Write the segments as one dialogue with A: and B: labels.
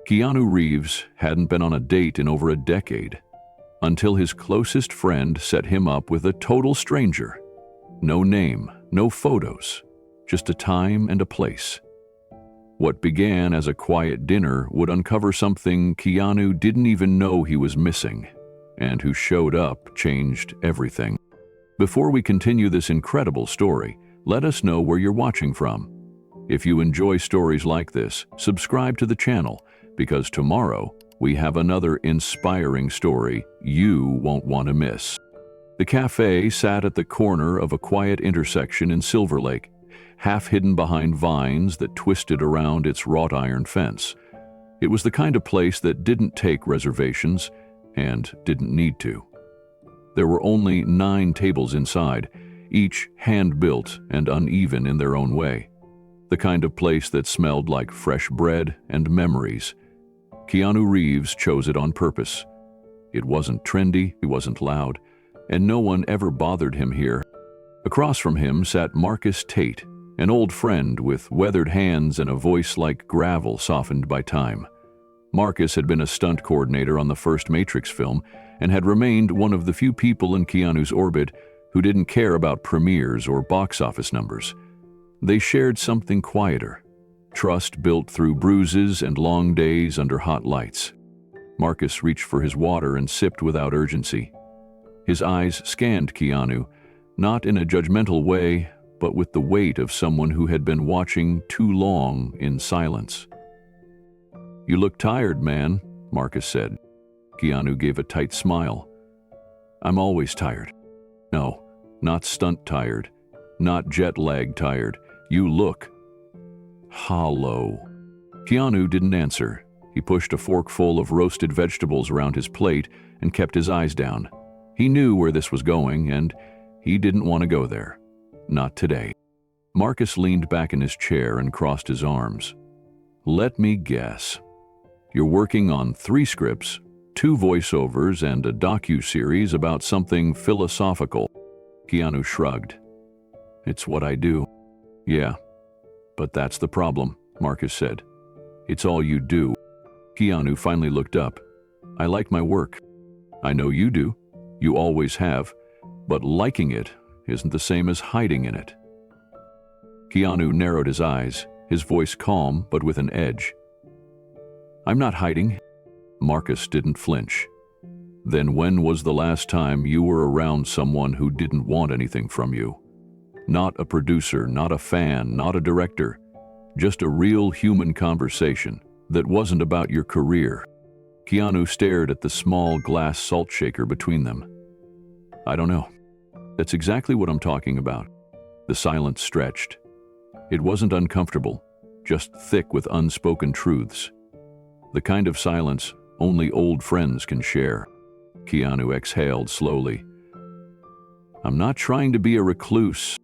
A: Keanu Reeves hadn't been on a date in over a decade, until his closest friend set him up with a total stranger. No name, no photos, just a time and a place. What began as a quiet dinner would uncover something Keanu didn't even know he was missing, and who showed up changed everything. Before we continue this incredible story, let us know where you're watching from. If you enjoy stories like this, subscribe to the channel, because tomorrow we have another inspiring story you won't want to miss. The cafe sat at the corner of a quiet intersection in Silver Lake, half hidden behind vines that twisted around its wrought iron fence. It was the kind of place that didn't take reservations and didn't need to. There were only 9 tables inside, each hand-built and uneven in their own way. The kind of place that smelled like fresh bread and memories. Keanu Reeves chose it on purpose. It wasn't trendy, it wasn't loud, and no one ever bothered him here. Across from him sat Marcus Tate, an old friend with weathered hands and a voice like gravel softened by time. Marcus had been a stunt coordinator on the first Matrix film and had remained one of the few people in Keanu's orbit who didn't care about premieres or box office numbers. They shared something quieter, trust built through bruises and long days under hot lights. Marcus reached for his water and sipped without urgency. His eyes scanned Keanu, not in a judgmental way, but with the weight of someone who had been watching too long in silence. "You look tired, man," Marcus said. Keanu gave a tight smile. "I'm always tired." "No, not stunt tired, not jet-lag tired. You look hollow." Keanu didn't answer. He pushed a forkful of roasted vegetables around his plate and kept his eyes down. He knew where this was going, and he didn't want to go there. Not today. Marcus leaned back in his chair and crossed his arms. "Let me guess. You're working on 3 scripts, 2 voiceovers, and a docu-series about something philosophical." Keanu shrugged. "It's what I do." "Yeah, but that's the problem," Marcus said. "It's all you do." Keanu finally looked up. "I like my work." "I know you do. You always have. But liking it isn't the same as hiding in it." Keanu narrowed his eyes, his voice calm but with an edge. "I'm not hiding." Marcus didn't flinch. "Then when was the last time you were around someone who didn't want anything from you? Not a producer, not a fan, not a director. Just a real human conversation that wasn't about your career." Keanu stared at the small glass salt shaker between them. "I don't know. That's exactly what I'm talking about." The silence stretched. It wasn't uncomfortable, just thick with unspoken truths. The kind of silence only old friends can share. Keanu exhaled slowly. "I'm not trying to be a recluse.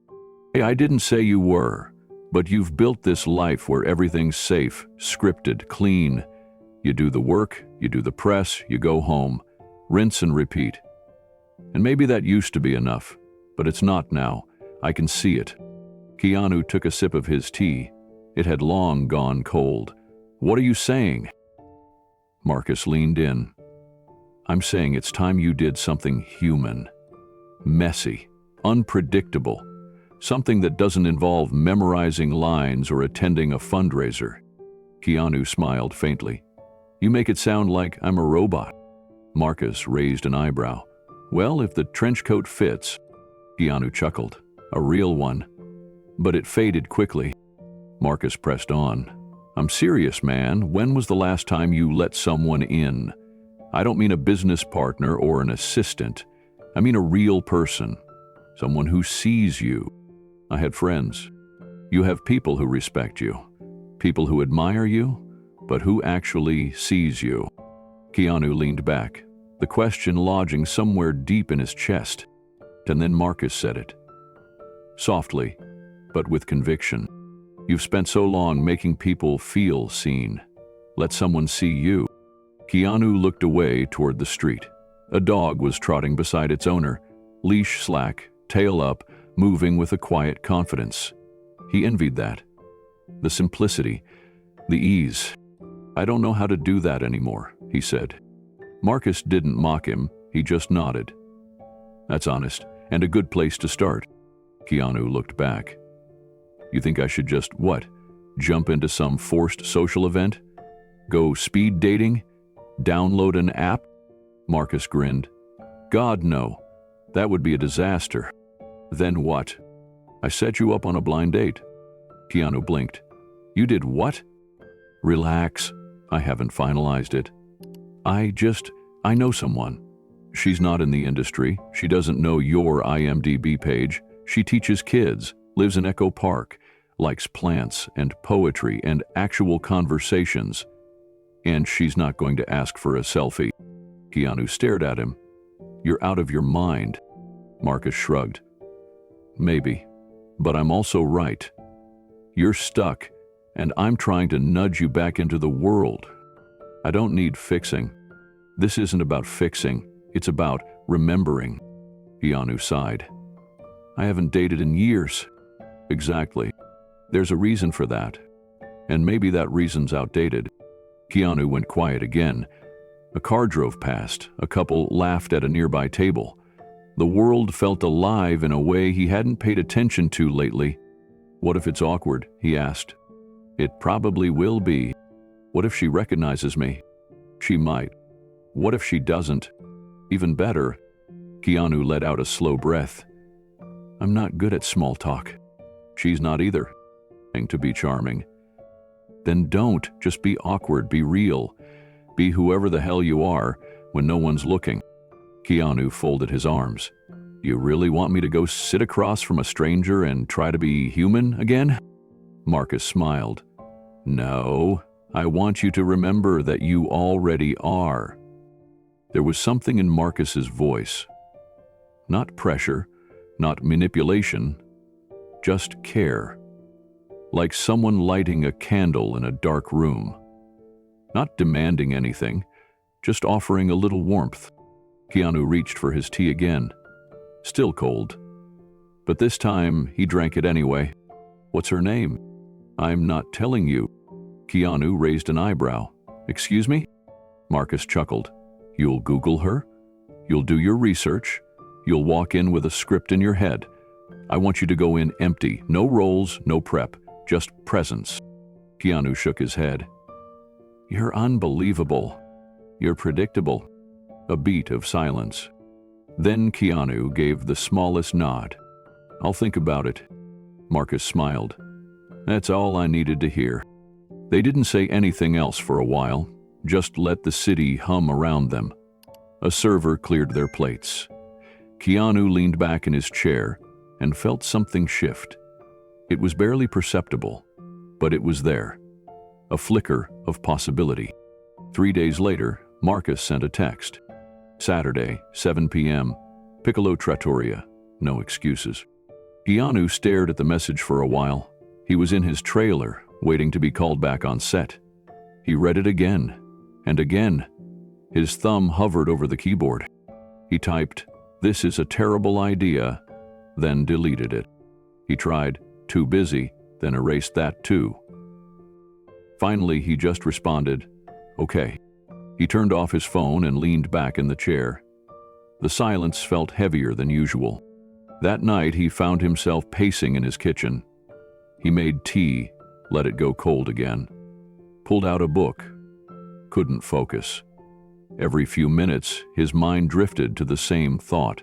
A: Hey, I didn't say you were, but you've built this life where everything's safe, scripted, clean. You do the work, you do the press, you go home. Rinse and repeat. And maybe that used to be enough, but it's not now. I can see it." Keanu took a sip of his tea. It had long gone cold. "What are you saying?" Marcus leaned in. "I'm saying it's time you did something human. Messy, unpredictable. Something that doesn't involve memorizing lines or attending a fundraiser." Keanu smiled faintly. "You make it sound like I'm a robot." Marcus raised an eyebrow. "Well, if the trench coat fits." Keanu chuckled. "A real one." But it faded quickly. Marcus pressed on. "I'm serious, man. When was the last time you let someone in? I don't mean a business partner or an assistant. I mean a real person. Someone who sees you. I had friends. You have people who respect you. People who admire you, but who actually sees you." Keanu leaned back, the question lodging somewhere deep in his chest. And then Marcus said it. Softly, but with conviction. "You've spent so long making people feel seen. Let someone see you." Keanu looked away toward the street. A dog was trotting beside its owner, leash slack, tail up, moving with a quiet confidence. He envied that. The simplicity, the ease. I don't know how to do that anymore, he said. Marcus didn't mock him, he just nodded. That's honest, and a good place to start. Keanu looked back. You think I should just, what, jump into some forced social event? Go speed dating? Download an app? Marcus grinned. God, no. That would be a disaster. Then what? I set you up on a blind date. Keanu blinked. You did what? Relax. I haven't finalized it. I know someone. She's not in the industry. She doesn't know your IMDb page. She teaches kids, lives in Echo Park, likes plants and poetry and actual conversations. And she's not going to ask for a selfie. Keanu stared at him. You're out of your mind. Marcus shrugged. Maybe, but I'm also right. You're stuck, and I'm trying to nudge you back into the world. I don't need fixing. This isn't about fixing, it's about remembering. Keanu sighed. I haven't dated in years. Exactly. There's a reason for that. And maybe that reason's outdated. Keanu went quiet again. A car drove past. A couple laughed at a nearby table. The world felt alive in a way he hadn't paid attention to lately. What if it's awkward? He asked. It probably will be. What if she recognizes me? She might. What if she doesn't? Even better. Keanu let out a slow breath. I'm not good at small talk. She's not either. To be charming. Then don't just be awkward, be real. Be whoever the hell you are when no one's looking. Keanu folded his arms. You really want me to go sit across from a stranger and try to be human again? Marcus smiled. No, I want you to remember that you already are. There was something in Marcus's voice. Not pressure, not manipulation, just care. Like someone lighting a candle in a dark room. Not demanding anything, just offering a little warmth. Keanu reached for his tea again. Still cold. But this time, he drank it anyway. What's her name? I'm not telling you. Keanu raised an eyebrow. Excuse me? Marcus chuckled. You'll Google her? You'll do your research? You'll walk in with a script in your head? I want you to go in empty. No roles, no prep. Just presence. Keanu shook his head. You're unbelievable. You're predictable. A beat of silence. Then Keanu gave the smallest nod. I'll think about it. Marcus smiled. That's all I needed to hear. They didn't say anything else for a while, just let the city hum around them. A server cleared their plates. Keanu leaned back in his chair and felt something shift. It was barely perceptible, but it was there. A flicker of possibility. 3 days later, Marcus sent a text. Saturday, 7 p.m., Piccolo Trattoria. No excuses. Keanu stared at the message for a while. He was in his trailer, waiting to be called back on set. He read it again, and again. His thumb hovered over the keyboard. He typed, "This is a terrible idea," then deleted it. He tried, "Too busy," then erased that too. Finally, he just responded, "Okay." He turned off his phone and leaned back in the chair. The silence felt heavier than usual. That night, he found himself pacing in his kitchen. He made tea, let it go cold again. Pulled out a book. Couldn't focus. Every few minutes, his mind drifted to the same thought.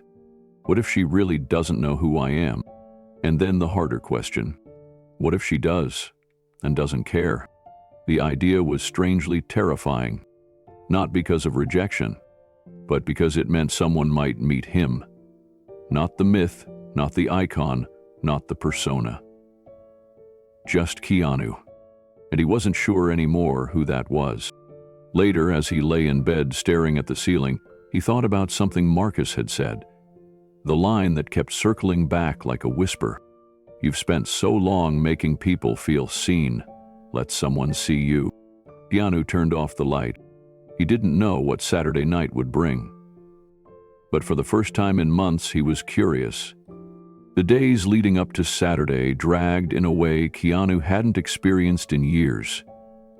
A: What if she really doesn't know who I am? And then the harder question. What if she does, and doesn't care? The idea was strangely terrifying. Not because of rejection, but because it meant someone might meet him. Not the myth, not the icon, not the persona. Just Keanu. And he wasn't sure anymore who that was. Later, as he lay in bed staring at the ceiling, he thought about something Marcus had said. The line that kept circling back like a whisper. You've spent so long making people feel seen. Let someone see you. Keanu turned off the light. He didn't know what Saturday night would bring. But for the first time in months, he was curious. The days leading up to Saturday dragged in a way Keanu hadn't experienced in years.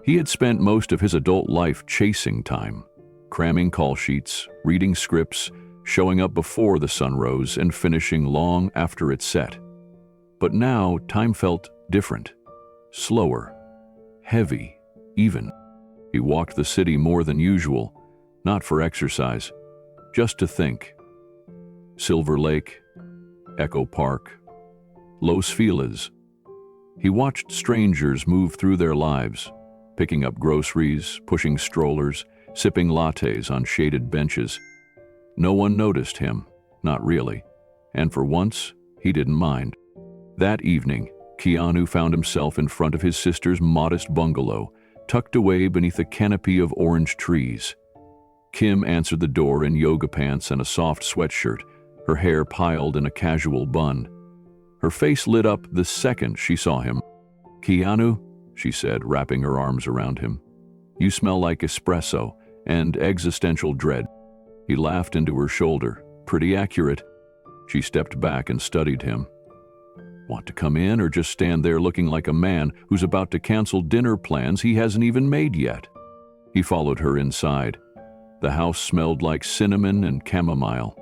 A: He had spent most of his adult life chasing time, cramming call sheets, reading scripts, showing up before the sun rose and finishing long after it set. But now time felt different, slower, heavy, even. He walked the city more than usual, not for exercise, just to think. Silver Lake, Echo Park, Los Feliz. He watched strangers move through their lives, picking up groceries, pushing strollers, sipping lattes on shaded benches. No one noticed him, not really, and for once, he didn't mind. That evening, Keanu found himself in front of his sister's modest bungalow, tucked away beneath a canopy of orange trees. Kim answered the door in yoga pants and a soft sweatshirt, her hair piled in a casual bun. Her face lit up the second she saw him. "Keanu," she said, wrapping her arms around him. "You smell like espresso and existential dread." He laughed into her shoulder. "Pretty accurate." She stepped back and studied him. "Want to come in or just stand there looking like a man who's about to cancel dinner plans he hasn't even made yet?" He followed her inside. The house smelled like cinnamon and chamomile.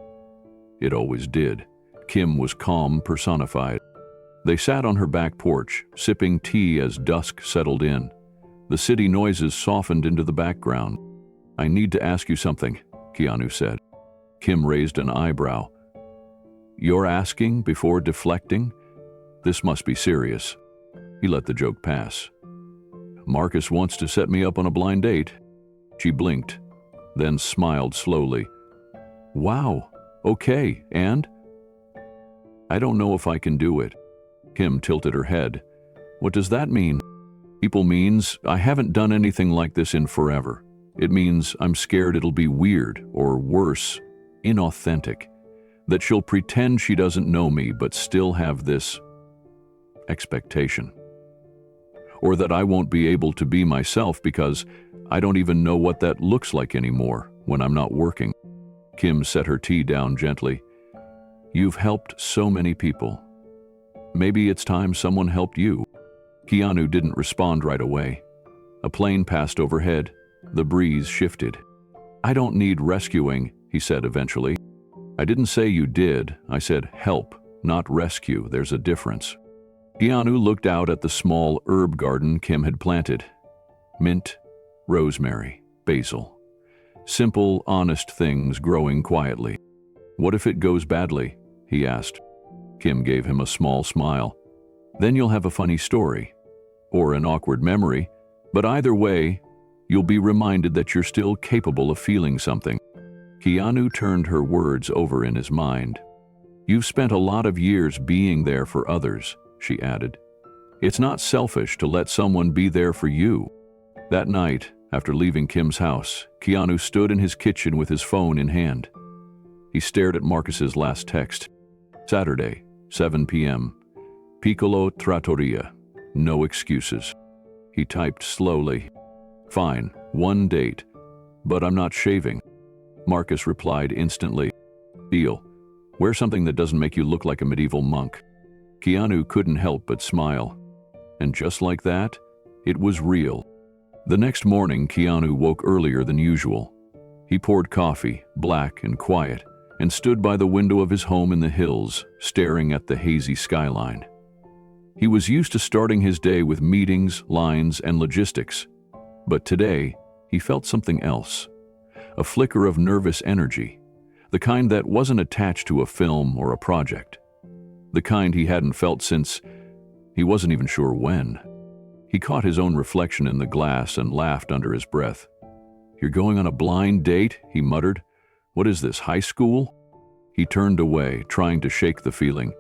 A: It always did. Kim was calm personified. They sat on her back porch, sipping tea as dusk settled in. The city noises softened into the background. "I need to ask you something," Keanu said. Kim raised an eyebrow. "You're asking before deflecting? This must be serious." He let the joke pass. "Marcus wants to set me up on a blind date." She blinked, then smiled slowly. "Wow, okay, and?" "I don't know if I can do it." Kim tilted her head. "What does that mean?" "People means I haven't done anything like this in forever. It means I'm scared it'll be weird, or worse, inauthentic. That she'll pretend she doesn't know me but still have this expectation. Or that I won't be able to be myself because I don't even know what that looks like anymore when I'm not working." Kim set her tea down gently. "You've helped so many people. Maybe it's time someone helped you." Keanu didn't respond right away. A plane passed overhead. The breeze shifted. "I don't need rescuing," he said eventually. "I didn't say you did. I said help, not rescue. There's a difference." Keanu looked out at the small herb garden Kim had planted. Mint, rosemary, basil. Simple, honest things growing quietly. "What if it goes badly?" he asked. Kim gave him a small smile. "Then you'll have a funny story. Or an awkward memory. But either way, you'll be reminded that you're still capable of feeling something." Keanu turned her words over in his mind. "You've spent a lot of years being there for others," she added. "It's not selfish to let someone be there for you." That night, after leaving Kim's house, Keanu stood in his kitchen with his phone in hand. He stared at Marcus's last text. Saturday, 7 p.m. Piccolo Trattoria. No excuses. He typed slowly. "Fine, one date, but I'm not shaving." Marcus replied instantly. "Deal. Wear something that doesn't make you look like a medieval monk." Keanu couldn't help but smile. And just like that, it was real. The next morning, Keanu woke earlier than usual. He poured coffee, black and quiet, and stood by the window of his home in the hills, staring at the hazy skyline. He was used to starting his day with meetings, lines, and logistics. But today, he felt something else. A flicker of nervous energy, the kind that wasn't attached to a film or a project. The kind he hadn't felt since he wasn't even sure when. He caught his own reflection in the glass and laughed under his breath. "You're going on a blind date?" he muttered. "What is this, high school?" He turned away, trying to shake the feeling.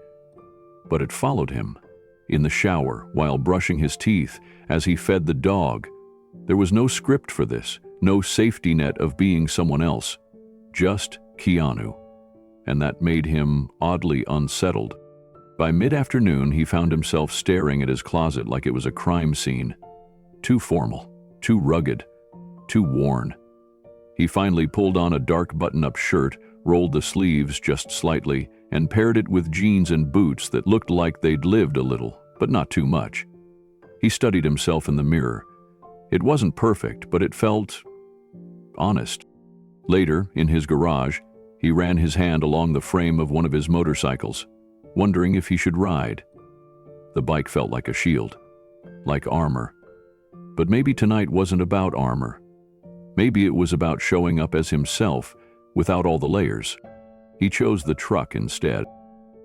A: But it followed him. In the shower, while brushing his teeth, as he fed the dog. There was no script for this, no safety net of being someone else. Just Keanu. And that made him oddly unsettled. By mid-afternoon, he found himself staring at his closet like it was a crime scene. Too formal, too rugged, too worn. He finally pulled on a dark button-up shirt, rolled the sleeves just slightly, and paired it with jeans and boots that looked like they'd lived a little, but not too much. He studied himself in the mirror. It wasn't perfect, but it felt honest. Later, in his garage, he ran his hand along the frame of one of his motorcycles, wondering if he should ride. The bike felt like a shield, like armor. But maybe tonight wasn't about armor. Maybe it was about showing up as himself without all the layers. He chose the truck instead.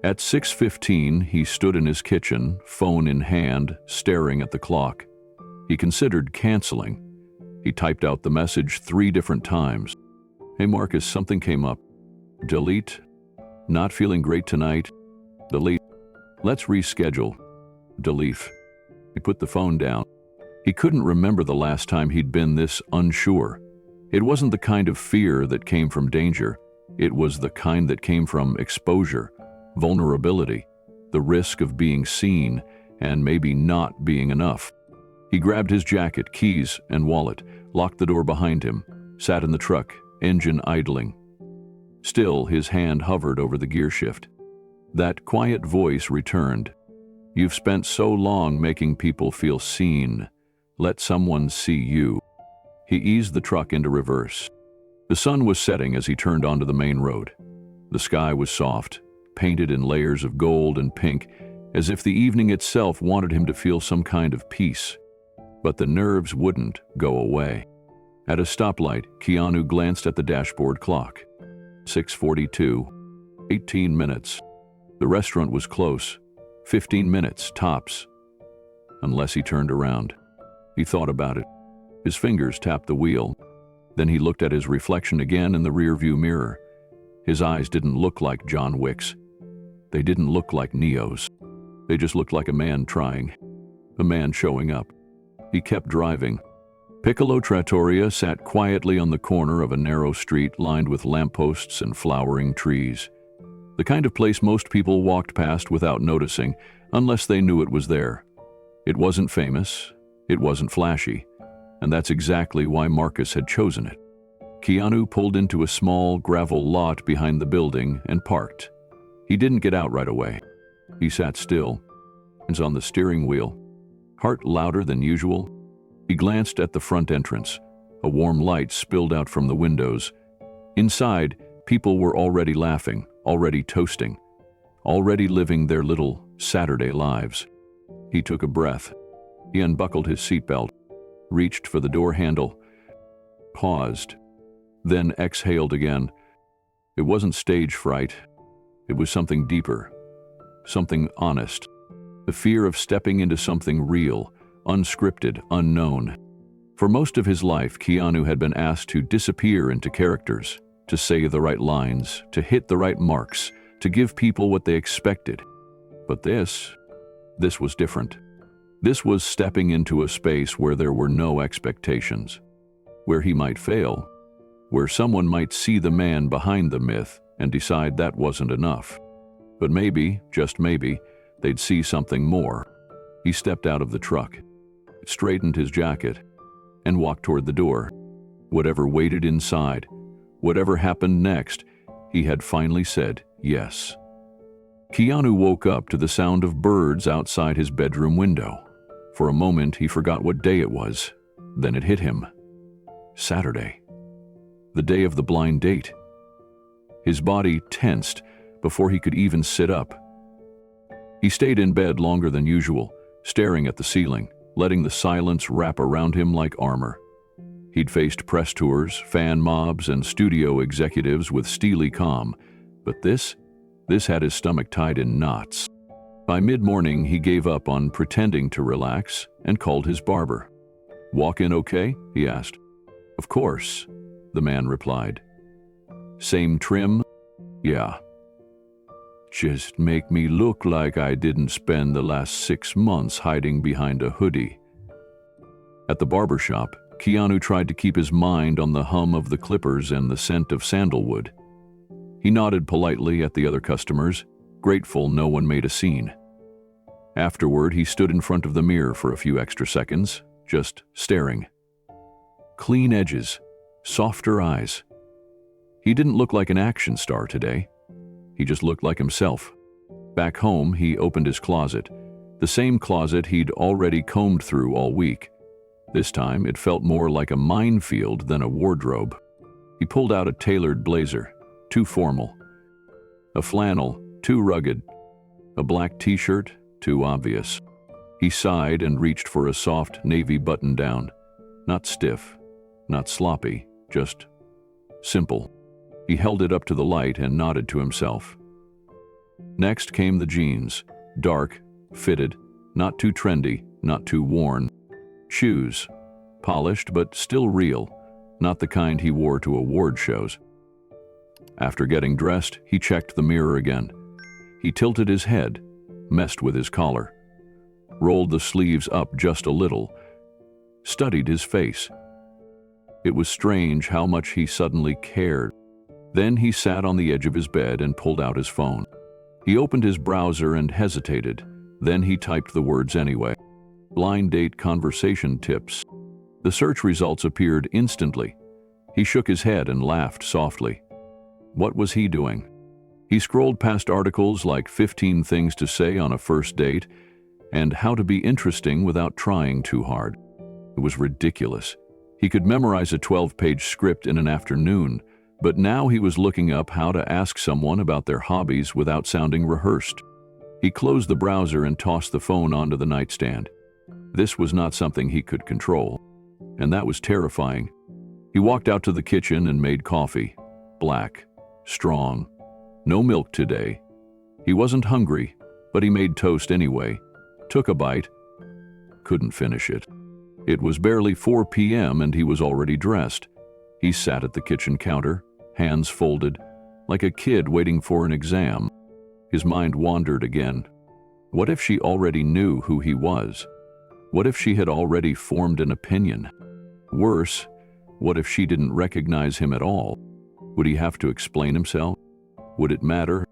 A: At 6:15, he stood in his kitchen, phone in hand, staring at the clock. He considered canceling. He typed out the message 3 different times. "Hey Marcus, something came up." Delete. "Not feeling great tonight." Delete. "Let's reschedule." Delete. He put the phone down. He couldn't remember the last time he'd been this unsure. It wasn't the kind of fear that came from danger. It was the kind that came from exposure, vulnerability, the risk of being seen and maybe not being enough. He grabbed his jacket, keys, and wallet, locked the door behind him, sat in the truck, engine idling. Still, his hand hovered over the gear shift. That quiet voice returned. "You've spent so long making people feel seen. Let someone see you." He eased the truck into reverse. The sun was setting as he turned onto the main road. The sky was soft, painted in layers of gold and pink, as if the evening itself wanted him to feel some kind of peace. But the nerves wouldn't go away. At a stoplight, Keanu glanced at the dashboard clock. 6:42, 18 minutes. The restaurant was close, 15 minutes tops, unless he turned around. He thought about it. His fingers tapped the wheel. Then he looked at his reflection again in the rearview mirror. His eyes didn't look like John Wick's. They didn't look like Neo's. They just looked like a man trying, a man showing up. He kept driving. Piccolo Trattoria sat quietly on the corner of a narrow street lined with lampposts and flowering trees. The kind of place most people walked past without noticing, unless they knew it was there. It wasn't famous, it wasn't flashy, and that's exactly why Marcus had chosen it. Keanu pulled into a small gravel lot behind the building and parked. He didn't get out right away. He sat still, hands on the steering wheel, heart louder than usual. He glanced at the front entrance. A warm light spilled out from the windows. Inside, people were already laughing, already toasting, already living their little Saturday lives. He took a breath. He unbuckled his seatbelt, reached for the door handle, paused, then exhaled again. It wasn't stage fright. It was something deeper, something honest. The fear of stepping into something real, unscripted, unknown. For most of his life, Keanu had been asked to disappear into characters, to say the right lines, to hit the right marks, to give people what they expected. But this was different. This was stepping into a space where there were no expectations, where he might fail, where someone might see the man behind the myth and decide that wasn't enough. But maybe, just maybe, they'd see something more. He stepped out of the truck, straightened his jacket, and walked toward the door. Whatever waited inside, whatever happened next, he had finally said yes. Keanu woke up to the sound of birds outside his bedroom window. For a moment, he forgot what day it was. Then it hit him. Saturday. The day of the blind date. His body tensed before he could even sit up. He stayed in bed longer than usual, staring at the ceiling, letting the silence wrap around him like armor. He'd faced press tours, fan mobs, and studio executives with steely calm, but this had his stomach tied in knots. By mid-morning, he gave up on pretending to relax and called his barber. "Walk in okay?" he asked. "Of course," the man replied. "Same trim?" "Yeah." "Just make me look like I didn't spend the last 6 months hiding behind a hoodie." At the barber shop, Keanu tried to keep his mind on the hum of the clippers and the scent of sandalwood. He nodded politely at the other customers, grateful no one made a scene. Afterward, he stood in front of the mirror for a few extra seconds, just staring. Clean edges, softer eyes. He didn't look like an action star today. He just looked like himself. Back home, he opened his closet, the same closet he'd already combed through all week. This time, it felt more like a minefield than a wardrobe. He pulled out a tailored blazer, too formal. A flannel, too rugged. A black t-shirt, too obvious. He sighed and reached for a soft navy button-down. Not stiff, not sloppy, just simple. He held it up to the light and nodded to himself. Next came the jeans, dark, fitted, not too trendy, not too worn. Shoes, polished but still real, not the kind he wore to award shows. After getting dressed, he checked the mirror again. He tilted his head, messed with his collar, rolled the sleeves up just a little, studied his face. It was strange how much he suddenly cared. Then he sat on the edge of his bed and pulled out his phone. He opened his browser and hesitated. Then he typed the words anyway. Blind date conversation tips. The search results appeared instantly. He shook his head and laughed softly. What was he doing? He scrolled past articles like 15 things to say on a first date and how to be interesting without trying too hard. It was ridiculous. He could memorize a 12-page script in an afternoon, but now he was looking up how to ask someone about their hobbies without sounding rehearsed. He closed the browser and tossed the phone onto the nightstand. This was not something he could control, and that was terrifying. He walked out to the kitchen and made coffee. Black, strong, no milk today. He wasn't hungry, but he made toast anyway. Took a bite. Couldn't finish it. It was barely 4 p.m. and he was already dressed. He sat at the kitchen counter, hands folded, like a kid waiting for an exam. His mind wandered again. What if she already knew who he was? What if she had already formed an opinion? Worse, what if she didn't recognize him at all? Would he have to explain himself? Would it matter?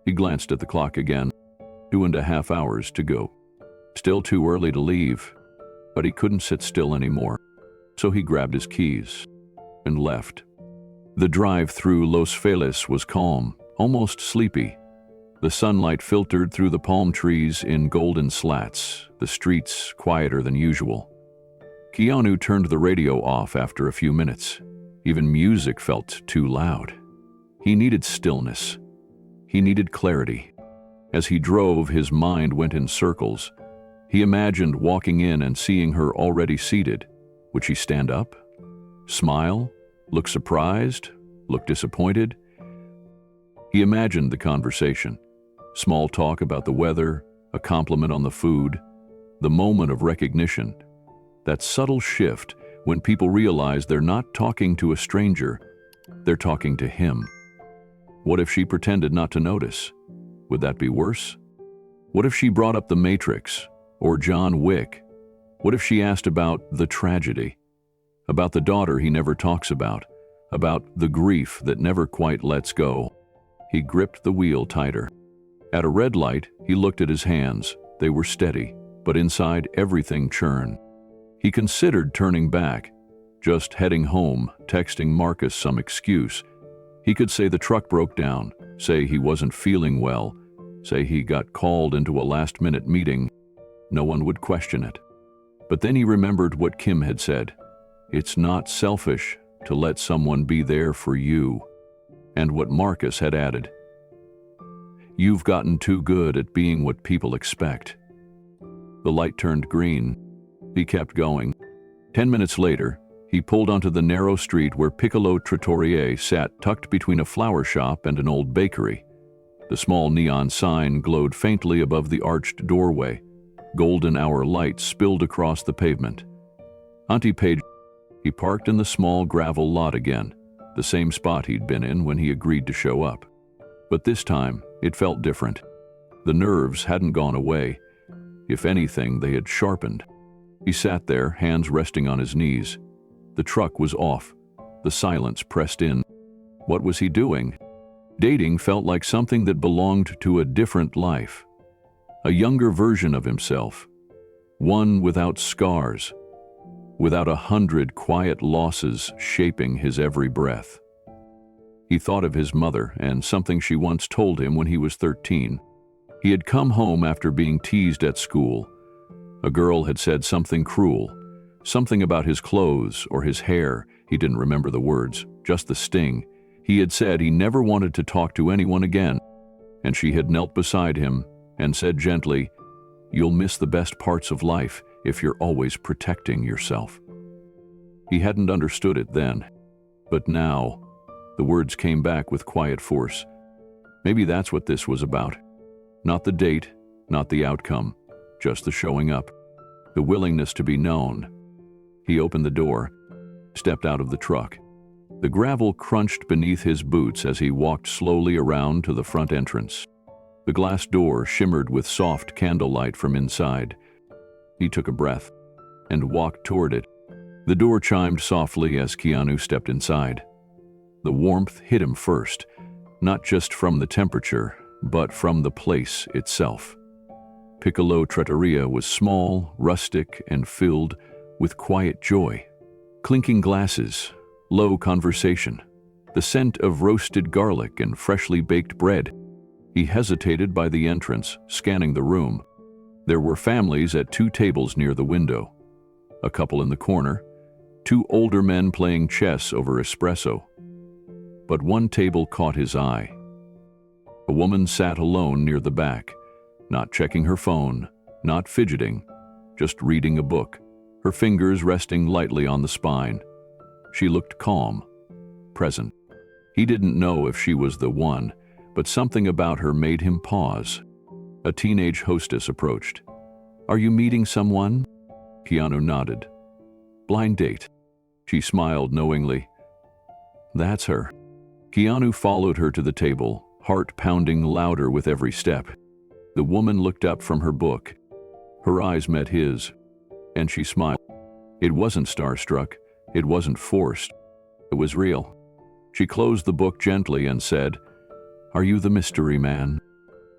A: He glanced at the clock again. 2.5 hours to go. Still too early to leave, but he couldn't sit still anymore. So he grabbed his keys and left. The drive through Los Feliz was calm, almost sleepy. The sunlight filtered through the palm trees in golden slats, the streets quieter than usual. Keanu turned the radio off after a few minutes. Even music felt too loud. He needed stillness. He needed clarity. As he drove, his mind went in circles. He imagined walking in and seeing her already seated. Would she stand up? Smile? Look surprised? Look disappointed? He imagined the conversation. Small talk about the weather, a compliment on the food, the moment of recognition. That subtle shift when people realize they're not talking to a stranger, they're talking to him. What if she pretended not to notice? Would that be worse? What if she brought up The Matrix or John Wick? What if she asked about the tragedy? About the daughter he never talks about the grief that never quite lets go? He gripped the wheel tighter. At a red light, he looked at his hands. They were steady, but inside everything churned. He considered turning back, just heading home, texting Marcus some excuse. He could say the truck broke down, say he wasn't feeling well, say he got called into a last-minute meeting. No one would question it. But then he remembered what Kim had said. It's not selfish to let someone be there for you. And what Marcus had added. You've gotten too good at being what people expect. The light turned green. He kept going. 10 minutes later, he pulled onto the narrow street where Piccolo Trattoria sat tucked between a flower shop and an old bakery. The small neon sign glowed faintly above the arched doorway. Golden hour light spilled across the pavement. Auntie Paige. He parked in the small gravel lot again, the same spot he'd been in when he agreed to show up. But this time, it felt different. The nerves hadn't gone away. If anything, they had sharpened. He sat there, hands resting on his knees. The truck was off. The silence pressed in. What was he doing? Dating felt like something that belonged to a different life. A younger version of himself. One without scars. Without 100 quiet losses shaping his every breath. He thought of his mother and something she once told him when he was 13. He had come home after being teased at school. A girl had said something cruel, Something about his clothes or his hair, he didn't remember the words, just the sting. He had said he never wanted to talk to anyone again, and she had knelt beside him and said gently, "You'll miss the best parts of life if you're always protecting yourself." He hadn't understood it then, but now the words came back with quiet force. Maybe that's what this was about. Not the date, not the outcome, just the showing up, the willingness to be known. He opened the door, stepped out of the truck. The gravel crunched beneath his boots as he walked slowly around to the front entrance. The glass door shimmered with soft candlelight from inside. He took a breath and walked toward it. The door chimed softly as Keanu stepped inside. The warmth hit him first, not just from the temperature, but from the place itself. Piccolo Trattoria was small, rustic, and filled with quiet joy. Clinking glasses, low conversation, the scent of roasted garlic and freshly baked bread. He hesitated by the entrance, scanning the room. There were families at 2 tables near the window. A couple in the corner, 2 older men playing chess over espresso. But one table caught his eye. A woman sat alone near the back, not checking her phone, not fidgeting, just reading a book, her fingers resting lightly on the spine. She looked calm, present. He didn't know if she was the one, but something about her made him pause. A teenage hostess approached. "Are you meeting someone?" Keanu nodded. "Blind date." She smiled knowingly. "That's her." Keanu followed her to the table, heart pounding louder with every step. The woman looked up from her book. Her eyes met his, and she smiled. It wasn't starstruck. It wasn't forced. It was real. She closed the book gently and said, "Are you the mystery man?"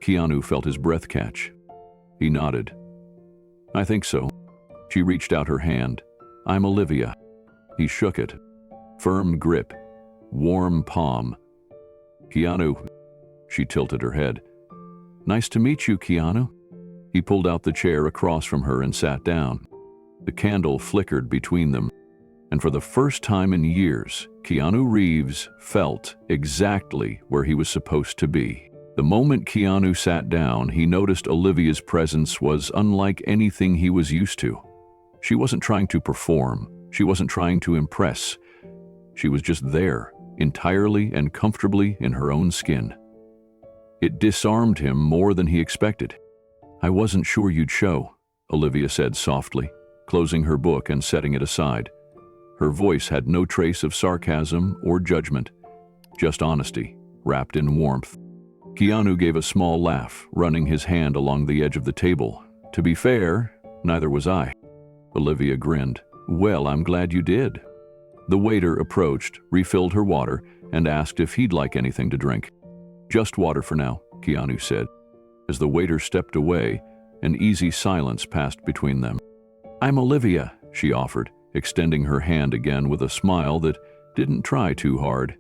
A: Keanu felt his breath catch. He nodded. "I think so." She reached out her hand. "I'm Olivia." He shook it. Firm grip. Warm palm. "Keanu." She tilted her head. "Nice to meet you, Keanu." He pulled out the chair across from her and sat down. The candle flickered between them, and for the first time in years, Keanu Reeves felt exactly where he was supposed to be. The moment Keanu sat down, he noticed Olivia's presence was unlike anything he was used to. She wasn't trying to perform. She wasn't trying to impress. She was just there, entirely and comfortably in her own skin. It disarmed him more than he expected. "I wasn't sure you'd show," Olivia said softly, closing her book and setting it aside. Her voice had no trace of sarcasm or judgment, just honesty, wrapped in warmth. Keanu gave a small laugh, running his hand along the edge of the table. "To be fair, neither was I." Olivia grinned. "Well, I'm glad you did." The waiter approached, refilled her water, and asked if he'd like anything to drink. "Just water for now," Keanu said. As the waiter stepped away, an easy silence passed between them. "I'm Olivia," she offered, extending her hand again with a smile that didn't try too hard.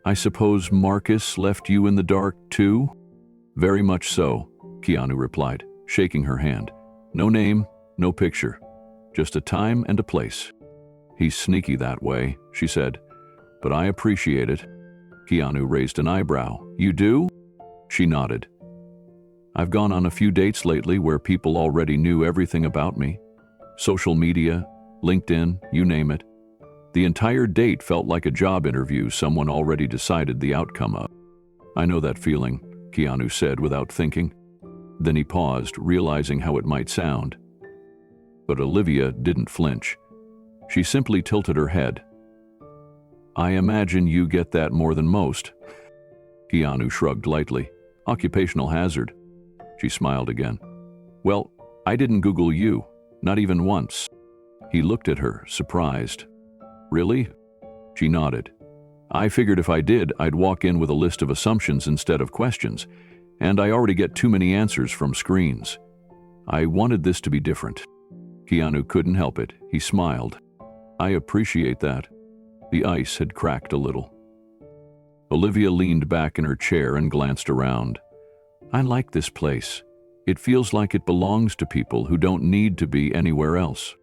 A: "I suppose Marcus left you in the dark too?" "Very much so," Keanu replied, shaking her hand. "No name, no picture, just a time and a place." "He's sneaky that way," she said, "but I appreciate it." Keanu raised an eyebrow. "You do?" She nodded. "I've gone on a few dates lately where people already knew everything about me. Social media, LinkedIn, you name it. The entire date felt like a job interview someone already decided the outcome of." "I know that feeling," Keanu said without thinking. Then he paused, realizing how it might sound. But Olivia didn't flinch. She simply tilted her head. "I imagine you get that more than most." Keanu shrugged lightly. "Occupational hazard." She smiled again. "Well, I didn't Google you, not even once." He looked at her, surprised. "Really?" She nodded. "I figured if I did, I'd walk in with a list of assumptions instead of questions, and I already get too many answers from screens. I wanted this to be different." Keanu couldn't help it. He smiled. "I appreciate that." The ice had cracked a little. Olivia leaned back in her chair and glanced around. "I like this place. It feels like it belongs to people who don't need to be anywhere else."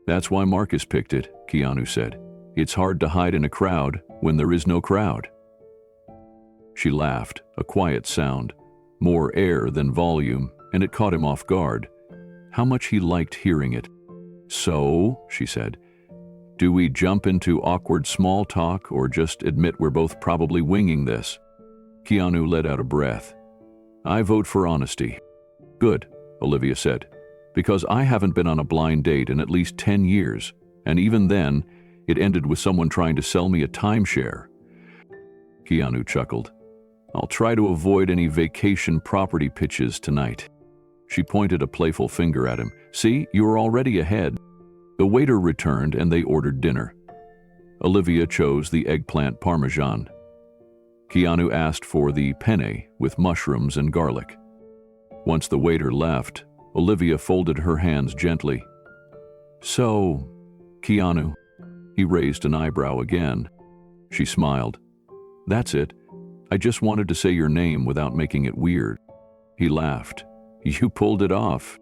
A: That's why Marcus picked it, Keanu said. It's hard to hide in a crowd when there is no crowd. She laughed, a quiet sound, more air than volume, and it caught him off guard. How much he liked hearing it. So, she said, do we jump into awkward small talk or just admit we're both probably winging this? Keanu let out a breath. I vote for honesty. Good, Olivia said, because I haven't been on a blind date in at least 10 years, and even then, it ended with someone trying to sell me a timeshare. Keanu chuckled. I'll try to avoid any vacation property pitches tonight. She pointed a playful finger at him. See, you're already ahead. The waiter returned and they ordered dinner. Olivia chose the eggplant parmesan. Keanu asked for the penne with mushrooms and garlic. Once the waiter left, Olivia folded her hands gently. So, Keanu. He raised an eyebrow again. She smiled. That's it. I just wanted to say your name without making it weird. He laughed. You pulled it off.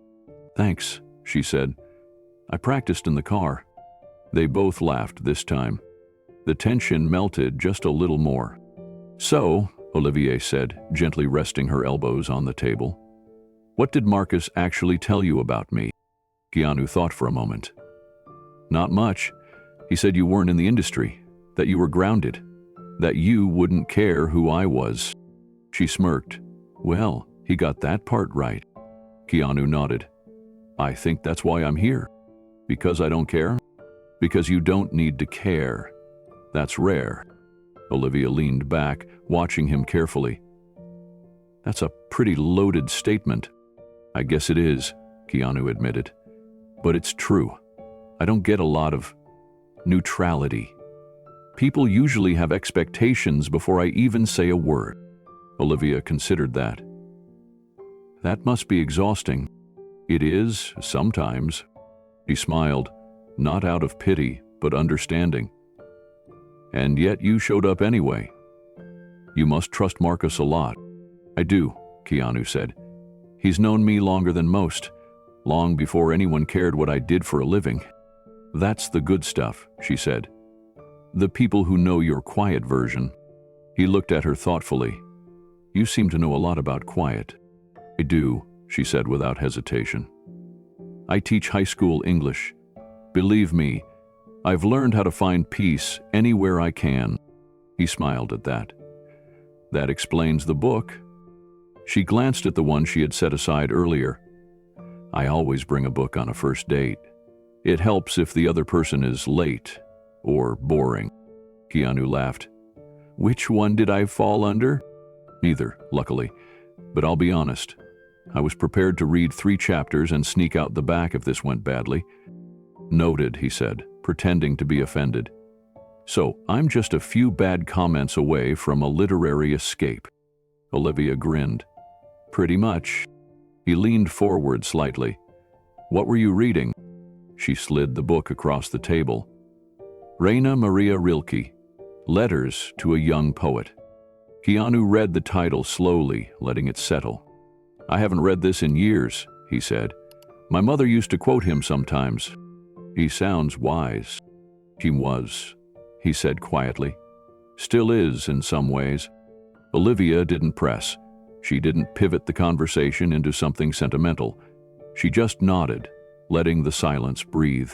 A: Thanks, she said. I practiced in the car. They both laughed this time. The tension melted just a little more. So, Olivier said, gently resting her elbows on the table, what did Marcus actually tell you about me? Keanu thought for a moment. Not much. He said you weren't in the industry, that you were grounded, that you wouldn't care who I was. She smirked. Well, he got that part right. Keanu nodded. I think that's why I'm here. Because I don't care? Because you don't need to care. That's rare. Olivia leaned back, watching him carefully. That's a pretty loaded statement. I guess it is, Keanu admitted. But it's true. I don't get a lot of neutrality. People usually have expectations before I even say a word. Olivia considered that. That must be exhausting. It is, sometimes. He smiled, not out of pity, but understanding. And yet you showed up anyway. You must trust Marcus a lot. I do, Keanu said. He's known me longer than most, long before anyone cared what I did for a living. That's the good stuff, she said. The people who know your quiet version. He looked at her thoughtfully. You seem to know a lot about quiet. I do, she said without hesitation. I teach high school English. Believe me, I've learned how to find peace anywhere I can. He smiled at that. That explains the book. She glanced at the one she had set aside earlier. I always bring a book on a first date. It helps if the other person is late or boring. Keanu laughed. Which one did I fall under? Neither, luckily. But I'll be honest. I was prepared to read 3 chapters and sneak out the back if this went badly. Noted, he said, pretending to be offended. So, I'm just a few bad comments away from a literary escape. Olivia grinned. Pretty much. He leaned forward slightly. What were you reading? She slid the book across the table. Raina Maria Rilke, Letters to a Young Poet. Keanu read the title slowly, letting it settle. I haven't read this in years, he said. My mother used to quote him sometimes. He sounds wise. He was, he said quietly. Still is in some ways. Olivia didn't press. She didn't pivot the conversation into something sentimental. She just nodded, letting the silence breathe.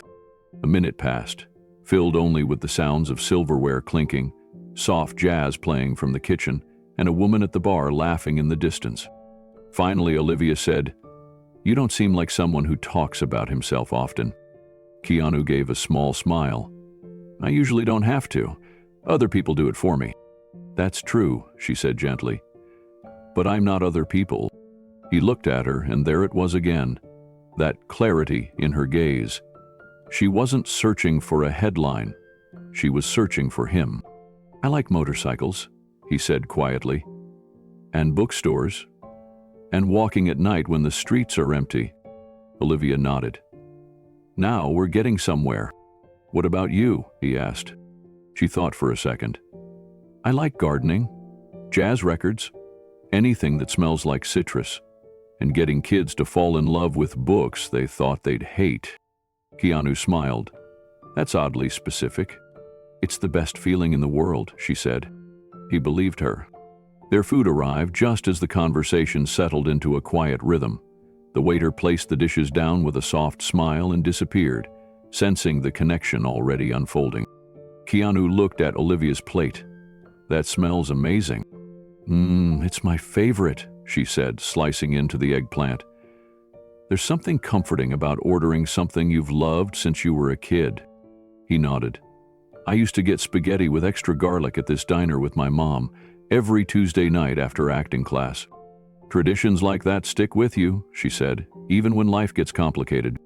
A: A minute passed, filled only with the sounds of silverware clinking, soft jazz playing from the kitchen, and a woman at the bar laughing in the distance. Finally, Olivia said, You don't seem like someone who talks about himself often. Keanu gave a small smile. I usually don't have to. Other people do it for me. That's true, she said gently. But I'm not other people. He looked at her, and there it was again, that clarity in her gaze. She wasn't searching for a headline. She was searching for him. I like motorcycles, he said quietly. And bookstores. And walking at night when the streets are empty. Olivia nodded. Now we're getting somewhere. What about you? He asked. She thought for a second. I like gardening, jazz records, anything that smells like citrus, and getting kids to fall in love with books they thought they'd hate. Keanu smiled. That's oddly specific. It's the best feeling in the world, she said. He believed her. Their food arrived just as the conversation settled into a quiet rhythm. The waiter placed the dishes down with a soft smile and disappeared, sensing the connection already unfolding. Keanu looked at Olivia's plate. That smells amazing. It's my favorite, she said, slicing into the eggplant. There's something comforting about ordering something you've loved since you were a kid. He nodded. I used to get spaghetti with extra garlic at this diner with my mom every Tuesday night after acting class. Traditions like that stick with you, she said, even when life gets complicated.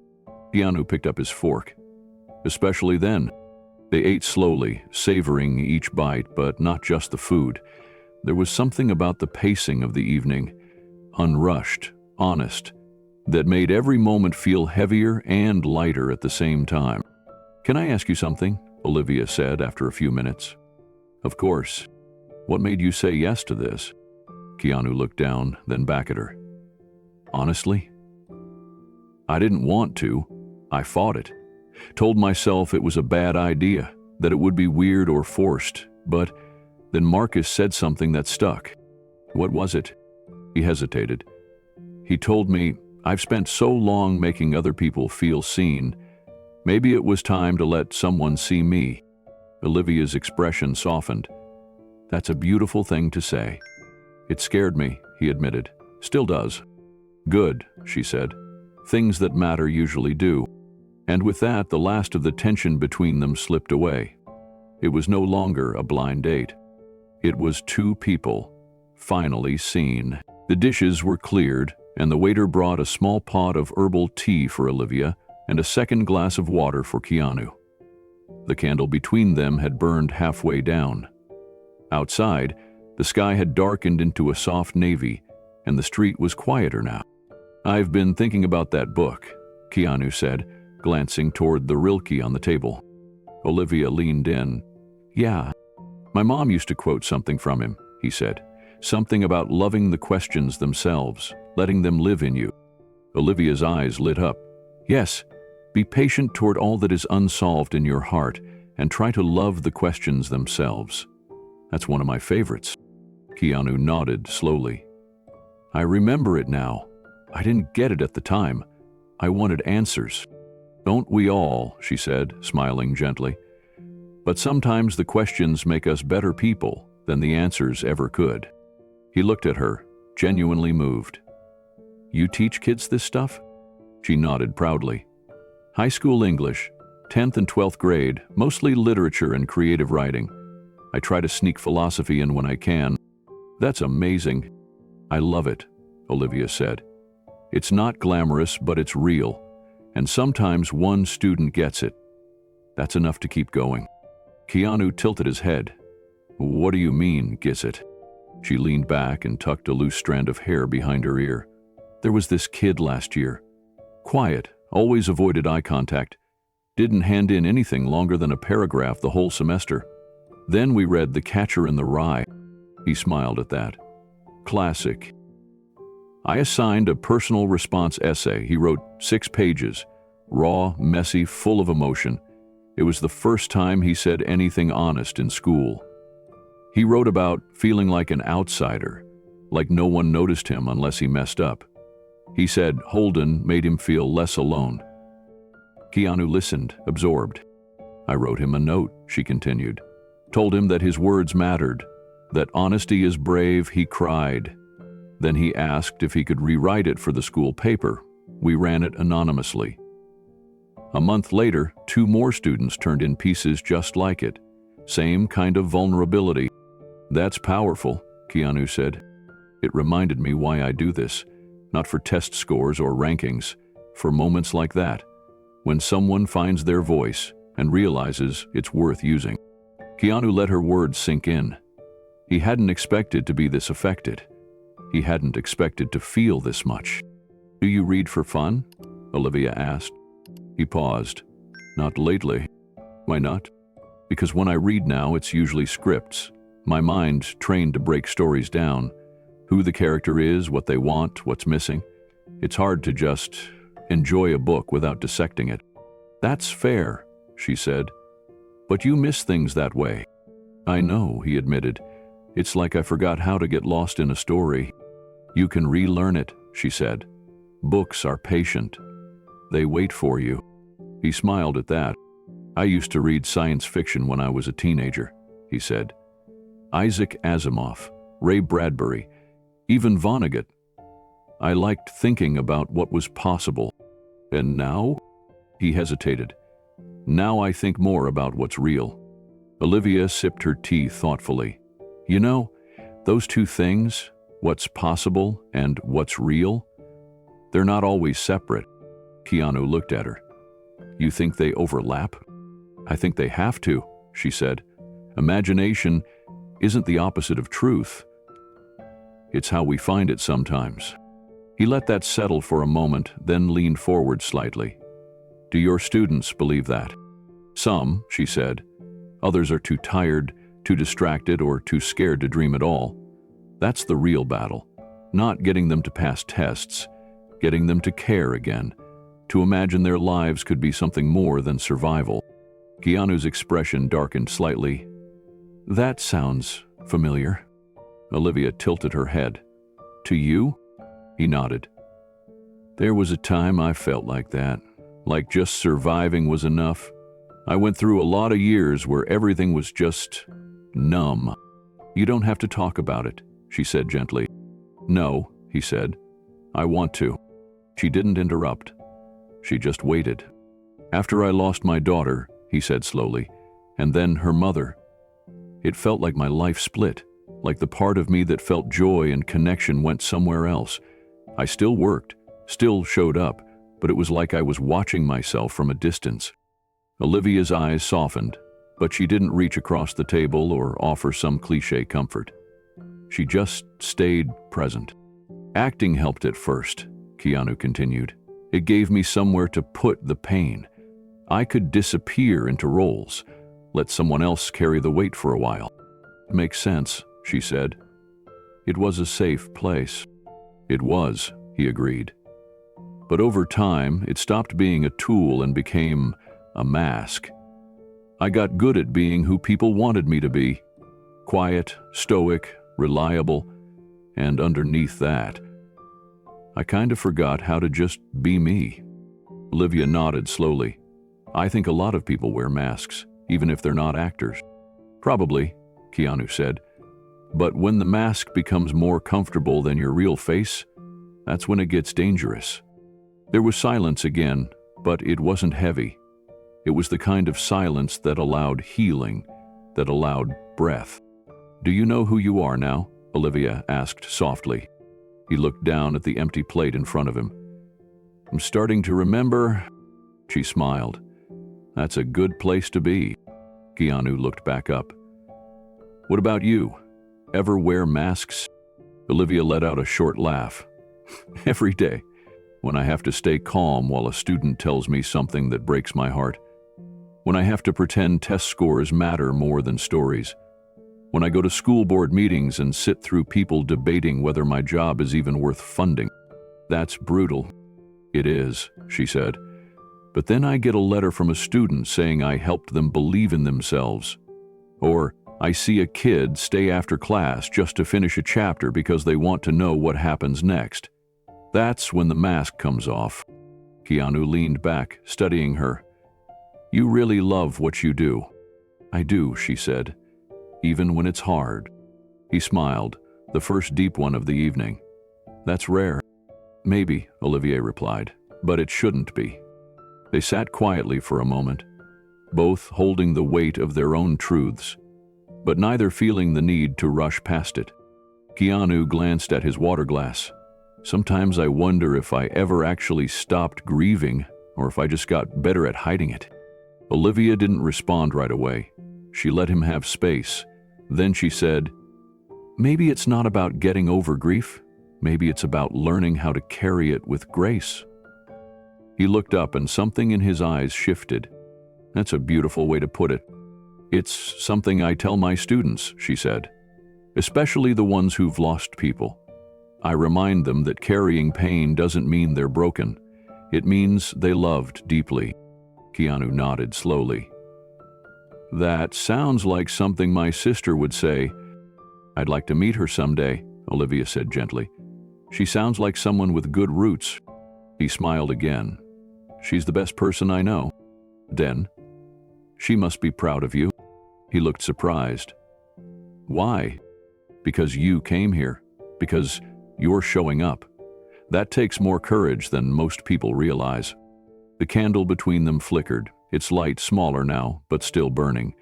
A: Keanu picked up his fork. Especially then. They ate slowly, savoring each bite, but not just the food. There was something about the pacing of the evening, unrushed, honest, that made every moment feel heavier and lighter at the same time. Can I ask you something? Olivia said after a few minutes. Of course. What made you say yes to this? Keanu looked down, then back at her. Honestly? I didn't want to. I fought it. Told myself it was a bad idea, that it would be weird or forced, but then Marcus said something that stuck. What was it? He hesitated. He told me, I've spent so long making other people feel seen. Maybe it was time to let someone see me. Olivia's expression softened. That's a beautiful thing to say. It scared me, he admitted. Still does. Good, she said. Things that matter usually do. And with that, the last of the tension between them slipped away. It was no longer a blind date. It was two people, finally seen. The dishes were cleared, and the waiter brought a small pot of herbal tea for Olivia and a second glass of water for Keanu. The candle between them had burned halfway down. Outside, the sky had darkened into a soft navy, and the street was quieter now. I've been thinking about that book, Keanu said, glancing toward the Rilke on the table. Olivia leaned in. Yeah. My mom used to quote something from him, he said. Something about loving the questions themselves, letting them live in you. Olivia's eyes lit up. Yes, be patient toward all that is unsolved in your heart, and try to love the questions themselves. That's one of my favorites. Keanu nodded slowly. I remember it now. I didn't get it at the time. I wanted answers. Don't we all, she said, smiling gently. But sometimes the questions make us better people than the answers ever could. He looked at her, genuinely moved. You teach kids this stuff? She nodded proudly. High school English, 10th and 12th grade, mostly literature and creative writing. I try to sneak philosophy in when I can. That's amazing. I love it, Olivia said. It's not glamorous, but it's real. And sometimes one student gets it. That's enough to keep going. Keanu tilted his head. What do you mean, gets it? She leaned back and tucked a loose strand of hair behind her ear. There was this kid last year. Quiet, always avoided eye contact. Didn't hand in anything longer than a paragraph the whole semester. Then we read The Catcher in the Rye. He smiled at that. Classic. I assigned a personal response essay. He wrote 6 pages, raw, messy, full of emotion. It was the first time he said anything honest in school. He wrote about feeling like an outsider, like no one noticed him unless he messed up. He said Holden made him feel less alone. Keanu listened, absorbed. I wrote him a note, she continued. Told him that his words mattered, that honesty is brave. He cried. Then he asked if he could rewrite it for the school paper. We ran it anonymously. A month later, 2 more students turned in pieces just like it. Same kind of vulnerability. That's powerful, Keanu said. It reminded me why I do this, not for test scores or rankings, for moments like that, when someone finds their voice and realizes it's worth using. Keanu let her words sink in. He hadn't expected to be this affected. He hadn't expected to feel this much. Do you read for fun? Olivia asked. He paused. Not lately. Why not? Because when I read now, it's usually scripts. My mind's trained to break stories down. Who the character is, what they want, what's missing. It's hard to just enjoy a book without dissecting it. "That's fair," she said. "But you miss things that way." "I know," he admitted. "It's like I forgot how to get lost in a story." "You can relearn it," she said. "Books are patient. They wait for you." He smiled at that. "I used to read science fiction when I was a teenager," he said. "Isaac Asimov, Ray Bradbury, even Vonnegut. I liked thinking about what was possible. And now?" He hesitated. "Now I think more about what's real." Olivia sipped her tea thoughtfully. "You know, those two things, what's possible and what's real, they're not always separate." Keanu looked at her. "You think they overlap?" "I think they have to," she said. "Imagination isn't the opposite of truth. It's how we find it sometimes." He let that settle for a moment, then leaned forward slightly. "Do your students believe that?" "Some," she said. "Others are too tired, too distracted, or too scared to dream at all. That's the real battle. Not getting them to pass tests, getting them to care again, to imagine their lives could be something more than survival." Keanu's expression darkened slightly. "That sounds familiar." Olivia tilted her head. "To you?" He nodded. "There was a time I felt like that, like just surviving was enough. I went through a lot of years where everything was just numb." "You don't have to talk about it," she said gently. "No," he said. "I want to." She didn't interrupt. She just waited. "After I lost my daughter," he said slowly, "and then her mother, it felt like my life split, like the part of me that felt joy and connection went somewhere else. I still worked, still showed up, but it was like I was watching myself from a distance." Olivia's eyes softened, but she didn't reach across the table or offer some cliché comfort. She just stayed present. "Acting helped at first," Keanu continued. "It gave me somewhere to put the pain. I could disappear into roles, let someone else carry the weight for a while." "Makes sense," she said. "It was a safe place." "It was," he agreed. "But over time, it stopped being a tool and became a mask. I got good at being who people wanted me to be. Quiet, stoic, reliable, and underneath that, I kind of forgot how to just be me." Olivia nodded slowly. "I think a lot of people wear masks, even if they're not actors." "Probably," Keanu said. "But when the mask becomes more comfortable than your real face, that's when it gets dangerous." There was silence again, but it wasn't heavy. It was the kind of silence that allowed healing, that allowed breath. "Do you know who you are now?" Olivia asked softly. He looked down at the empty plate in front of him. "I'm starting to remember," she smiled. "That's a good place to be." Keanu looked back up. "What about you? Ever wear masks?" Olivia let out a short laugh. "Every day, when I have to stay calm while a student tells me something that breaks my heart. When I have to pretend test scores matter more than stories. When I go to school board meetings and sit through people debating whether my job is even worth funding. That's brutal." "It is," she said. "But then I get a letter from a student saying I helped them believe in themselves. Or I see a kid stay after class just to finish a chapter because they want to know what happens next. That's when the mask comes off." Keanu leaned back, studying her. "You really love what you do." "I do," she said. "Even when it's hard." He smiled, the first deep one of the evening. "That's rare." "Maybe," Olivia replied, "but it shouldn't be." They sat quietly for a moment, both holding the weight of their own truths, but neither feeling the need to rush past it. Keanu glanced at his water glass. "Sometimes I wonder if I ever actually stopped grieving or if I just got better at hiding it." Olivia didn't respond right away. She let him have space. Then she said, "Maybe it's not about getting over grief. Maybe it's about learning how to carry it with grace." He looked up and something in his eyes shifted. "That's a beautiful way to put it. It's something I tell my students," she said, "especially the ones who've lost people. I remind them that carrying pain doesn't mean they're broken. It means they loved deeply." Keanu nodded slowly. That sounds like something my sister would say. I'd like to meet her someday, Olivia said gently. She sounds like someone with good roots. He smiled again. She's the best person I know. Then, she must be proud of you. He looked surprised. Why? Because you came here. Because you're showing up. That takes more courage than most people realize. The candle between them flickered, its light smaller now, but still burning.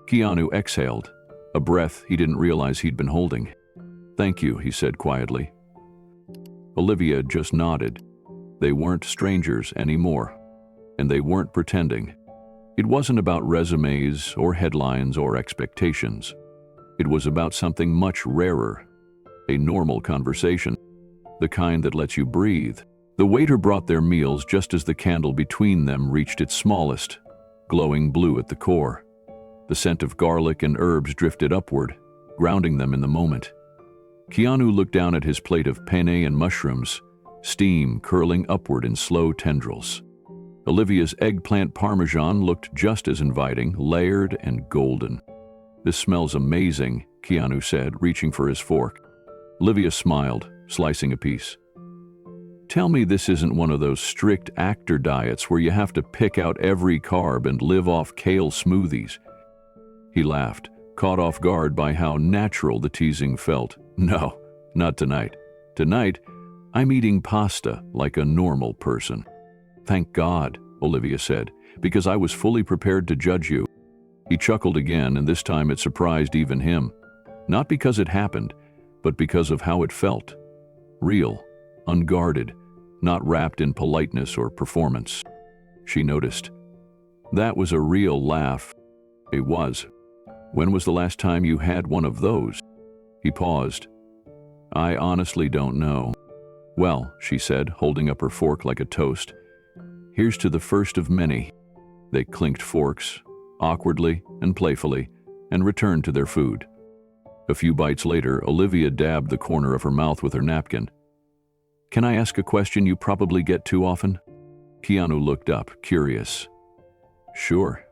A: Keanu exhaled, a breath he didn't realize he'd been holding. Thank you, he said quietly. Olivia just nodded. They weren't strangers anymore, and they weren't pretending. It wasn't about resumes or headlines or expectations. It was about something much rarer, a normal conversation, the kind that lets you breathe. The waiter brought their meals just as the candle between them reached its smallest, glowing blue at the core. The scent of garlic and herbs drifted upward, grounding them in the moment. Keanu looked down at his plate of penne and mushrooms, steam curling upward in slow tendrils. Olivia's eggplant parmesan looked just as inviting, layered and golden. This smells amazing, Keanu said, reaching for his fork. Olivia smiled, slicing a piece. Tell me this isn't one of those strict actor diets where you have to pick out every carb and live off kale smoothies. He laughed, caught off guard by how natural the teasing felt. No, not tonight. Tonight, I'm eating pasta like a normal person. Thank God, Olivia said, because I was fully prepared to judge you. He chuckled again, and this time it surprised even him. Not because it happened, but because of how it felt. Real, unguarded, not wrapped in politeness or performance. She noticed. That was a real laugh. It was. When was the last time you had one of those? He paused. I honestly don't know. Well, she said, holding up her fork like a toast. Here's to the first of many. They clinked forks, awkwardly and playfully, and returned to their food. A few bites later, Olivia dabbed the corner of her mouth with her napkin. Can I ask a question you probably get too often? Keanu looked up, curious. Sure.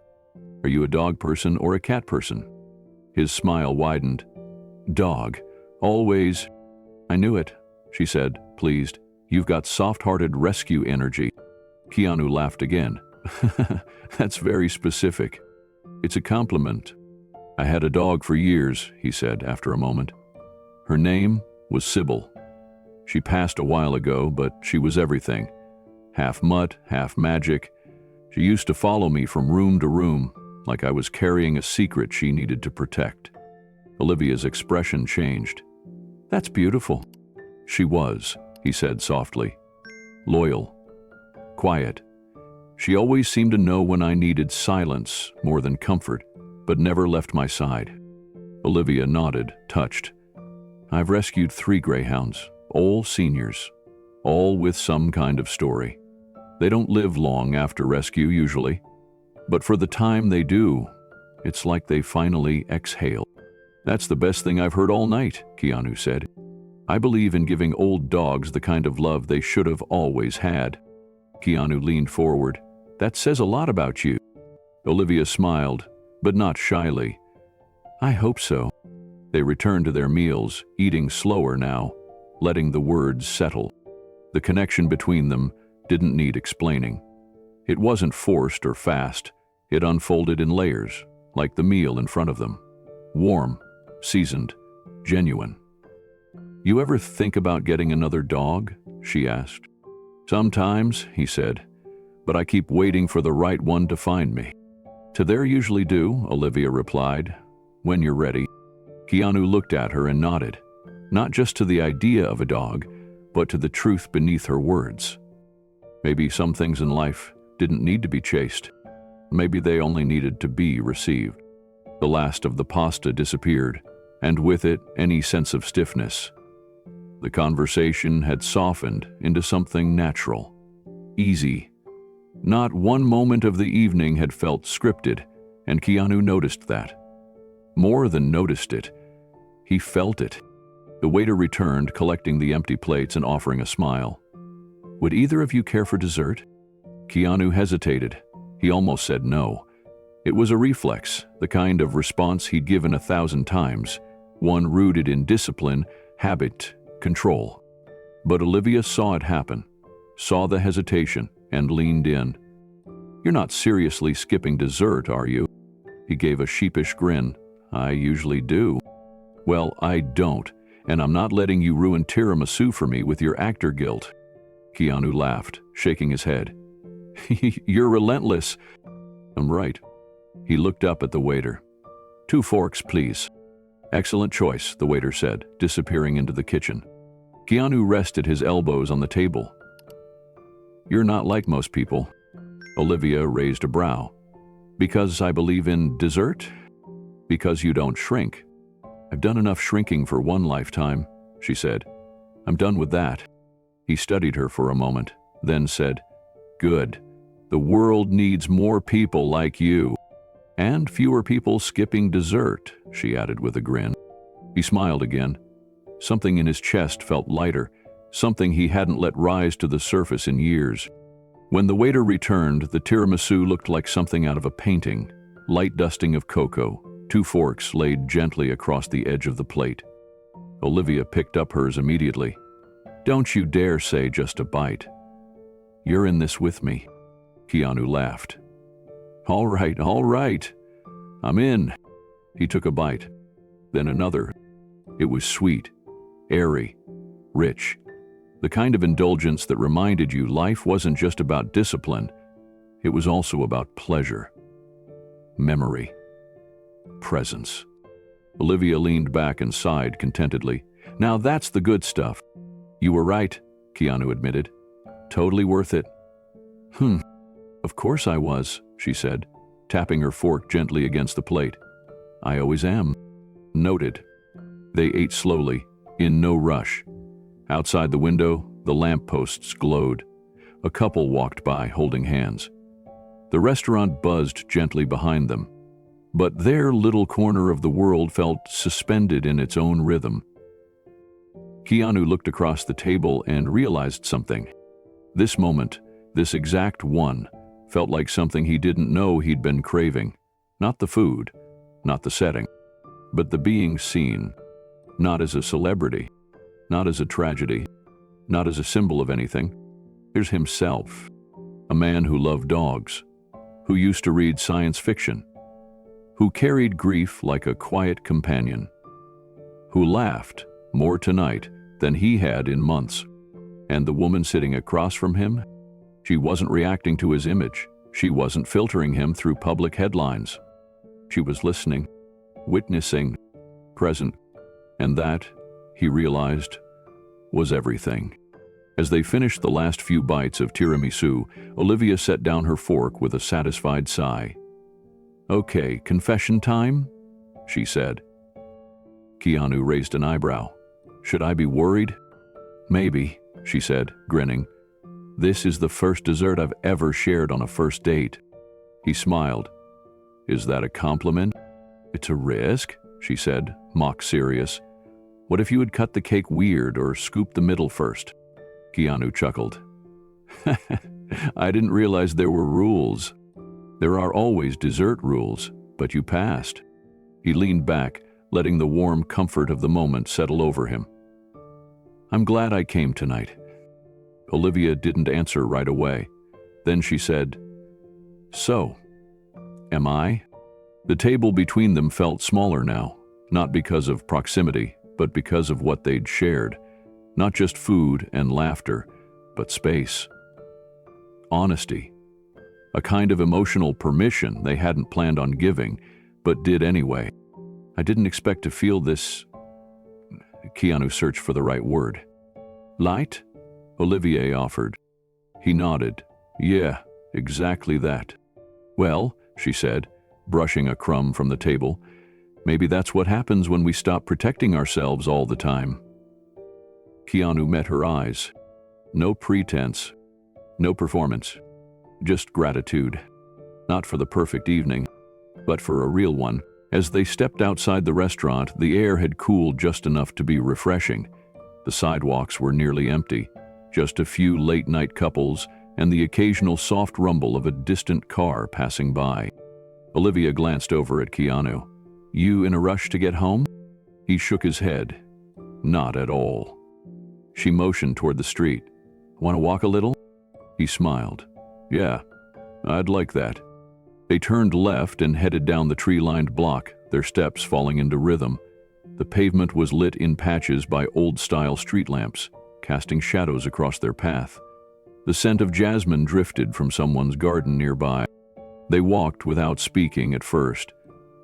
A: Are you a dog person or a cat person? His smile widened. Dog. Always. I knew it, she said, pleased. You've got soft-hearted rescue energy. Keanu laughed again. That's very specific. It's a compliment. I had a dog for years, he said after a moment. Her name was Sybil. She passed a while ago, but she was everything. Half mutt, half magic. She used to follow me from room to room, like I was carrying a secret she needed to protect. Olivia's expression changed. That's beautiful. She was, he said softly. Loyal. Quiet. She always seemed to know when I needed silence more than comfort, but never left my side. Olivia nodded, touched. I've rescued 3 greyhounds, all seniors, all with some kind of story. They don't live long after rescue usually, but for the time they do, it's like they finally exhale. That's the best thing I've heard all night, Keanu said. I believe in giving old dogs the kind of love they should have always had. Keanu leaned forward. That says a lot about you. Olivia smiled, but not shyly. I hope so. They returned to their meals, eating slower now, letting the words settle. The connection between them didn't need explaining. It wasn't forced or fast. It unfolded in layers, like the meal in front of them. Warm, seasoned, genuine. You ever think about getting another dog? She asked. Sometimes, he said, but I keep waiting for the right one to find me. To there usually do, Olivia replied, when you're ready. Keanu looked at her and nodded, not just to the idea of a dog, but to the truth beneath her words. Maybe some things in life didn't need to be chased. Maybe they only needed to be received. The last of the pasta disappeared, and with it, any sense of stiffness. The conversation had softened into something natural, easy. Not one moment of the evening had felt scripted, and Keanu noticed that. More than noticed it, he felt it. The waiter returned, collecting the empty plates and offering a smile. Would either of you care for dessert? Keanu hesitated, He almost said no. It was a reflex, the kind of response he'd given 1,000 times, one rooted in discipline, habit, control. But Olivia saw it happen, saw the hesitation, and leaned in. "You're not seriously skipping dessert, are you?" He gave a sheepish grin. "I usually do." "Well, I don't, and I'm not letting you ruin tiramisu for me with your actor guilt." Keanu laughed, shaking his head. "You're relentless." "I'm right." He looked up at the waiter. "2 forks, please." "Excellent choice," the waiter said, disappearing into the kitchen. Keanu rested his elbows on the table. "You're not like most people." Olivia raised a brow. "Because I believe in dessert? Because you don't shrink." "I've done enough shrinking for one lifetime," she said. "I'm done with that." He studied her for a moment, then said, "Good. The world needs more people like you." "And fewer people skipping dessert," she added with a grin. He smiled again. Something in his chest felt lighter, something he hadn't let rise to the surface in years. When the waiter returned, the tiramisu looked like something out of a painting, light dusting of cocoa, 2 forks laid gently across the edge of the plate. Olivia picked up hers immediately. "Don't you dare say just a bite." "You're in this with me." Keanu laughed. All right. I'm in." He took a bite, then another. It was sweet, airy, rich. The kind of indulgence that reminded you life wasn't just about discipline, it was also about pleasure, memory, presence. Olivia leaned back and sighed contentedly. "Now that's the good stuff." "You were right," Keanu admitted. "Totally worth it." Of course I was," she said, tapping her fork gently against the plate. "I always am." "Noted." They ate slowly, in no rush. Outside the window, the lampposts glowed. A couple walked by, holding hands. The restaurant buzzed gently behind them, but their little corner of the world felt suspended in its own rhythm. Keanu looked across the table and realized something. This moment, this exact one, felt like something he didn't know he'd been craving. Not the food, not the setting, but the being seen. Not as a celebrity, not as a tragedy, not as a symbol of anything. Here's himself, a man who loved dogs, who used to read science fiction, who carried grief like a quiet companion, who laughed more tonight than he had in months. And the woman sitting across from him, she wasn't reacting to his image. She wasn't filtering him through public headlines. She was listening, witnessing, present. And that, he realized, was everything. As they finished the last few bites of tiramisu, Olivia set down her fork with a satisfied sigh. "Okay, confession time?" she said. Keanu raised an eyebrow. "Should I be worried?" "Maybe," she said, grinning. "This is the first dessert I've ever shared on a first date." He smiled. "Is that a compliment?" "It's a risk," she said, mock serious. "What if you had cut the cake weird or scooped the middle first?" Keanu chuckled. "I didn't realize there were rules." "There are always dessert rules, but you passed." He leaned back, letting the warm comfort of the moment settle over him. "I'm glad I came tonight." Olivia didn't answer right away. Then she said, "So, am I?" The table between them felt smaller now, not because of proximity, but because of what they'd shared. Not just food and laughter, but space. Honesty. A kind of emotional permission they hadn't planned on giving, but did anyway. "I didn't expect to feel this..." Keanu searched for the right word. "Light?" Olivia offered. He nodded. "Yeah, exactly that." "Well," she said, brushing a crumb from the table, "maybe that's what happens when we stop protecting ourselves all the time." Keanu met her eyes. No pretense, no performance, just gratitude. Not for the perfect evening, but for a real one. As they stepped outside the restaurant, the air had cooled just enough to be refreshing. The sidewalks were nearly empty, just a few late-night couples and the occasional soft rumble of a distant car passing by. Olivia glanced over at Keanu. "You in a rush to get home?" He shook his head. "Not at all." She motioned toward the street. "Want to walk a little?" He smiled. "Yeah, I'd like that." They turned left and headed down the tree-lined block, their steps falling into rhythm. The pavement was lit in patches by old-style street lamps, casting shadows across their path. The scent of jasmine drifted from someone's garden nearby. They walked without speaking at first.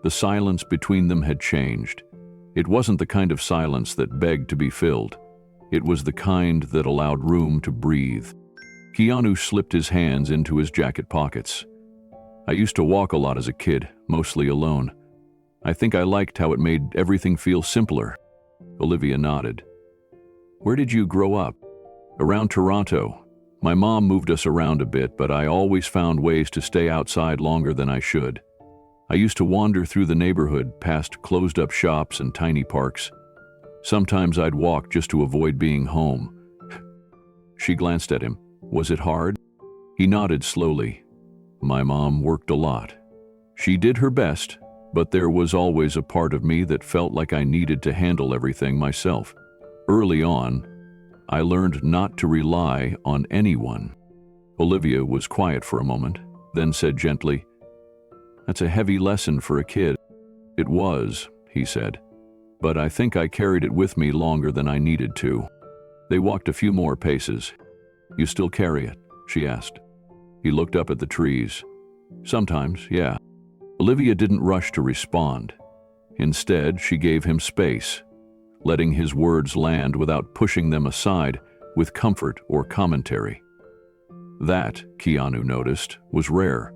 A: The silence between them had changed. It wasn't the kind of silence that begged to be filled. It was the kind that allowed room to breathe. Keanu slipped his hands into his jacket pockets. "I used to walk a lot as a kid, mostly alone. I think I liked how it made everything feel simpler." Olivia nodded. "Where did you grow up?" "Around Toronto. My mom moved us around a bit, but I always found ways to stay outside longer than I should. I used to wander through the neighborhood, past closed-up shops and tiny parks. Sometimes I'd walk just to avoid being home." She glanced at him. "Was it hard?" He nodded slowly. "My mom worked a lot. She did her best, but there was always a part of me that felt like I needed to handle everything myself. Early on, I learned not to rely on anyone." Olivia was quiet for a moment, then said gently, "That's a heavy lesson for a kid." "It was," he said, "but I think I carried it with me longer than I needed to." They walked a few more paces. "You still carry it?" she asked. He looked up at the trees. "Sometimes, yeah." Olivia didn't rush to respond. Instead, she gave him space, letting his words land without pushing them aside with comfort or commentary. That, Keanu noticed, was rare.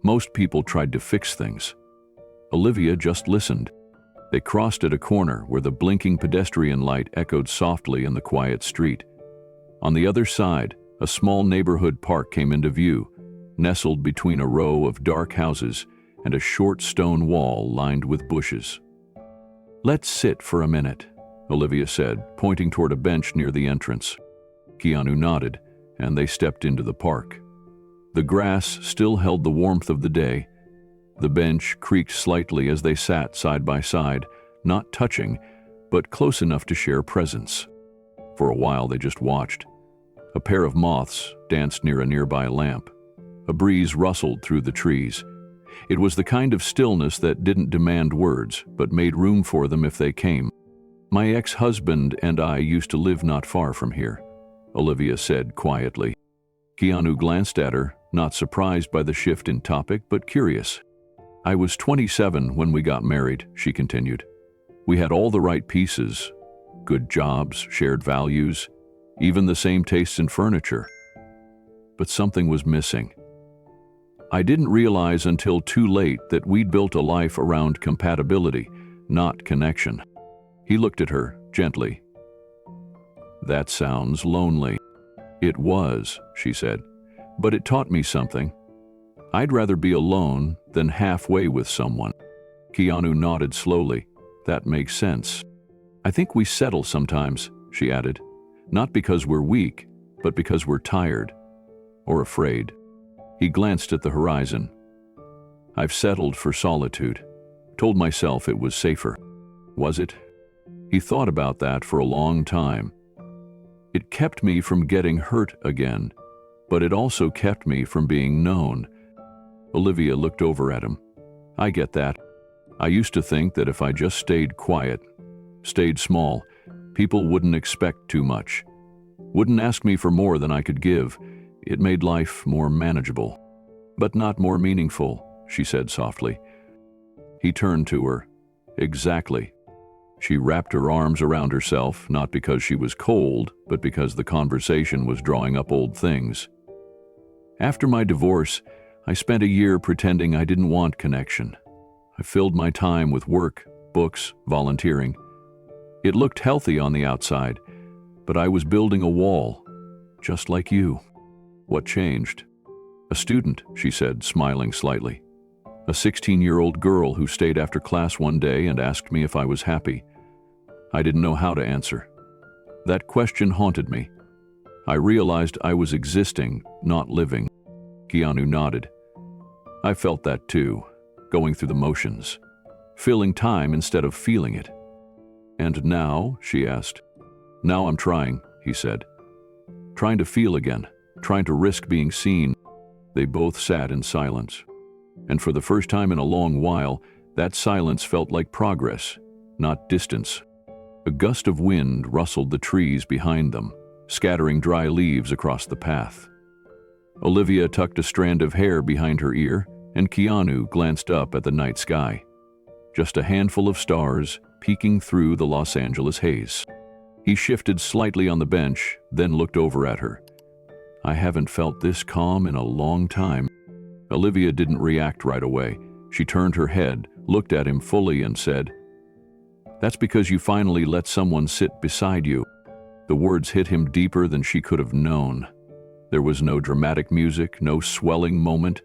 A: Most people tried to fix things. Olivia just listened. They crossed at a corner where the blinking pedestrian light echoed softly in the quiet street. On the other side, a small neighborhood park came into view, nestled between a row of dark houses and a short stone wall lined with bushes. "Let's sit for a minute," Olivia said, pointing toward a bench near the entrance. Keanu nodded, and they stepped into the park. The grass still held the warmth of the day. The bench creaked slightly as they sat side by side, not touching, but close enough to share presence. For a while they just watched. A pair of moths danced near a nearby lamp. A breeze rustled through the trees. It was the kind of stillness that didn't demand words, but made room for them if they came. "My ex-husband and I used to live not far from here," Olivia said quietly. Keanu glanced at her, not surprised by the shift in topic, but curious. "I was 27 when we got married," she continued. "We had all the right pieces. Good jobs, shared values, even the same tastes in furniture. But something was missing. I didn't realize until too late that we'd built a life around compatibility, not connection." He looked at her gently. "That sounds lonely." "It was," she said, "but it taught me something. I'd rather be alone than halfway with someone." Keanu nodded slowly. "That makes sense." "I think we settle sometimes," she added, "not because we're weak, but because we're tired or afraid." He glanced at the horizon. "I've settled for solitude, told myself it was safer." Was it? He thought about that for a long time. "It kept me from getting hurt again, but it also kept me from being known." Olivia looked over at him. "I get that. I used to think that if I just stayed quiet, stayed small, people wouldn't expect too much, wouldn't ask me for more than I could give. It made life more manageable. But not more meaningful," she said softly. He turned to her. "Exactly." She wrapped her arms around herself, not because she was cold, but because the conversation was drawing up old things. "After my divorce, I spent a year pretending I didn't want connection. I filled my time with work, books, volunteering. It looked healthy on the outside, but I was building a wall, just like you." "What changed?" "A student," she said, smiling slightly. "A 16-year-old girl who stayed after class one day and asked me if I was happy. I didn't know how to answer. That question haunted me. I realized I was existing, not living. Keanu nodded. I felt that too, going through the motions, filling time instead of feeling it. And now, she asked. Now I'm trying, he said. Trying to feel again, trying to risk being seen. They both sat in silence. And for the first time in a long while, that silence felt like progress, not distance. A gust of wind rustled the trees behind them, scattering dry leaves across the path. Olivia tucked a strand of hair behind her ear, and Keanu glanced up at the night sky. Just a handful of stars peeking through the Los Angeles haze. He shifted slightly on the bench, then looked over at her. I haven't felt this calm in a long time. Olivia didn't react right away. She turned her head, looked at him fully, and said, "That's because you finally let someone sit beside you." The words hit him deeper than she could have known. There was no dramatic music, no swelling moment,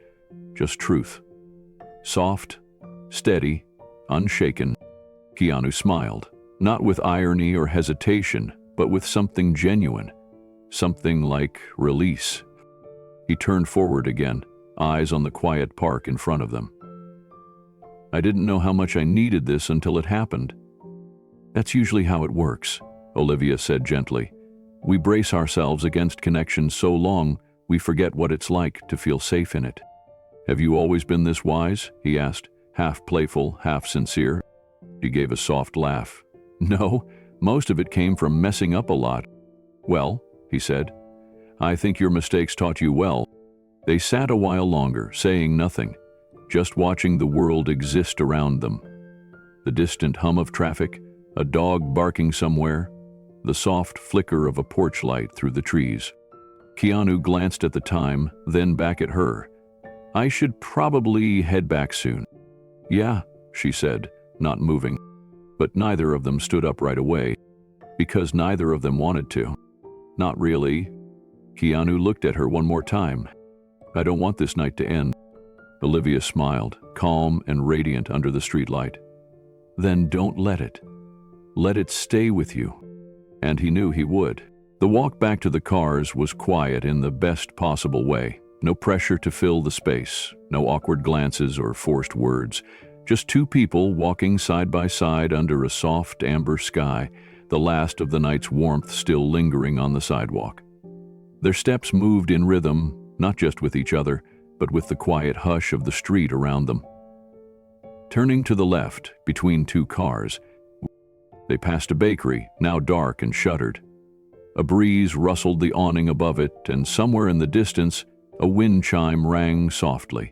A: just truth. Soft, steady, unshaken. Keanu smiled, not with irony or hesitation, but with something genuine, something like release. He turned forward again, eyes on the quiet park in front of them. I didn't know how much I needed this until it happened. That's usually how it works, Olivia said gently. We brace ourselves against connection so long, we forget what it's like to feel safe in it. Have you always been this wise? He asked, half playful, half sincere. She gave a soft laugh. No, most of it came from messing up a lot. Well, he said, I think your mistakes taught you well. They sat a while longer, saying nothing, just watching the world exist around them. The distant hum of traffic, a dog barking somewhere, the soft flicker of a porch light through the trees. Keanu glanced at the time, then back at her. I should probably head back soon. Yeah, she said, not moving. But neither of them stood up right away, because neither of them wanted to. Not really. Keanu looked at her one more time. I don't want this night to end. Olivia smiled, calm and radiant under the streetlight. Then don't let it. Let it stay with you. And he knew he would. The walk back to the cars was quiet in the best possible way. No pressure to fill the space, no awkward glances or forced words. Just two people walking side by side under a soft amber sky, the last of the night's warmth still lingering on the sidewalk. Their steps moved in rhythm, not just with each other, but with the quiet hush of the street around them. Turning to the left, between two cars, they passed a bakery, now dark and shuttered. A breeze rustled the awning above it, and somewhere in the distance, a wind chime rang softly.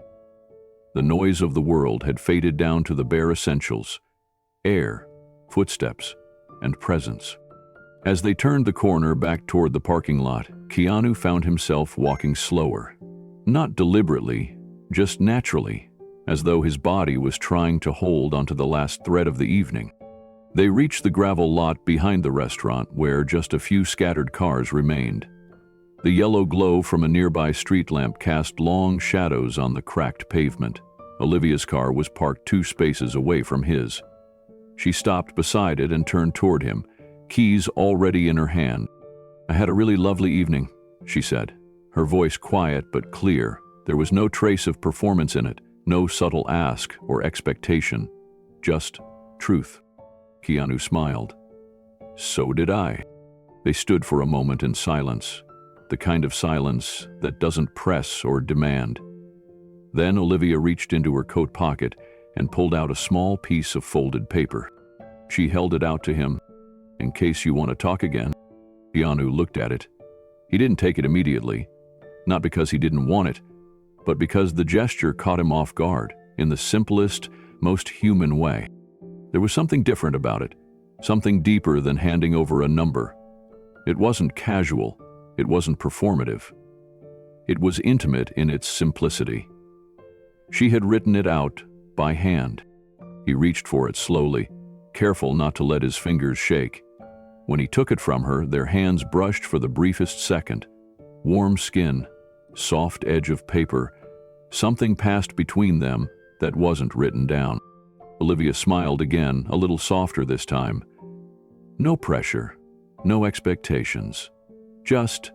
A: The noise of the world had faded down to the bare essentials: air, footsteps, and presence. As they turned the corner back toward the parking lot, Keanu found himself walking slower. Not deliberately, just naturally, as though his body was trying to hold onto the last thread of the evening. They reached the gravel lot behind the restaurant, where just a few scattered cars remained. The yellow glow from a nearby street lamp cast long shadows on the cracked pavement. Olivia's car was parked 2 spaces away from his. She stopped beside it and turned toward him, keys already in her hand. I had a really lovely evening, she said, her voice quiet but clear. There was no trace of performance in it, no subtle ask or expectation, just truth. Keanu smiled. So did I. They stood for a moment in silence, the kind of silence that doesn't press or demand. Then Olivia reached into her coat pocket and pulled out a small piece of folded paper. She held it out to him. In case you want to talk again. Keanu looked at it. He didn't take it immediately, not because he didn't want it, but because the gesture caught him off guard in the simplest, most human way. There was something different about it, something deeper than handing over a number. It wasn't casual, it wasn't performative. It was intimate in its simplicity. She had written it out by hand. He reached for it slowly, careful not to let his fingers shake. When he took it from her, their hands brushed for the briefest second. Warm skin, soft edge of paper, something passed between them that wasn't written down. Olivia smiled again, a little softer this time. No pressure, no expectations, just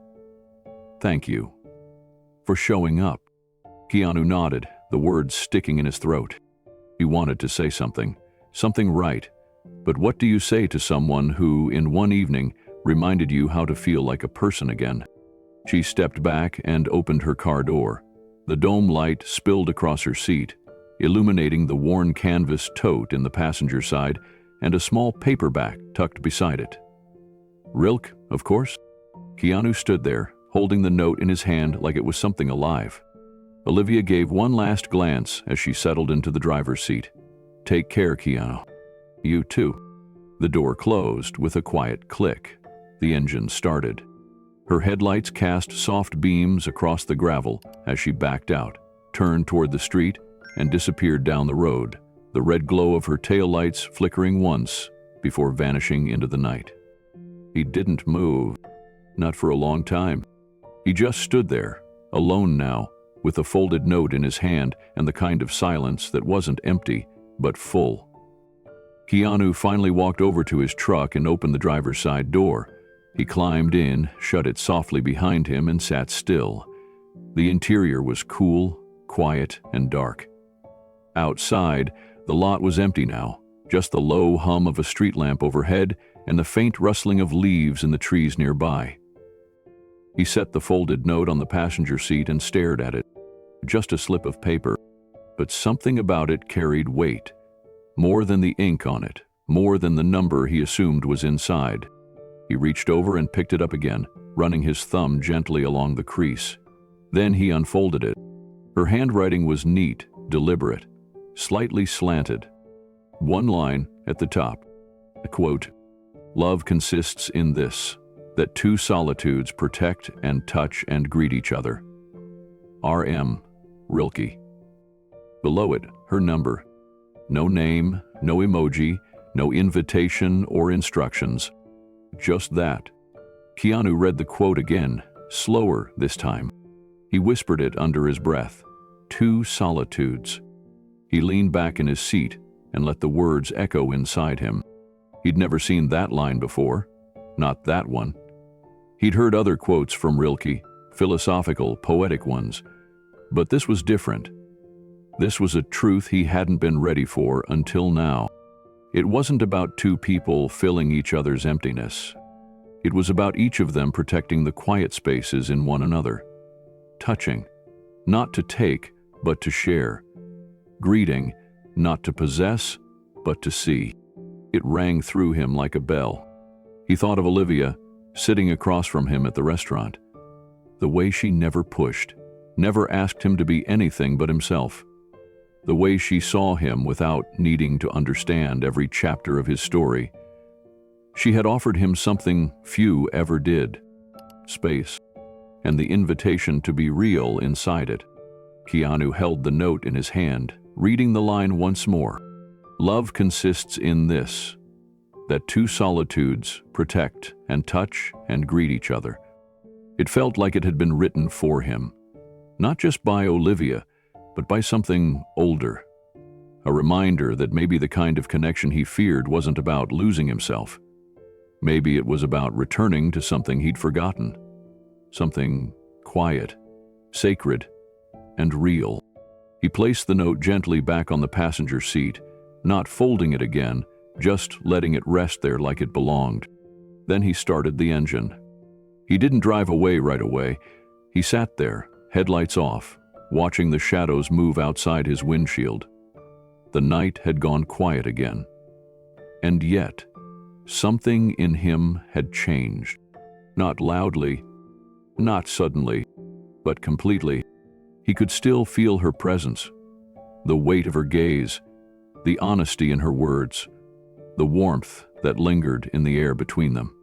A: Thank you. For showing up. Keanu nodded, the words sticking in his throat. He wanted to say something right. But what do you say to someone who, in one evening, reminded you how to feel like a person again? She stepped back and opened her car door. The dome light spilled across her seat, illuminating the worn canvas tote in the passenger side and a small paperback tucked beside it. Rilke, of course? Keanu stood there, holding the note in his hand like it was something alive. Olivia gave one last glance as she settled into the driver's seat. Take care, Keanu. You too. The door closed with a quiet click. The engine started. Her headlights cast soft beams across the gravel as she backed out, turned toward the street, and disappeared down the road, the red glow of her taillights flickering once before vanishing into the night. He didn't move, not for a long time. He just stood there, alone now, with a folded note in his hand and the kind of silence that wasn't empty, but full. Keanu finally walked over to his truck and opened the driver's side door. He climbed in, shut it softly behind him, and sat still. The interior was cool, quiet, and dark. Outside, the lot was empty now, just the low hum of a street lamp overhead and the faint rustling of leaves in the trees nearby. He set the folded note on the passenger seat and stared at it. Just a slip of paper, but something about it carried weight. More than the ink on it, more than the number he assumed was inside. He reached over and picked it up again, running his thumb gently along the crease. Then he unfolded it. Her handwriting was neat, deliberate, slightly slanted. One line at the top, a quote, "Love consists in this, that two solitudes protect and touch and greet each other. R.M. Rilke." Below it, her number. No name, no emoji, no invitation or instructions. Just that. Keanu read the quote again, slower this time. He whispered it under his breath. Two solitudes. He leaned back in his seat and let the words echo inside him. He'd never seen that line before. Not that one. He'd heard other quotes from Rilke, philosophical, poetic ones. But this was different. This was a truth he hadn't been ready for until now. It wasn't about two people filling each other's emptiness. It was about each of them protecting the quiet spaces in one another. Touching, not to take, but to share. Greeting, not to possess, but to see. It rang through him like a bell. He thought of Olivia, sitting across from him at the restaurant. The way she never pushed, never asked him to be anything but himself. The way she saw him without needing to understand every chapter of his story. She had offered him something few ever did. Space, and the invitation to be real inside it. Keanu held the note in his hand, reading the line once more. Love consists in this, that two solitudes protect and touch and greet each other. It felt like it had been written for him, not just by Olivia, but by something older. A reminder that maybe the kind of connection he feared wasn't about losing himself. Maybe it was about returning to something he'd forgotten. Something quiet, sacred, and real. He placed the note gently back on the passenger seat, not folding it again, just letting it rest there like it belonged. Then he started the engine. He didn't drive away right away. He sat there, headlights off, watching the shadows move outside his windshield. The night had gone quiet again. And yet, something in him had changed. Not loudly, not suddenly, but completely. He could still feel her presence, the weight of her gaze, the honesty in her words, the warmth that lingered in the air between them.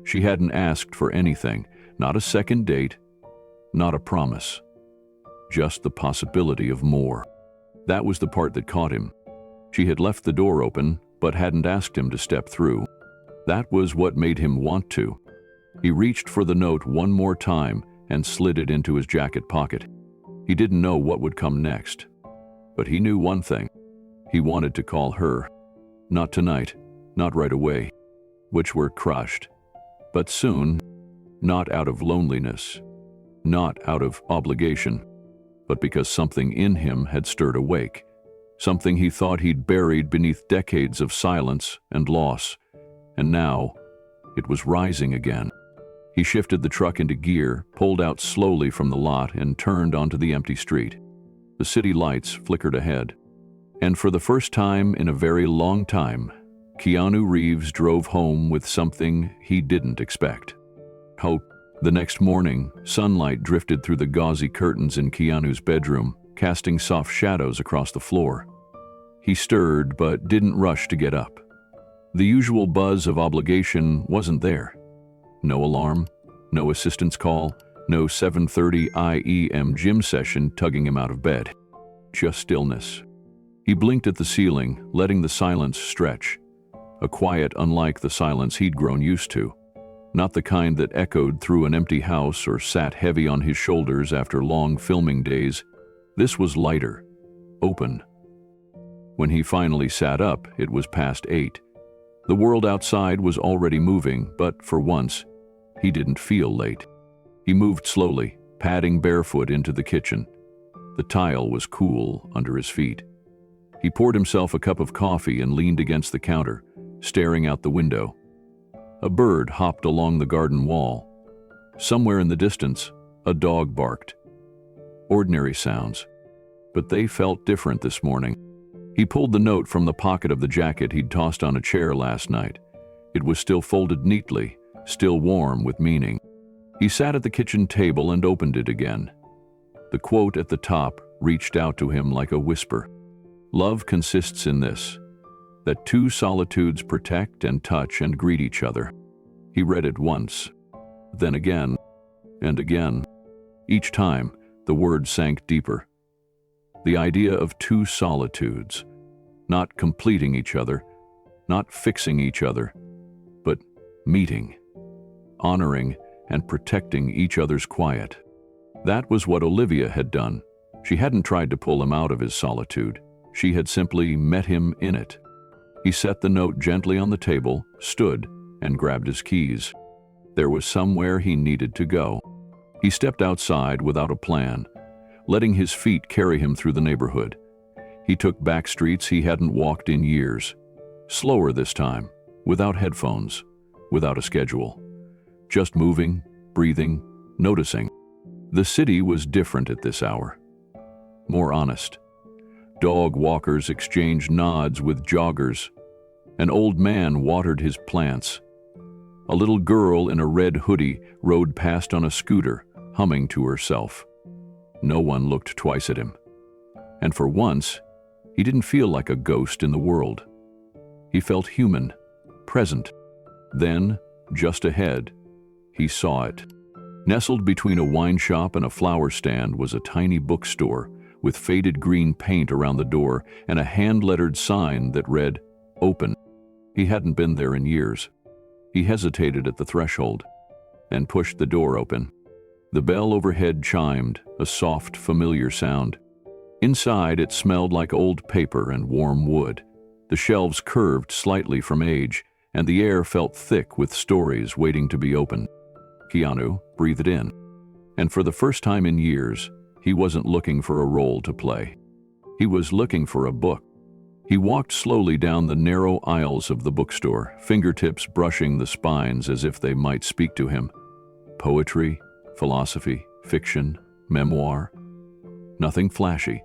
A: She hadn't asked for anything, not a second date, not a promise. Just the possibility of more. That was the part that caught him. She had left the door open, but hadn't asked him to step through. That was what made him want to. He reached for the note one more time and slid it into his jacket pocket. He didn't know what would come next. But he knew one thing. He wanted to call her. Not tonight, not right away, which were crushed. But soon, not out of loneliness, not out of obligation, but because something in him had stirred awake, something he thought he'd buried beneath decades of silence and loss, and now it was rising again. He shifted the truck into gear, pulled out slowly from the lot, and turned onto the empty street. The city lights flickered ahead, and for the first time in a very long time, Keanu Reeves drove home with something he didn't expect: hope. The next morning, sunlight drifted through the gauzy curtains in Keanu's bedroom, casting soft shadows across the floor. He stirred but didn't rush to get up. The usual buzz of obligation wasn't there. No alarm, no assistance call, no 7:30 a.m. gym session tugging him out of bed. Just stillness. He blinked at the ceiling, letting the silence stretch. A quiet unlike the silence he'd grown used to. Not the kind that echoed through an empty house or sat heavy on his shoulders after long filming days. This was lighter, open. When he finally sat up, it was past 8. The world outside was already moving, but for once, he didn't feel late. He moved slowly, padding barefoot into the kitchen. The tile was cool under his feet. He poured himself a cup of coffee and leaned against the counter, staring out the window. A bird hopped along the garden wall. Somewhere in the distance, a dog barked. Ordinary sounds, but they felt different this morning. He pulled the note from the pocket of the jacket he'd tossed on a chair last night. It was still folded neatly, still warm with meaning. He sat at the kitchen table and opened it again. The quote at the top reached out to him like a whisper. Love consists in this, that two solitudes protect and touch and greet each other. He read it once, then again, and again. Each time, the words sank deeper. The idea of two solitudes, not completing each other, not fixing each other, but meeting, honoring and protecting each other's quiet. That was what Olivia had done. She hadn't tried to pull him out of his solitude. She had simply met him in it. He set the note gently on the table, stood, and grabbed his keys. There was somewhere he needed to go. He stepped outside without a plan, letting his feet carry him through the neighborhood. He took back streets he hadn't walked in years. Slower this time, without headphones, without a schedule. Just moving, breathing, noticing. The city was different at this hour. More honest. Dog walkers exchanged nods with joggers. An old man watered his plants. A little girl in a red hoodie rode past on a scooter, humming to herself. No one looked twice at him. And for once, he didn't feel like a ghost in the world. He felt human, present. Then, just ahead, he saw it. Nestled between a wine shop and a flower stand was a tiny bookstore with faded green paint around the door and a hand-lettered sign that read, "Open." He hadn't been there in years. He hesitated at the threshold and pushed the door open. The bell overhead chimed, a soft, familiar sound. Inside, it smelled like old paper and warm wood. The shelves curved slightly from age, and the air felt thick with stories waiting to be opened. Keanu breathed in. And for the first time in years, he wasn't looking for a role to play. He was looking for a book. He walked slowly down the narrow aisles of the bookstore, fingertips brushing the spines as if they might speak to him. Poetry, philosophy, fiction, memoir. Nothing flashy.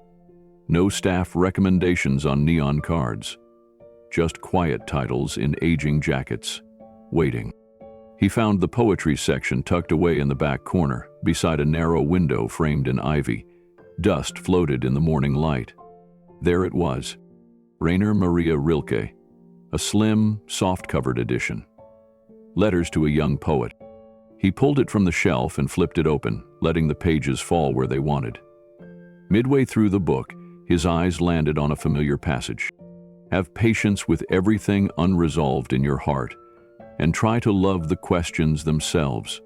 A: No staff recommendations on neon cards. Just quiet titles in aging jackets, waiting. He found the poetry section tucked away in the back corner, beside a narrow window framed in ivy. Dust floated in the morning light. There it was, Rainer Maria Rilke, a slim, soft-covered edition. Letters to a Young Poet. He pulled it from the shelf and flipped it open, letting the pages fall where they wanted. Midway through the book, his eyes landed on a familiar passage. Have patience with everything unresolved in your heart, and try to love the questions themselves.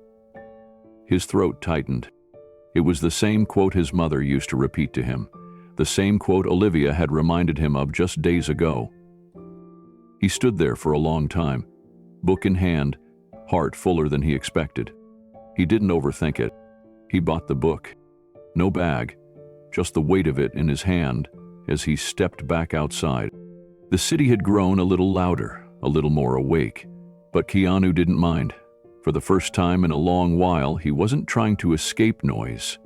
A: His throat tightened. It was the same quote his mother used to repeat to him, the same quote Olivia had reminded him of just days ago. He stood there for a long time, book in hand, heart fuller than he expected. He didn't overthink it. He bought the book. No bag, just the weight of it in his hand as he stepped back outside. The city had grown a little louder, a little more awake, but Keanu didn't mind. For the first time in a long while, he wasn't trying to escape noise.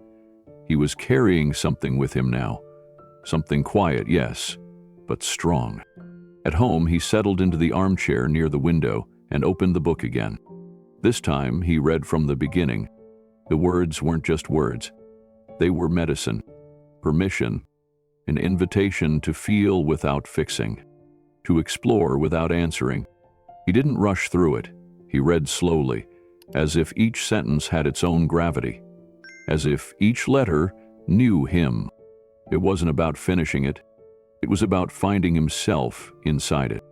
A: He was carrying something with him now. Something quiet, yes, but strong. At home, he settled into the armchair near the window and opened the book again. This time, he read from the beginning. The words weren't just words. They were medicine, permission, an invitation to feel without fixing, to explore without answering. He didn't rush through it. He read slowly, as if each sentence had its own gravity, as if each letter knew him. It wasn't about finishing it. It was about finding himself inside it.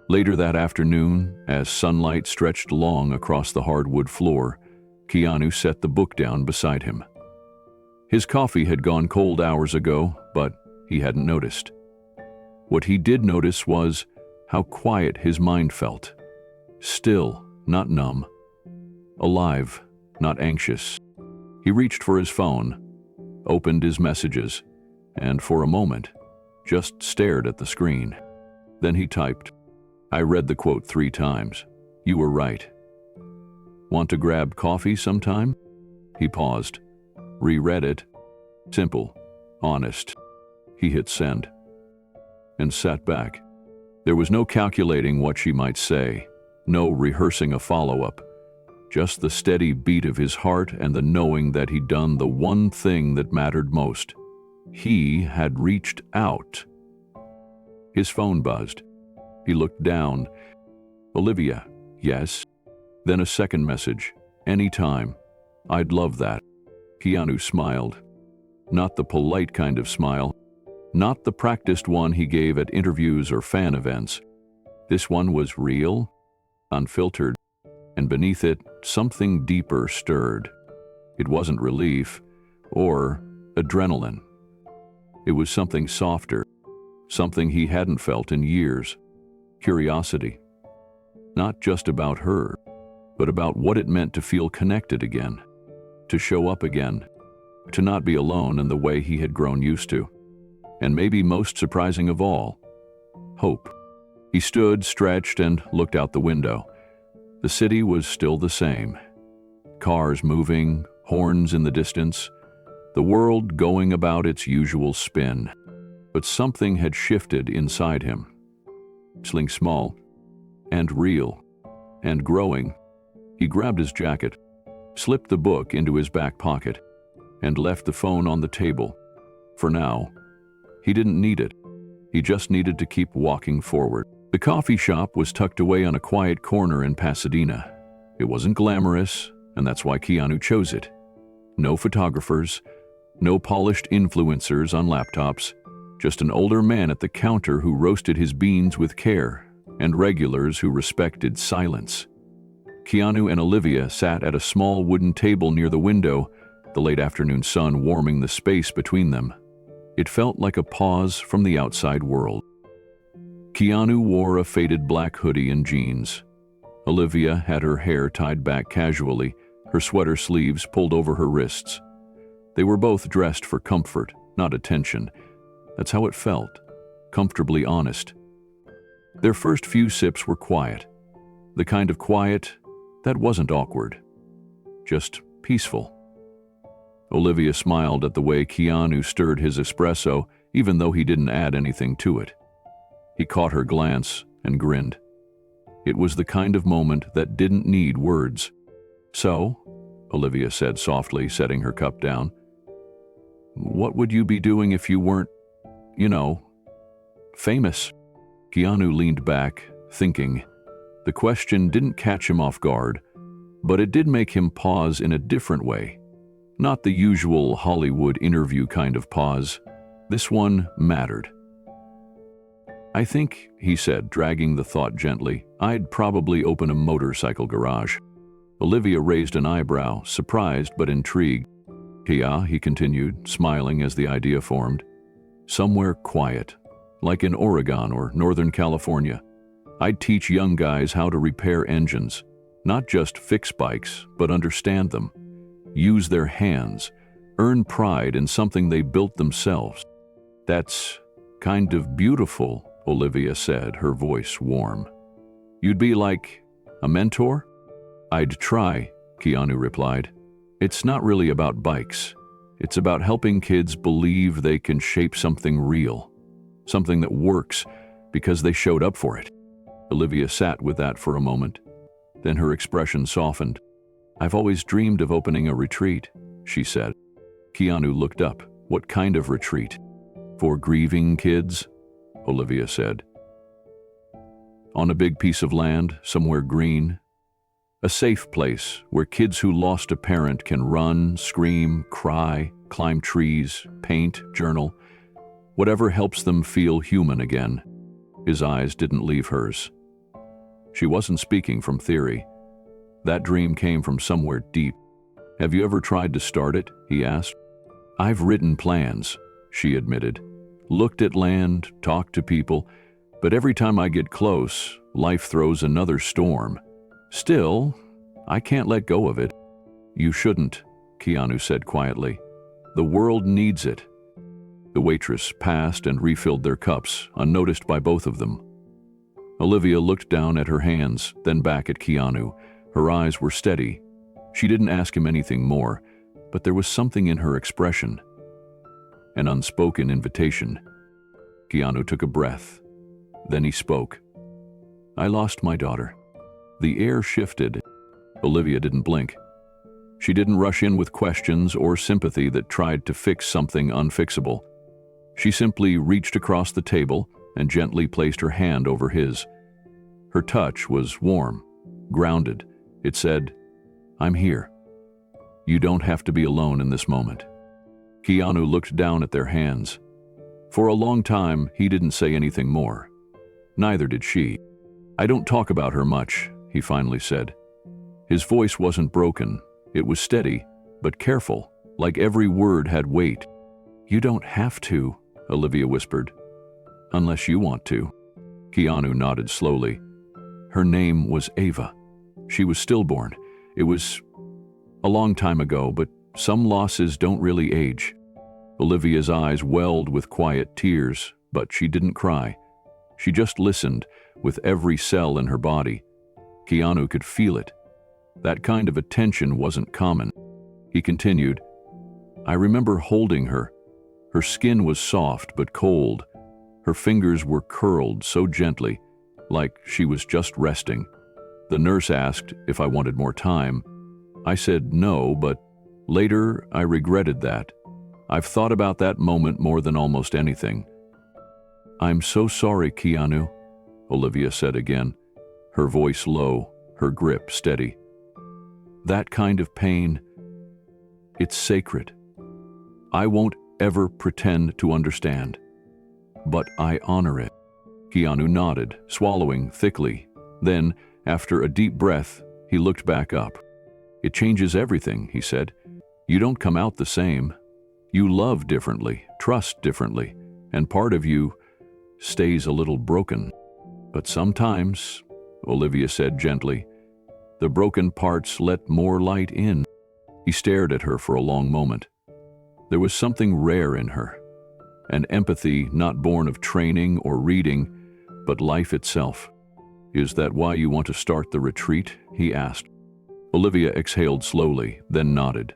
A: Later that afternoon, as sunlight stretched long across the hardwood floor, Keanu set the book down beside him. His coffee had gone cold hours ago, but he hadn't noticed. What he did notice was how quiet his mind felt. Still, not numb. Alive, not anxious. He reached for his phone, opened his messages, and for a moment, just stared at the screen. Then he typed, "I read the quote 3 times. You were right. Want to grab coffee sometime?" He paused, reread it. Simple, honest. He hit send and sat back. There was no calculating what she might say, no rehearsing a follow-up, just the steady beat of his heart and the knowing that he'd done the one thing that mattered most. He had reached out. His phone buzzed. He looked down. "Olivia, yes?" Then a second message. "Anytime. I'd love that." Keanu smiled. Not the polite kind of smile. Not the practiced one he gave at interviews or fan events. This one was real, unfiltered, and beneath it, something deeper stirred. It wasn't relief or adrenaline. It was something softer, something he hadn't felt in years. Curiosity. Not just about her, but about what it meant to feel connected again, to show up again, to not be alone in the way he had grown used to. And maybe most surprising of all, hope. He stood, stretched, and looked out the window. The city was still the same. Cars moving, horns in the distance, the world going about its usual spin. But something had shifted inside him. Something small, and real, and growing. He grabbed his jacket, slipped the book into his back pocket, and left the phone on the table. For now, he didn't need it. He just needed to keep walking forward. The coffee shop was tucked away on a quiet corner in Pasadena. It wasn't glamorous, and that's why Keanu chose it. No photographers, no polished influencers on laptops, just an older man at the counter who roasted his beans with care, and regulars who respected silence. Keanu and Olivia sat at a small wooden table near the window, the late afternoon sun warming the space between them. It felt like a pause from the outside world. Keanu wore a faded black hoodie and jeans. Olivia had her hair tied back casually, her sweater sleeves pulled over her wrists. They were both dressed for comfort, not attention. That's how it felt, comfortably honest. Their first few sips were quiet, the kind of quiet that wasn't awkward, just peaceful. Olivia smiled at the way Keanu stirred his espresso, even though he didn't add anything to it. He caught her glance and grinned. It was the kind of moment that didn't need words. "So," Olivia said softly, setting her cup down, "what would you be doing if you weren't, famous?" Keanu leaned back, thinking. The question didn't catch him off guard, but it did make him pause in a different way. Not the usual Hollywood interview kind of pause. This one mattered. "I think," he said, dragging the thought gently, "I'd probably open a motorcycle garage." Olivia raised an eyebrow, surprised but intrigued. "Yeah," he continued, smiling as the idea formed. "Somewhere quiet, like in Oregon or Northern California. I'd teach young guys how to repair engines, not just fix bikes, but understand them. use their hands, earn pride in something they built themselves. That's kind of beautiful, Olivia said, her voice warm. You'd be like a mentor? I'd try, Keanu replied. It's not really about bikes. It's about helping kids believe they can shape something real, something that works because they showed up for it. Olivia sat with that for a moment. Then her expression softened. I've always dreamed of opening a retreat, she said. Keanu looked up. What kind of retreat? For grieving kids? Olivia said. On a big piece of land, somewhere green. A safe place where kids who lost a parent can run, scream, cry, climb trees, paint, journal, whatever helps them feel human again. His eyes didn't leave hers. She wasn't speaking from theory. That dream came from somewhere deep. Have you ever tried to start it? He asked. I've written plans, she admitted. Looked at land, talked to people, but every time I get close, life throws another storm. Still, I can't let go of it. You shouldn't, Keanu said quietly. The world needs it. The waitress passed and refilled their cups, unnoticed by both of them. Olivia looked down at her hands, then back at Keanu. Her eyes were steady. She didn't ask him anything more, but there was something in her expression. An unspoken invitation. Keanu took a breath. Then he spoke. I lost my daughter. The air shifted. Olivia didn't blink. She didn't rush in with questions or sympathy that tried to fix something unfixable. She simply reached across the table and gently placed her hand over his. Her touch was warm, grounded. It said, I'm here. You don't have to be alone in this moment. Keanu looked down at their hands. For a long time, he didn't say anything more. Neither did she. I don't talk about her much, he finally said. His voice wasn't broken. It was steady, but careful, like every word had weight. You don't have to, Olivia whispered. Unless you want to. Keanu nodded slowly. Her name was Ava. She was stillborn. It was a long time ago, but some losses don't really age. Olivia's eyes welled with quiet tears, but she didn't cry. She just listened, with every cell in her body. Keanu could feel it. That kind of attention wasn't common. He continued, I remember holding her. Her skin was soft but cold. Her fingers were curled so gently, like she was just resting. The nurse asked if I wanted more time. I said no, but later I regretted that. I've thought about that moment more than almost anything. I'm so sorry, Keanu, Olivia said again, her voice low, her grip steady. That kind of pain, it's sacred. I won't ever pretend to understand, but I honor it. Keanu nodded, swallowing thickly. Then, after a deep breath, he looked back up. It changes everything, he said. You don't come out the same. You love differently, trust differently, and part of you stays a little broken. But sometimes, Olivia said gently, the broken parts let more light in. He stared at her for a long moment. There was something rare in her, an empathy not born of training or reading, but life itself. Is that why you want to start the retreat? He asked. Olivia exhaled slowly, then nodded.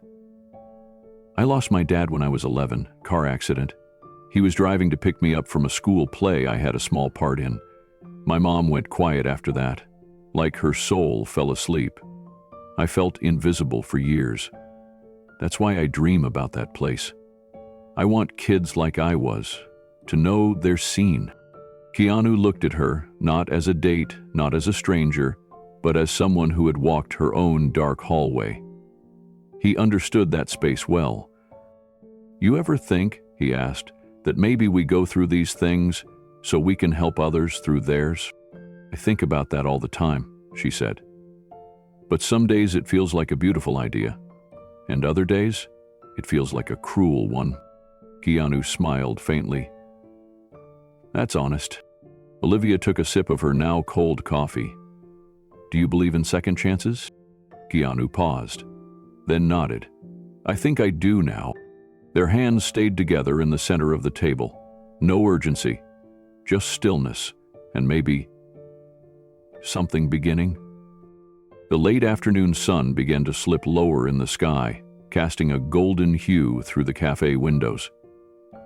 A: I lost my dad when I was 11, car accident. He was driving to pick me up from a school play I had a small part in. My mom went quiet after that, like her soul fell asleep. I felt invisible for years. That's why I dream about that place. I want kids like I was, to know they're seen. Keanu looked at her, not as a date, not as a stranger, but as someone who had walked her own dark hallway. He understood that space well. You ever think, he asked, that maybe we go through these things so we can help others through theirs? I think about that all the time, she said. But some days it feels like a beautiful idea, and other days it feels like a cruel one. Keanu smiled faintly. That's honest. Olivia took a sip of her now cold coffee. Do you believe in second chances? Keanu paused, then nodded. I think I do now. Their hands stayed together in the center of the table. No urgency, just stillness, and maybe something beginning. The late afternoon sun began to slip lower in the sky, casting a golden hue through the cafe windows.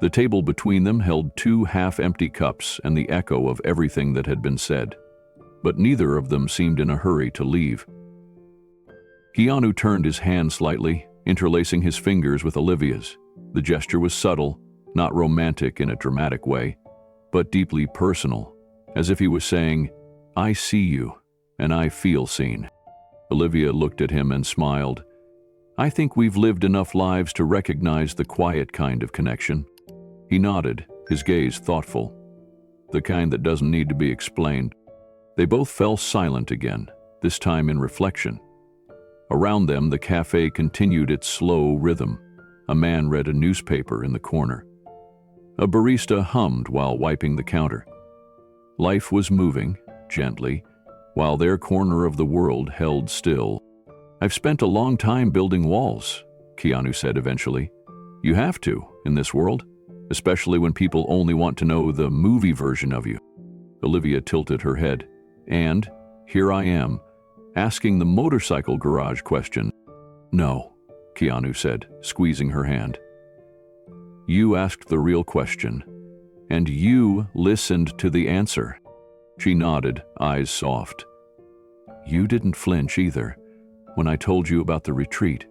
A: The table between them held 2 half-empty cups and the echo of everything that had been said. But neither of them seemed in a hurry to leave. Keanu turned his hand slightly, interlacing his fingers with Olivia's. The gesture was subtle, not romantic in a dramatic way, but deeply personal, as if he was saying, "I see you, and I feel seen." Olivia looked at him and smiled. "I think we've lived enough lives to recognize the quiet kind of connection." He nodded, his gaze thoughtful. The kind that doesn't need to be explained. They both fell silent again, this time in reflection. Around them, the cafe continued its slow rhythm. A man read a newspaper in the corner. A barista hummed while wiping the counter. Life was moving, gently, while their corner of the world held still. "I've spent a long time building walls," Keanu said eventually. "You have to, in this world, especially when people only want to know the movie version of you." Olivia tilted her head. "And here I am, asking the motorcycle garage question." "No," Keanu said, squeezing her hand. "You asked the real question, and you listened to the answer." She nodded, eyes soft. "You didn't flinch either when I told you about the retreat,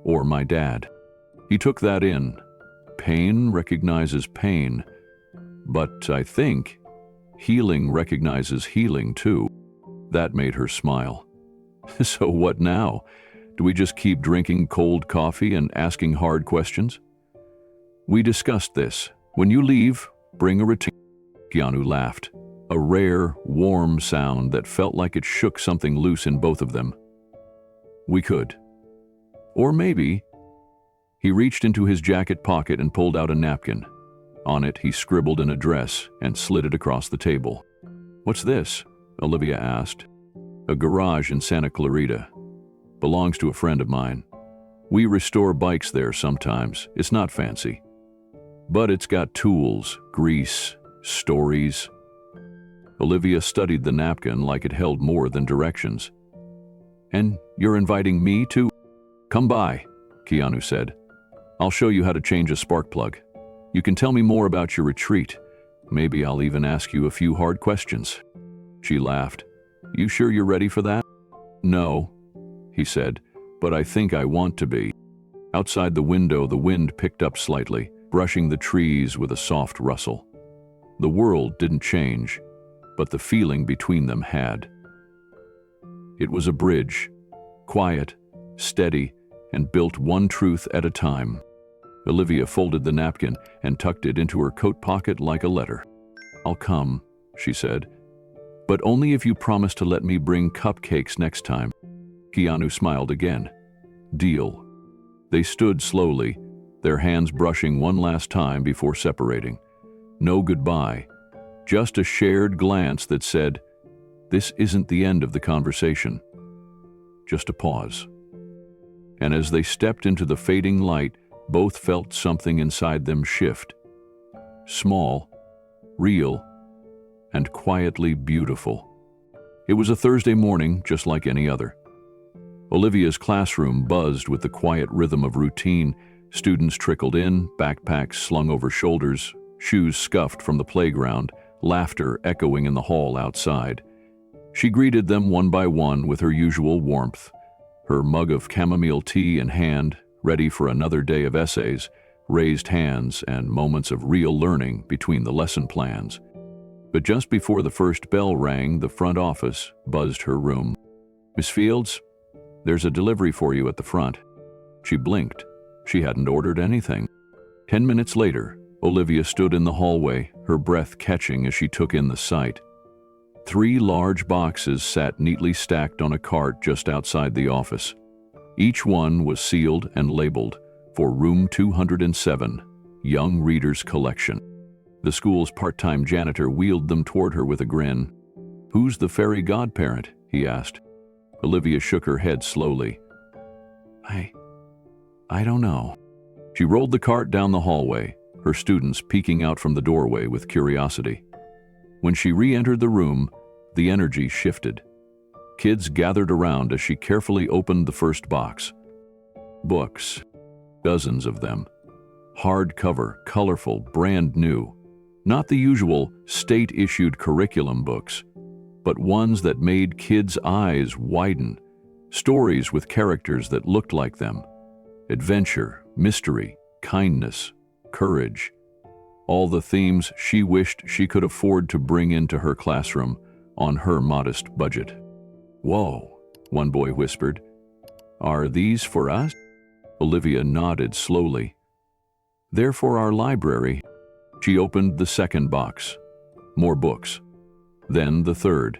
A: or my dad." He took that in. Pain recognizes pain, but I think healing recognizes healing too. That made her smile. "So what now? Do we just keep drinking cold coffee and asking hard questions?" "We discussed this. When you leave, bring a routine." Keanu laughed, a rare, warm sound that felt like it shook something loose in both of them. "We could. Or maybe..." He reached into his jacket pocket and pulled out a napkin. On it, he scribbled an address and slid it across the table. "What's this?" Olivia asked. "A garage in Santa Clarita. Belongs to a friend of mine. We restore bikes there sometimes. It's not fancy. But it's got tools, grease, stories." Olivia studied the napkin like it held more than directions. "And you're inviting me to..." "Come by," Keanu said. "I'll show you how to change a spark plug. You can tell me more about your retreat. Maybe I'll even ask you a few hard questions." She laughed. "You sure you're ready for that?" "No," he said, "but I think I want to be." Outside the window, the wind picked up slightly, brushing the trees with a soft rustle. The world didn't change, but the feeling between them had. It was a bridge, quiet, steady, and built one truth at a time. Olivia folded the napkin and tucked it into her coat pocket like a letter. "I'll come," she said, "but only if you promise to let me bring cupcakes next time." Keanu smiled again. "Deal." They stood slowly, their hands brushing one last time before separating. No goodbye, just a shared glance that said, "This isn't the end of the conversation." Just a pause. And as they stepped into the fading light, both felt something inside them shift. Small, real, and quietly beautiful. It was a Thursday morning, just like any other. Olivia's classroom buzzed with the quiet rhythm of routine. Students trickled in, backpacks slung over shoulders, shoes scuffed from the playground, laughter echoing in the hall outside. She greeted them one by one with her usual warmth, her mug of chamomile tea in hand, ready for another day of essays, raised hands, and moments of real learning between the lesson plans. But just before the first bell rang, the front office buzzed her room. "Miss Fields, there's a delivery for you at the front." She blinked. She hadn't ordered anything. 10 minutes later, Olivia stood in the hallway, her breath catching as she took in the sight. 3 large boxes sat neatly stacked on a cart just outside the office. Each one was sealed and labeled for Room 207, Young Readers Collection. The school's part-time janitor wheeled them toward her with a grin. "Who's the fairy godparent?" he asked. Olivia shook her head slowly. I don't know. She rolled the cart down the hallway, her students peeking out from the doorway with curiosity. When she re-entered the room, the energy shifted. Kids gathered around as she carefully opened the first box. Books. Dozens of them. Hardcover, colorful, brand new. Not the usual state-issued curriculum books, but ones that made kids' eyes widen. Stories with characters that looked like them. Adventure, mystery, kindness, courage. All the themes she wished she could afford to bring into her classroom on her modest budget. "Whoa," one boy whispered. "Are these for us?" Olivia nodded slowly. "They're for our library." She opened the second box. More books. Then the third.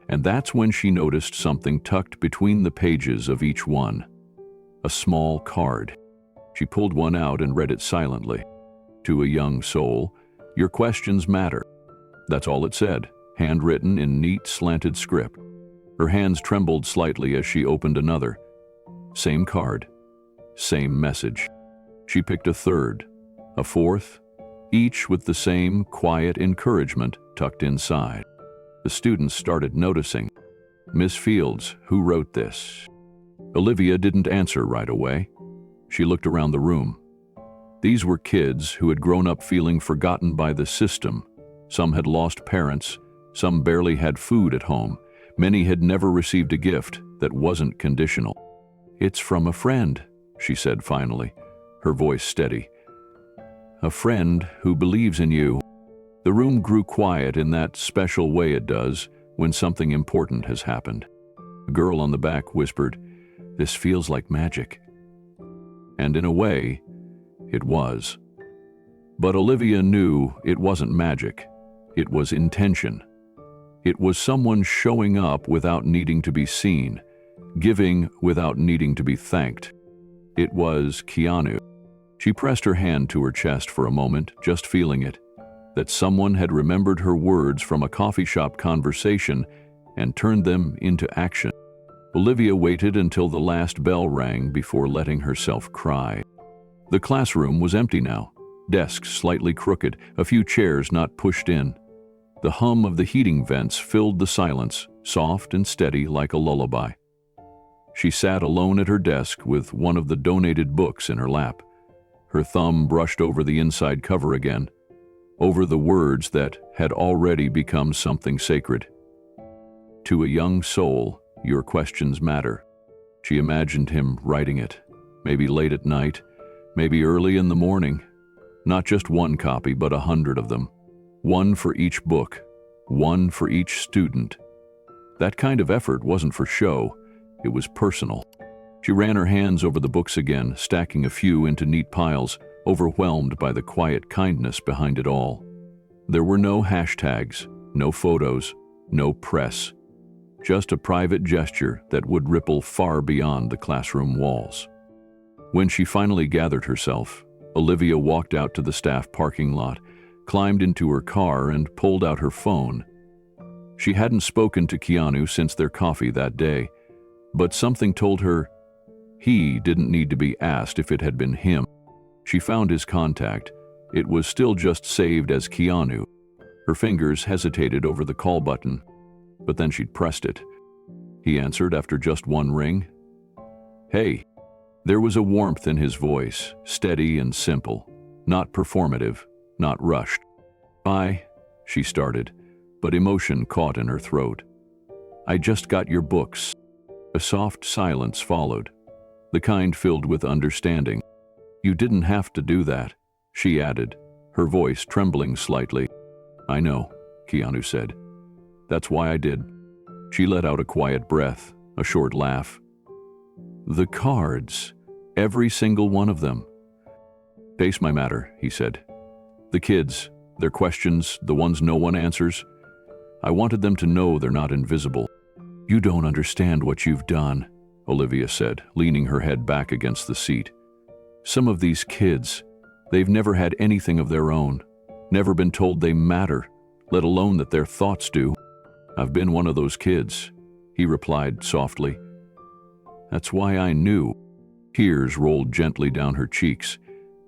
A: And that's when she noticed something tucked between the pages of each one. A small card. She pulled one out and read it silently. "To a young soul, your questions matter." That's all it said, handwritten in neat, slanted script. Her hands trembled slightly as she opened another. Same card. Same message. She picked a third, a fourth, each with the same quiet encouragement tucked inside. The students started noticing. "Miss Fields, who wrote this?" Olivia didn't answer right away. She looked around the room. These were kids who had grown up feeling forgotten by the system. Some had lost parents, some barely had food at home, many had never received a gift that wasn't conditional. "It's from a friend," she said finally, her voice steady. "A friend who believes in you." The room grew quiet in that special way it does when something important has happened. A girl on the back whispered, "This feels like magic." And in a way, it was. But Olivia knew it wasn't magic. It was intention. It was someone showing up without needing to be seen, giving without needing to be thanked. It was Keanu. She pressed her hand to her chest for a moment, just feeling it, that someone had remembered her words from a coffee shop conversation and turned them into action. Olivia waited until the last bell rang before letting herself cry. The classroom was empty now, desks slightly crooked, a few chairs not pushed in. The hum of the heating vents filled the silence, soft and steady like a lullaby. She sat alone at her desk with one of the donated books in her lap. Her thumb brushed over the inside cover again, over the words that had already become something sacred. "To a young soul, your questions matter." She imagined him writing it, maybe late at night, maybe early in the morning. Not just one copy, but 100 of them. One for each book, one for each student. That kind of effort wasn't for show, it was personal. She ran her hands over the books again, stacking a few into neat piles, overwhelmed by the quiet kindness behind it all. There were no hashtags, no photos, no press. Just a private gesture that would ripple far beyond the classroom walls. When she finally gathered herself, Olivia walked out to the staff parking lot, climbed into her car, and pulled out her phone. She hadn't spoken to Keanu since their coffee that day, but something told her he didn't need to be asked if it had been him. She found his contact. It was still just saved as Keanu. Her fingers hesitated over the call button, but then she'd pressed it. He answered after just one ring. "Hey." There was a warmth in his voice, steady and simple, not performative, not rushed. "Bye," she started, but emotion caught in her throat. "I just got your books." A soft silence followed, the kind filled with understanding. "You didn't have to do that," she added, her voice trembling slightly. "I know," Keanu said. "That's why I did." She let out a quiet breath, a short laugh. "The cards, every single one of them." "Face my matter," he said. "The kids, their questions, the ones no one answers. I wanted them to know they're not invisible." "You don't understand what you've done," Olivia said, leaning her head back against the seat. "Some of these kids, they've never had anything of their own, never been told they matter, let alone that their thoughts do." "I've been one of those kids," he replied softly. "That's why I knew." Tears rolled gently down her cheeks,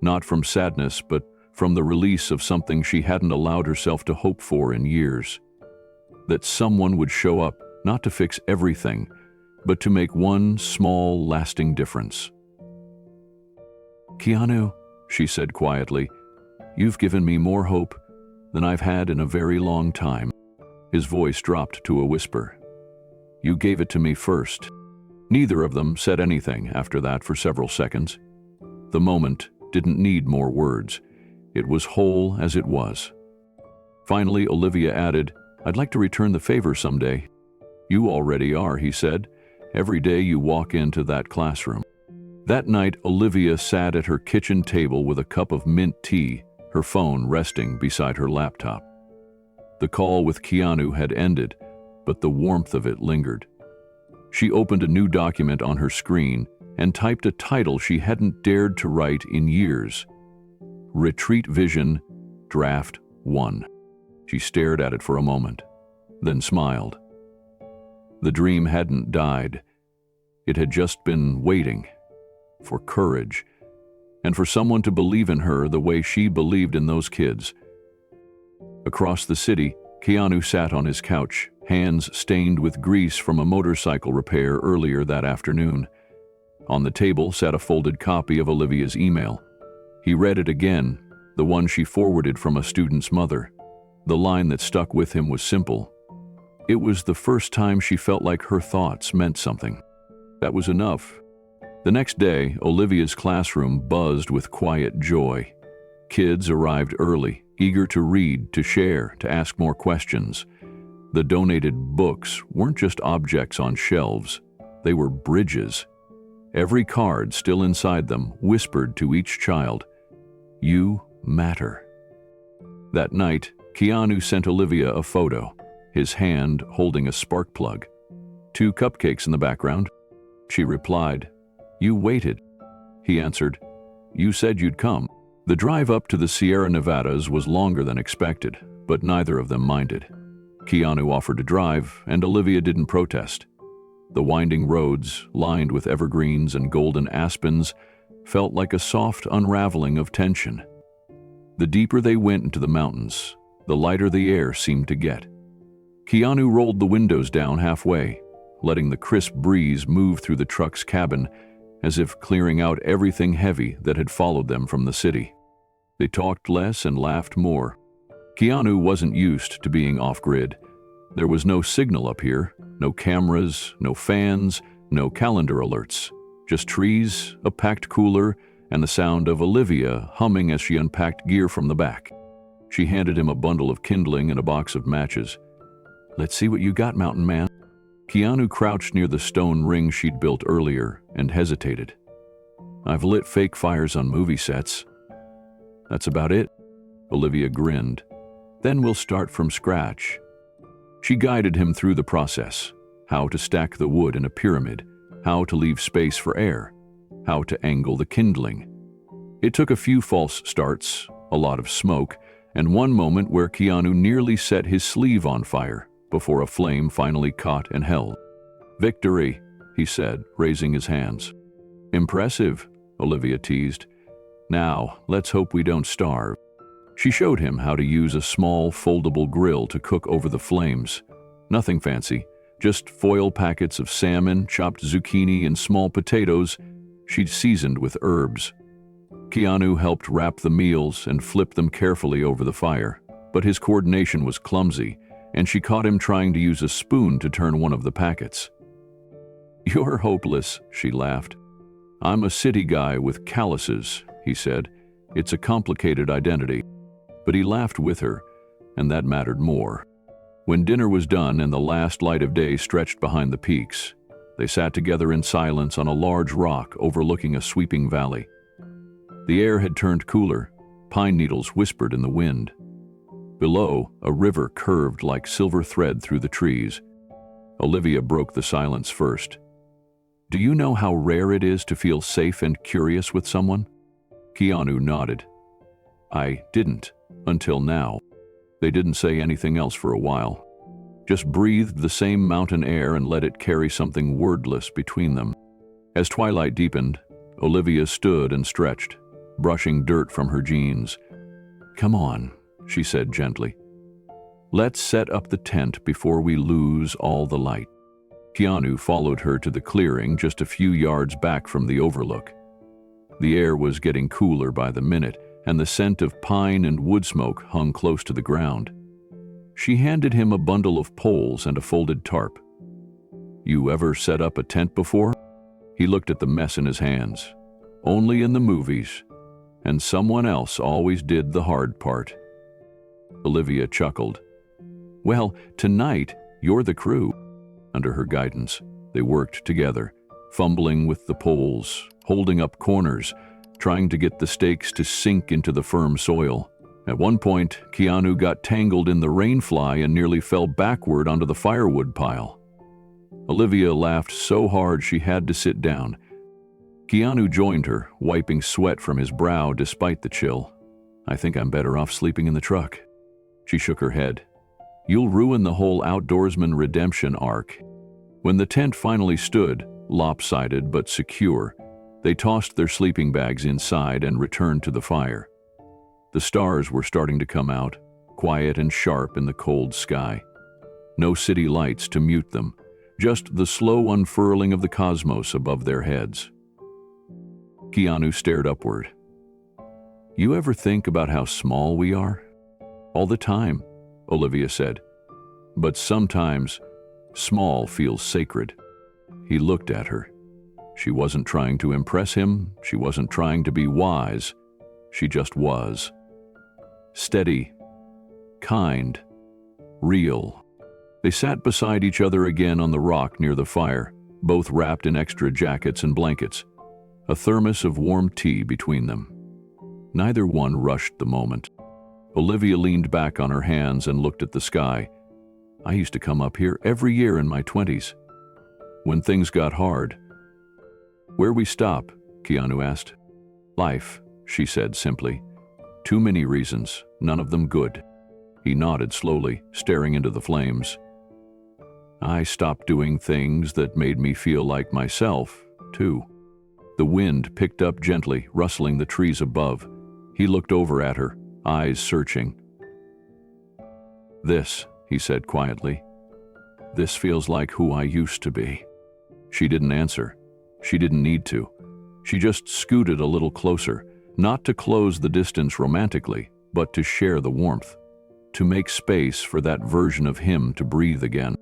A: not from sadness, but from the release of something she hadn't allowed herself to hope for in years. That someone would show up, not to fix everything, but to make one small, lasting difference. "Keanu," she said quietly, "you've given me more hope than I've had in a very long time." His voice dropped to a whisper. "You gave it to me first." Neither of them said anything after that for several seconds. The moment didn't need more words. It was whole as it was. Finally, Olivia added, "I'd like to return the favor someday." "You already are," he said, "every day you walk into that classroom." That night, Olivia sat at her kitchen table with a cup of mint tea, her phone resting beside her laptop. The call with Keanu had ended, but the warmth of it lingered. She opened a new document on her screen and typed a title she hadn't dared to write in years. Retreat Vision, Draft 1. She stared at it for a moment, then smiled. The dream hadn't died. It had just been waiting for courage, and for someone to believe in her the way she believed in those kids. Across the city, Keanu sat on his couch, hands stained with grease from a motorcycle repair earlier that afternoon. On the table sat a folded copy of Olivia's email. He read it again, the one she forwarded from a student's mother. The line that stuck with him was simple. It was the first time she felt like her thoughts meant something. That was enough. The next day, Olivia's classroom buzzed with quiet joy. Kids arrived early, eager to read, to share, to ask more questions. The donated books weren't just objects on shelves. They were bridges. Every card still inside them whispered to each child, "You matter." That night, Keanu sent Olivia a photo, his hand holding a spark plug. 2 cupcakes in the background. She replied, "You waited." He answered, "You said you'd come." The drive up to the Sierra Nevadas was longer than expected, but neither of them minded. Keanu offered to drive, and Olivia didn't protest. The winding roads, lined with evergreens and golden aspens, felt like a soft unraveling of tension. The deeper they went into the mountains, the lighter the air seemed to get. Keanu rolled the windows down halfway, letting the crisp breeze move through the truck's cabin, as if clearing out everything heavy that had followed them from the city. They talked less and laughed more. Keanu wasn't used to being off-grid. There was no signal up here, no cameras, no fans, no calendar alerts. Just trees, a packed cooler, and the sound of Olivia humming as she unpacked gear from the back. She handed him a bundle of kindling and a box of matches. "Let's see what you got, mountain man." Keanu crouched near the stone ring she'd built earlier and hesitated. "I've lit fake fires on movie sets." "That's about it." Olivia grinned. "Then we'll start from scratch." She guided him through the process, how to stack the wood in a pyramid, how to leave space for air, how to angle the kindling. It took a few false starts, a lot of smoke, and one moment where Keanu nearly set his sleeve on fire before a flame finally caught and held. "Victory," he said, raising his hands. "Impressive," Olivia teased. "Now, let's hope we don't starve." She showed him how to use a small, foldable grill to cook over the flames. Nothing fancy, just foil packets of salmon, chopped zucchini, and small potatoes she'd seasoned with herbs. Keanu helped wrap the meals and flip them carefully over the fire, but his coordination was clumsy, and she caught him trying to use a spoon to turn one of the packets. "You're hopeless," she laughed. "I'm a city guy with calluses," he said. "It's a complicated identity." But he laughed with her, and that mattered more. When dinner was done and the last light of day stretched behind the peaks, they sat together in silence on a large rock overlooking a sweeping valley. The air had turned cooler, pine needles whispered in the wind. Below, a river curved like silver thread through the trees. Olivia broke the silence first. "Do you know how rare it is to feel safe and curious with someone?" Keanu nodded. "I didn't, until now." They didn't say anything else for a while. Just breathed the same mountain air and let it carry something wordless between them. As twilight deepened, Olivia stood and stretched, brushing dirt from her jeans. "Come on," she said gently. "Let's set up the tent before we lose all the light." Keanu followed her to the clearing just a few yards back from the overlook. The air was getting cooler by the minute, and the scent of pine and wood smoke hung close to the ground. She handed him a bundle of poles and a folded tarp. "You ever set up a tent before?" He looked at the mess in his hands. "Only in the movies. And someone else always did the hard part." Olivia chuckled. "Well, tonight, you're the crew." Under her guidance, they worked together, fumbling with the poles, holding up corners, trying to get the stakes to sink into the firm soil. At one point, Keanu got tangled in the rainfly and nearly fell backward onto the firewood pile. Olivia laughed so hard she had to sit down. Keanu joined her, wiping sweat from his brow despite the chill. "I think I'm better off sleeping in the truck." She shook her head. "You'll ruin the whole outdoorsman redemption arc." When the tent finally stood, lopsided but secure, they tossed their sleeping bags inside and returned to the fire. The stars were starting to come out, quiet and sharp in the cold sky. No city lights to mute them, just the slow unfurling of the cosmos above their heads. Keanu stared upward. "You ever think about how small we are?" "All the time," Olivia said. "But sometimes, small feels sacred." He looked at her. She wasn't trying to impress him, she wasn't trying to be wise, she just was. Steady, kind, real. They sat beside each other again on the rock near the fire, both wrapped in extra jackets and blankets, a thermos of warm tea between them. Neither one rushed the moment. Olivia leaned back on her hands and looked at the sky. "I used to come up here every year in my 20s. When things got hard." "Where we stop?" Keanu asked. "Life," she said simply. "Too many reasons, none of them good." He nodded slowly, staring into the flames. "I stopped doing things that made me feel like myself, too." The wind picked up gently, rustling the trees above. He looked over at her, eyes searching. "This," he said quietly. "This feels like who I used to be." She didn't answer. She didn't need to. She just scooted a little closer, not to close the distance romantically, but to share the warmth, to make space for that version of him to breathe again.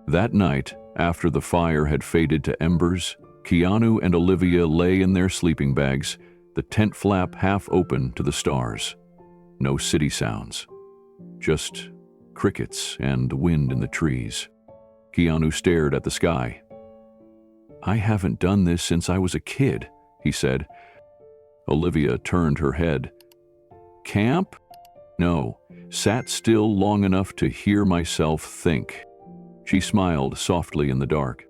A: That night, after the fire had faded to embers, Keanu and Olivia lay in their sleeping bags, the tent flap half open to the stars. No city sounds, just crickets and the wind in the trees. Keanu stared at the sky. "I haven't done this since I was a kid," he said. Olivia turned her head. "Camp? No, sat still long enough to hear myself think." She smiled softly in the dark.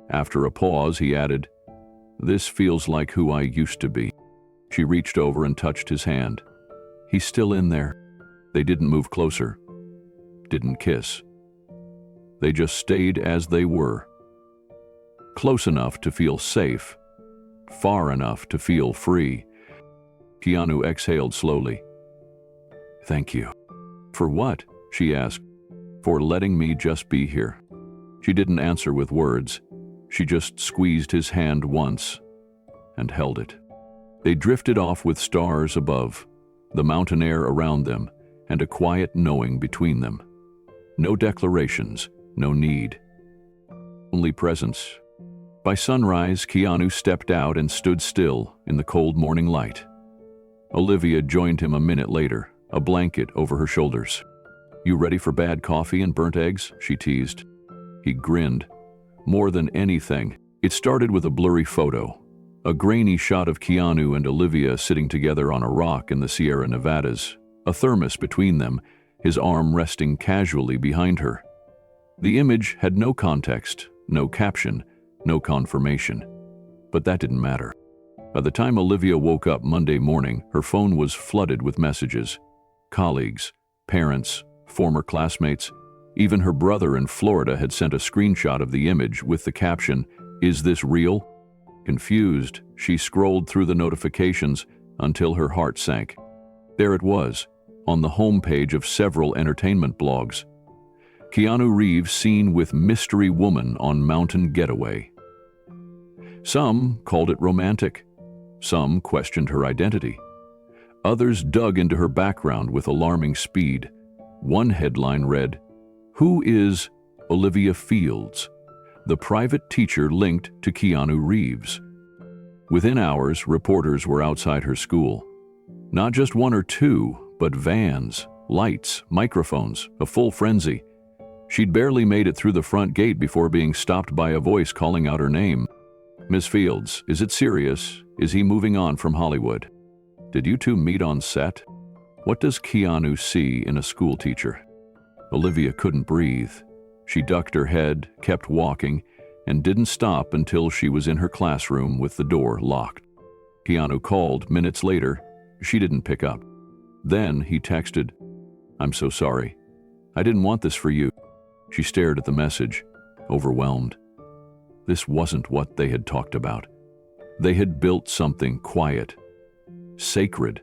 A: After a pause, he added, "This feels like who I used to be." She reached over and touched his hand. "He's still in there." They didn't move closer, didn't kiss. They just stayed as they were. Close enough to feel safe, far enough to feel free. Keanu exhaled slowly. "Thank you." "For what?" she asked. "For letting me just be here." She didn't answer with words. She just squeezed his hand once and held it. They drifted off with stars above, the mountain air around them, and a quiet knowing between them. No declarations, no need. Only presence. By sunrise, Keanu stepped out and stood still in the cold morning light. Olivia joined him a minute later, a blanket over her shoulders. "You ready for bad coffee and burnt eggs?" she teased. He grinned. More than anything, it started with a blurry photo, a grainy shot of Keanu and Olivia sitting together on a rock in the Sierra Nevadas, a thermos between them, his arm resting casually behind her. The image had no context, no caption, no confirmation. But that didn't matter. By the time Olivia woke up Monday morning, her phone was flooded with messages. Colleagues, parents, former classmates, even her brother in Florida had sent a screenshot of the image with the caption, "Is this real?" Confused, she scrolled through the notifications until her heart sank. There it was, on the homepage of several entertainment blogs. Keanu Reeves seen with mystery woman on mountain getaway. Some called it romantic. Some questioned her identity. Others dug into her background with alarming speed. One headline read, "Who is Olivia Fields, the private teacher linked to Keanu Reeves?" Within hours, reporters were outside her school. Not just one or two, but vans, lights, microphones, a full frenzy. She'd barely made it through the front gate before being stopped by a voice calling out her name. "Miss Fields, is it serious? Is he moving on from Hollywood? Did you two meet on set? What does Keanu see in a schoolteacher?" Olivia couldn't breathe. She ducked her head, kept walking, and didn't stop until she was in her classroom with the door locked. Keanu called minutes later. She didn't pick up. Then he texted, "I'm so sorry. I didn't want this for you." She stared at the message, overwhelmed. This wasn't what they had talked about. They had built something quiet, sacred.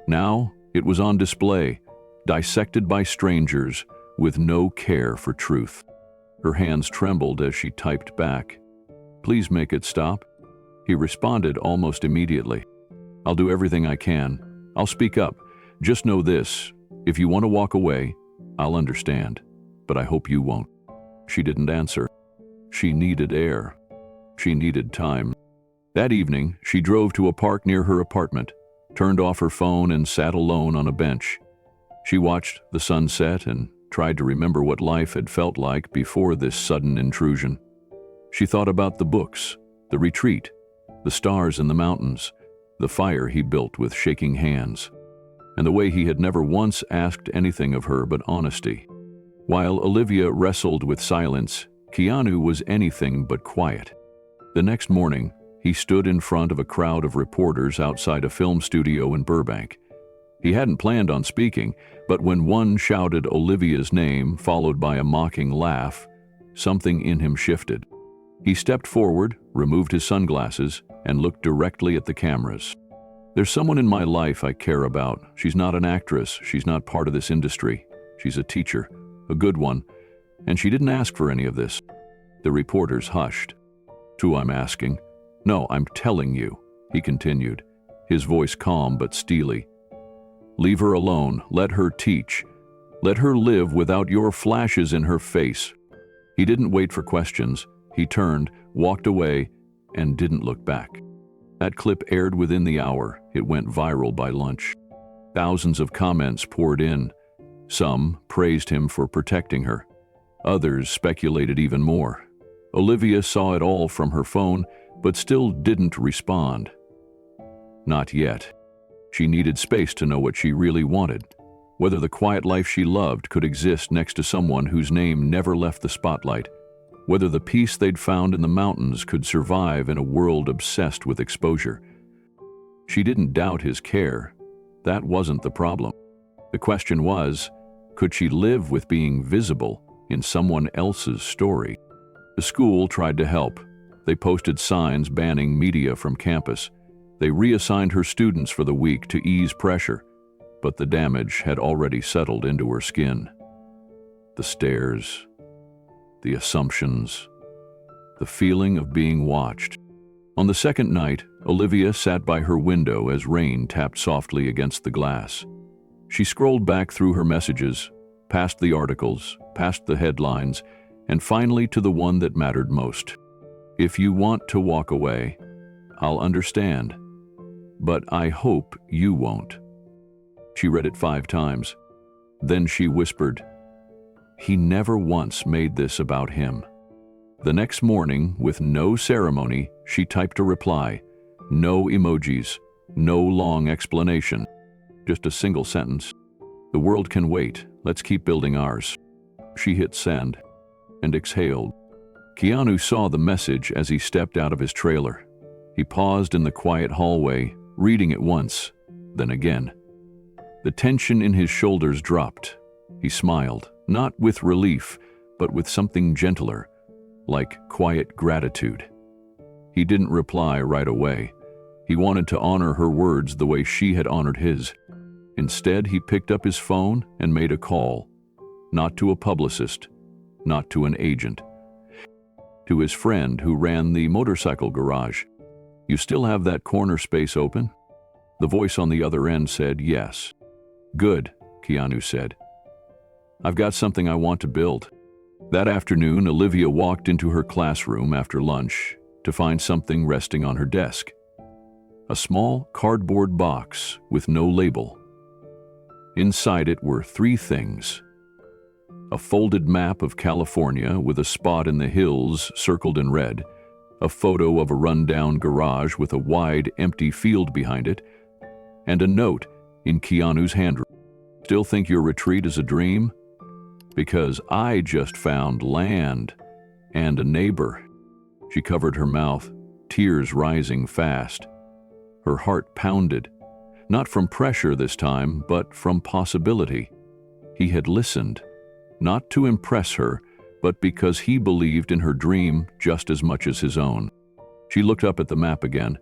A: Now it was on display, dissected by strangers with no care for truth. Her hands trembled as she typed back, "Please make it stop." He responded almost immediately, "I'll do everything I can. I'll speak up. Just know this, if you want to walk away, I'll understand. But I hope you won't." She didn't answer. She needed air. She needed time. That evening, she drove to a park near her apartment, turned off her phone and sat alone on a bench. She watched the sunset and tried to remember what life had felt like before this sudden intrusion. She thought about the books, the retreat, the stars in the mountains, the fire he built with shaking hands, and the way he had never once asked anything of her but honesty. While Olivia wrestled with silence, Keanu was anything but quiet. The next morning, he stood in front of a crowd of reporters outside a film studio in Burbank. He hadn't planned on speaking, but when one shouted Olivia's name, followed by a mocking laugh, something in him shifted. He stepped forward, removed his sunglasses, and looked directly at the cameras. "There's someone in my life I care about. She's not an actress. She's not part of this industry. She's a teacher, a good one, and she didn't ask for any of this." The reporters hushed. "Who I'm asking?" "No, I'm telling you," he continued, his voice calm but steely. "Leave her alone. Let her teach. Let her live without your flashes in her face." He didn't wait for questions. He turned, walked away, and didn't look back. That clip aired within the hour. It went viral by lunch. Thousands of comments poured in. Some praised him for protecting her. Others speculated even more. Olivia saw it all from her phone, but still didn't respond. Not yet. She needed space to know what she really wanted, whether the quiet life she loved could exist next to someone whose name never left the spotlight, whether the peace they'd found in the mountains could survive in a world obsessed with exposure. She didn't doubt his care. That wasn't the problem. The question was, could she live with being visible in someone else's story? The school tried to help. They posted signs banning media from campus. They reassigned her students for the week to ease pressure, but the damage had already settled into her skin. The stares, the assumptions, the feeling of being watched. On the second night, Olivia sat by her window as rain tapped softly against the glass. She scrolled back through her messages, past the articles, past the headlines, and finally to the one that mattered most. "If you want to walk away, I'll understand, but I hope you won't." She read it 5 times. Then she whispered, "He never once made this about him." The next morning, with no ceremony, she typed a reply. No emojis, no long explanation, just a single sentence. "The world can wait. Let's keep building ours." She hit send and exhaled. Keanu saw the message as he stepped out of his trailer. He paused in the quiet hallway, reading it once, then again. The tension in his shoulders dropped. He smiled, not with relief, but with something gentler, like quiet gratitude. He didn't reply right away. He wanted to honor her words the way she had honored his. Instead, he picked up his phone and made a call. Not to a publicist, not to an agent. To his friend who ran the motorcycle garage. "You still have that corner space open?" The voice on the other end said yes. "Good," Keanu said. "I've got something I want to build." That afternoon, Olivia walked into her classroom after lunch to find something resting on her desk. A small cardboard box with no label. Inside it were 3 things. A folded map of California with a spot in the hills circled in red, a photo of a run-down garage with a wide, empty field behind it, and a note in Keanu's handwriting. "Still think your retreat is a dream? Because I just found land and a neighbor." She covered her mouth, tears rising fast. Her heart pounded, not from pressure this time, but from possibility. He had listened, not to impress her, but because he believed in her dream just as much as his own. She looked up at the map again,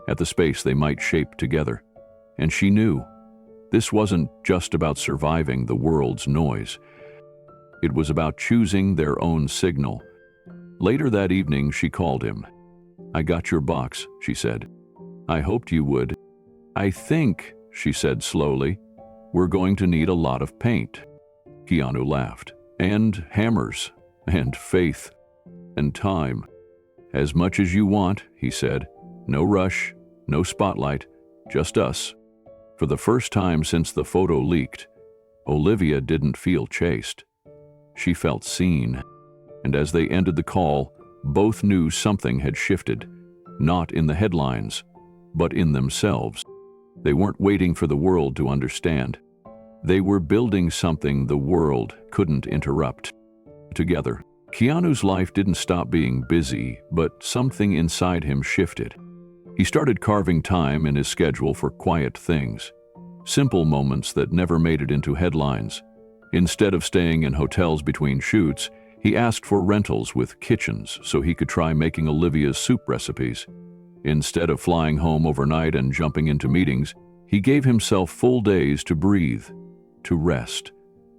A: at the space they might shape together, and she knew this wasn't just about surviving the world's noise. It was about choosing their own signal. Later that evening, she called him. "I got your box," she said. "I hoped you would." "I think," she said slowly, "we're going to need a lot of paint." Keanu laughed. "And hammers, and faith, and time." "As much as you want," he said. "No rush, no spotlight, just us." For the first time since the photo leaked, Olivia didn't feel chased. She felt seen. And as they ended the call, both knew something had shifted, not in the headlines, but in themselves. They weren't waiting for the world to understand. They were building something the world couldn't interrupt. Together, Keanu's life didn't stop being busy, but something inside him shifted. He started carving time in his schedule for quiet things, simple moments that never made it into headlines. Instead of staying in hotels between shoots, he asked for rentals with kitchens so he could try making Olivia's soup recipes. Instead of flying home overnight and jumping into meetings, he gave himself full days to breathe, to rest,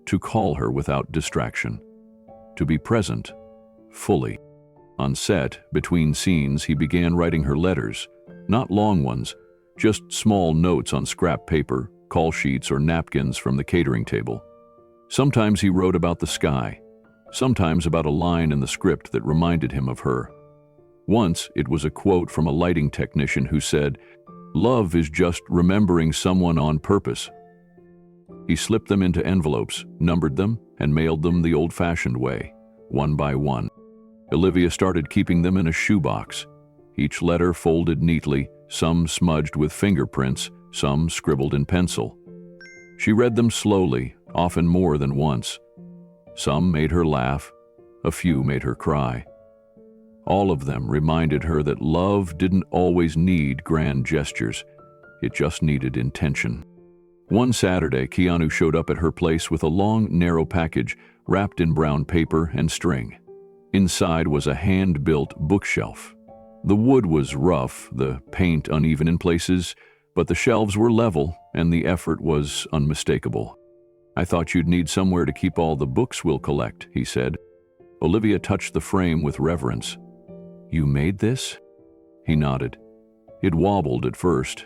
A: to call her without distraction, to be present, fully. On set, between scenes, he began writing her letters, not long ones, just small notes on scrap paper, call sheets, or napkins from the catering table. Sometimes he wrote about the sky, sometimes about a line in the script that reminded him of her. Once, it was a quote from a lighting technician who said, "Love is just remembering someone on purpose." He slipped them into envelopes, numbered them, and mailed them the old-fashioned way, one by one. Olivia started keeping them in a shoebox, each letter folded neatly, some smudged with fingerprints, some scribbled in pencil. She read them slowly, often more than once. Some made her laugh, a few made her cry. All of them reminded her that love didn't always need grand gestures, it just needed intention. One Saturday, Keanu showed up at her place with a long, narrow package wrapped in brown paper and string. Inside was a hand-built bookshelf. The wood was rough, the paint uneven in places, but the shelves were level and the effort was unmistakable. "I thought you'd need somewhere to keep all the books we'll collect," he said. Olivia touched the frame with reverence. "You made this?" He nodded. "It wobbled at first.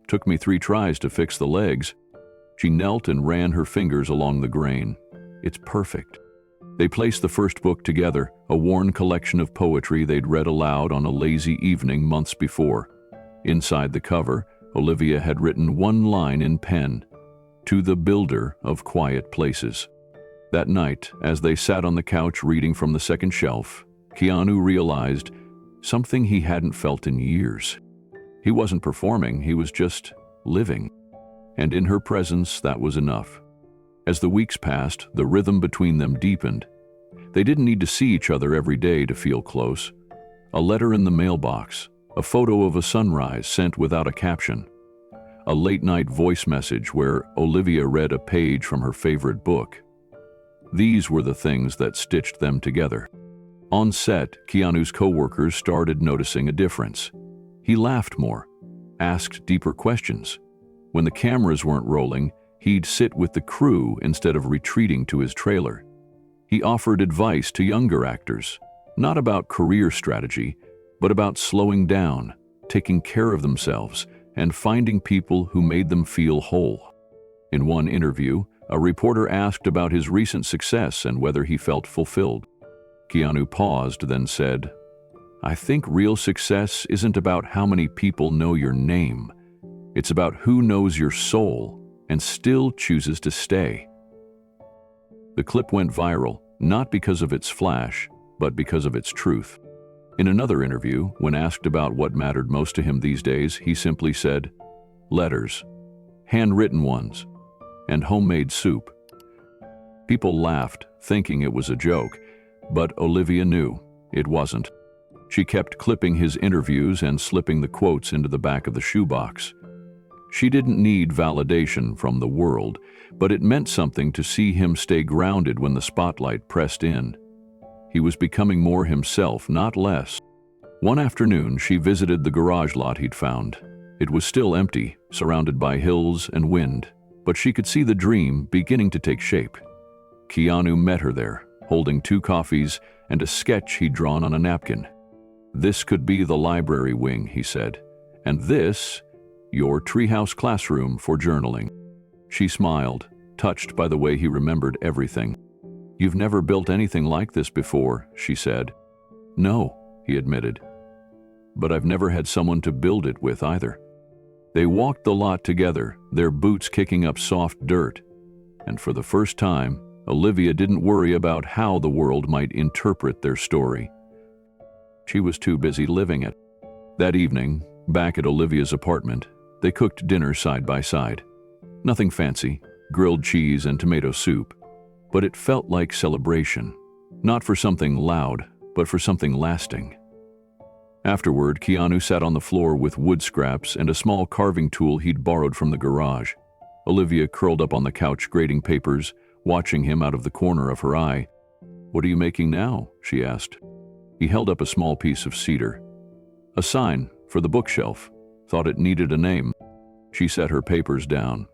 A: Took me 3 tries to fix the legs." She knelt and ran her fingers along the grain. "It's perfect." They placed the first book together, a worn collection of poetry they'd read aloud on a lazy evening months before. Inside the cover, Olivia had written one line in pen, "To the builder of quiet places." That night, as they sat on the couch reading from the second shelf, Keanu realized something he hadn't felt in years. He wasn't performing, he was just living. And in her presence, that was enough. As the weeks passed, the rhythm between them deepened. They didn't need to see each other every day to feel close. A letter in the mailbox, a photo of a sunrise sent without a caption, a late-night voice message where Olivia read a page from her favorite book. These were the things that stitched them together. On set, Keanu's coworkers started noticing a difference. He laughed more, asked deeper questions. When the cameras weren't rolling, he'd sit with the crew instead of retreating to his trailer. He offered advice to younger actors, not about career strategy, but about slowing down, taking care of themselves, and finding people who made them feel whole. In one interview, a reporter asked about his recent success and whether he felt fulfilled. Keanu paused, then said, "I think real success isn't about how many people know your name. It's about who knows your soul and still chooses to stay." The clip went viral, not because of its flash, but because of its truth. In another interview, when asked about what mattered most to him these days, he simply said, "Letters, handwritten ones, and homemade soup." People laughed, thinking it was a joke, but Olivia knew it wasn't. She kept clipping his interviews and slipping the quotes into the back of the shoebox. She didn't need validation from the world, but it meant something to see him stay grounded when the spotlight pressed in. He was becoming more himself, not less. One afternoon, she visited the garage lot he'd found. It was still empty, surrounded by hills and wind, but she could see the dream beginning to take shape. Keanu met her there, holding 2 coffees and a sketch he'd drawn on a napkin. "This could be the library wing," he said, "and this, your treehouse classroom for journaling." She smiled, touched by the way he remembered everything. "You've never built anything like this before," she said. "No," he admitted, "but I've never had someone to build it with either." They walked the lot together, their boots kicking up soft dirt, and for the first time, Olivia didn't worry about how the world might interpret their story. She was too busy living it. That evening, back at Olivia's apartment, they cooked dinner side by side. Nothing fancy, grilled cheese and tomato soup, but it felt like celebration, not for something loud, but for something lasting. Afterward, Keanu sat on the floor with wood scraps and a small carving tool he'd borrowed from the garage. Olivia curled up on the couch grading papers, watching him out of the corner of her eye. "What are you making now?" she asked. He held up a small piece of cedar. "A sign for the bookshelf. Thought it needed a name." She set her papers down.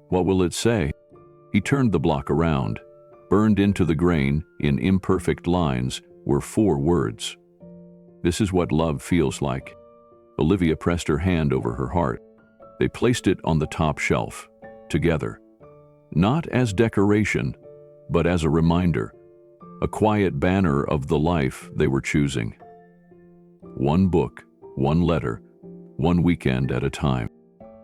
A: "What will it say?" He turned the block around. Burned into the grain, in imperfect lines, were 4 words. "This is what love feels like." Olivia pressed her hand over her heart. They placed it on the top shelf, together. Not as decoration, but as a reminder, a quiet banner of the life they were choosing. One book, one letter, one weekend at a time.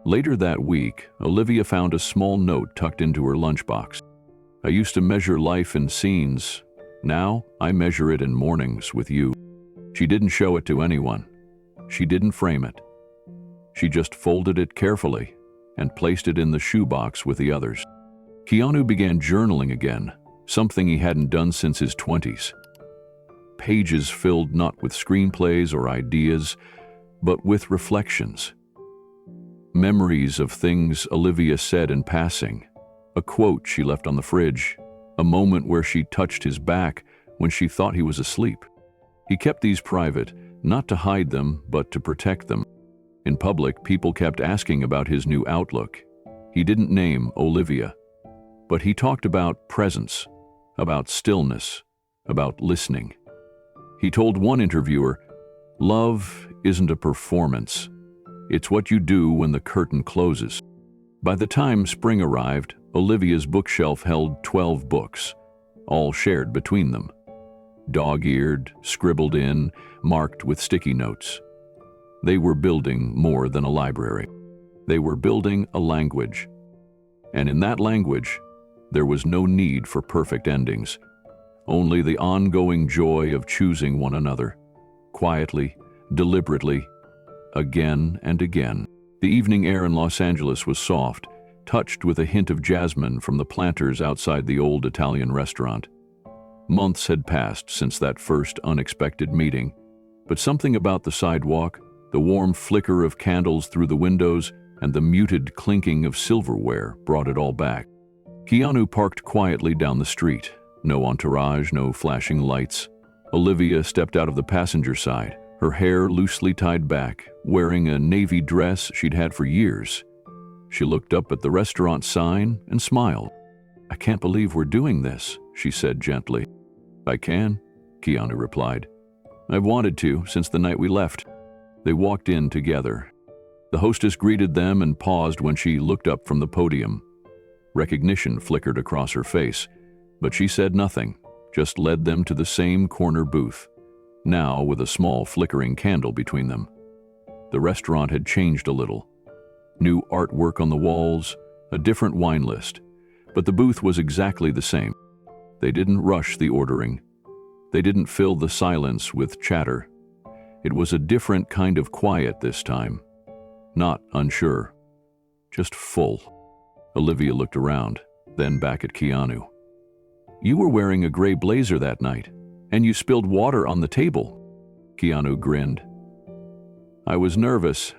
A: Later that week, Olivia found a small note tucked into her lunchbox. "I used to measure life in scenes. Now I measure it in mornings with you." She didn't show it to anyone. She didn't frame it. She just folded it carefully and placed it in the shoebox with the others. Keanu began journaling again, something he hadn't done since his 20s. Pages filled not with screenplays or ideas, but with reflections. Memories of things Olivia said in passing, a quote she left on the fridge, a moment where she touched his back when she thought he was asleep. He kept these private, not to hide them, but to protect them. In public, people kept asking about his new outlook. He didn't name Olivia, but he talked about presence, about stillness, about listening. He told one interviewer, "Love isn't a performance. It's what you do when the curtain closes." By the time spring arrived, Olivia's bookshelf held 12 books, all shared between them. Dog-eared, scribbled in, marked with sticky notes. They were building more than a library. They were building a language. And in that language, there was no need for perfect endings, only the ongoing joy of choosing one another, quietly, deliberately, again and again. The evening air in Los Angeles was soft, touched with a hint of jasmine from the planters outside the old Italian restaurant. Months had passed since that first unexpected meeting, but something about the sidewalk, the warm flicker of candles through the windows, and the muted clinking of silverware brought it all back. Keanu parked quietly down the street. No entourage, no flashing lights. Olivia stepped out of the passenger side, her hair loosely tied back, wearing a navy dress she'd had for years. She looked up at the restaurant sign and smiled. "I can't believe we're doing this," she said gently. "I can," Keanu replied. "I've wanted to since the night we left." They walked in together. The hostess greeted them and paused when she looked up from the podium. Recognition flickered across her face, but she said nothing, just led them to the same corner booth, now with a small flickering candle between them. The restaurant had changed a little. New artwork on the walls, a different wine list, but the booth was exactly the same. They didn't rush the ordering. They didn't fill the silence with chatter. It was a different kind of quiet this time. Not unsure, just full. Olivia looked around, then back at Keanu. "You were wearing a gray blazer that night, and you spilled water on the table." Keanu grinned. "I was nervous."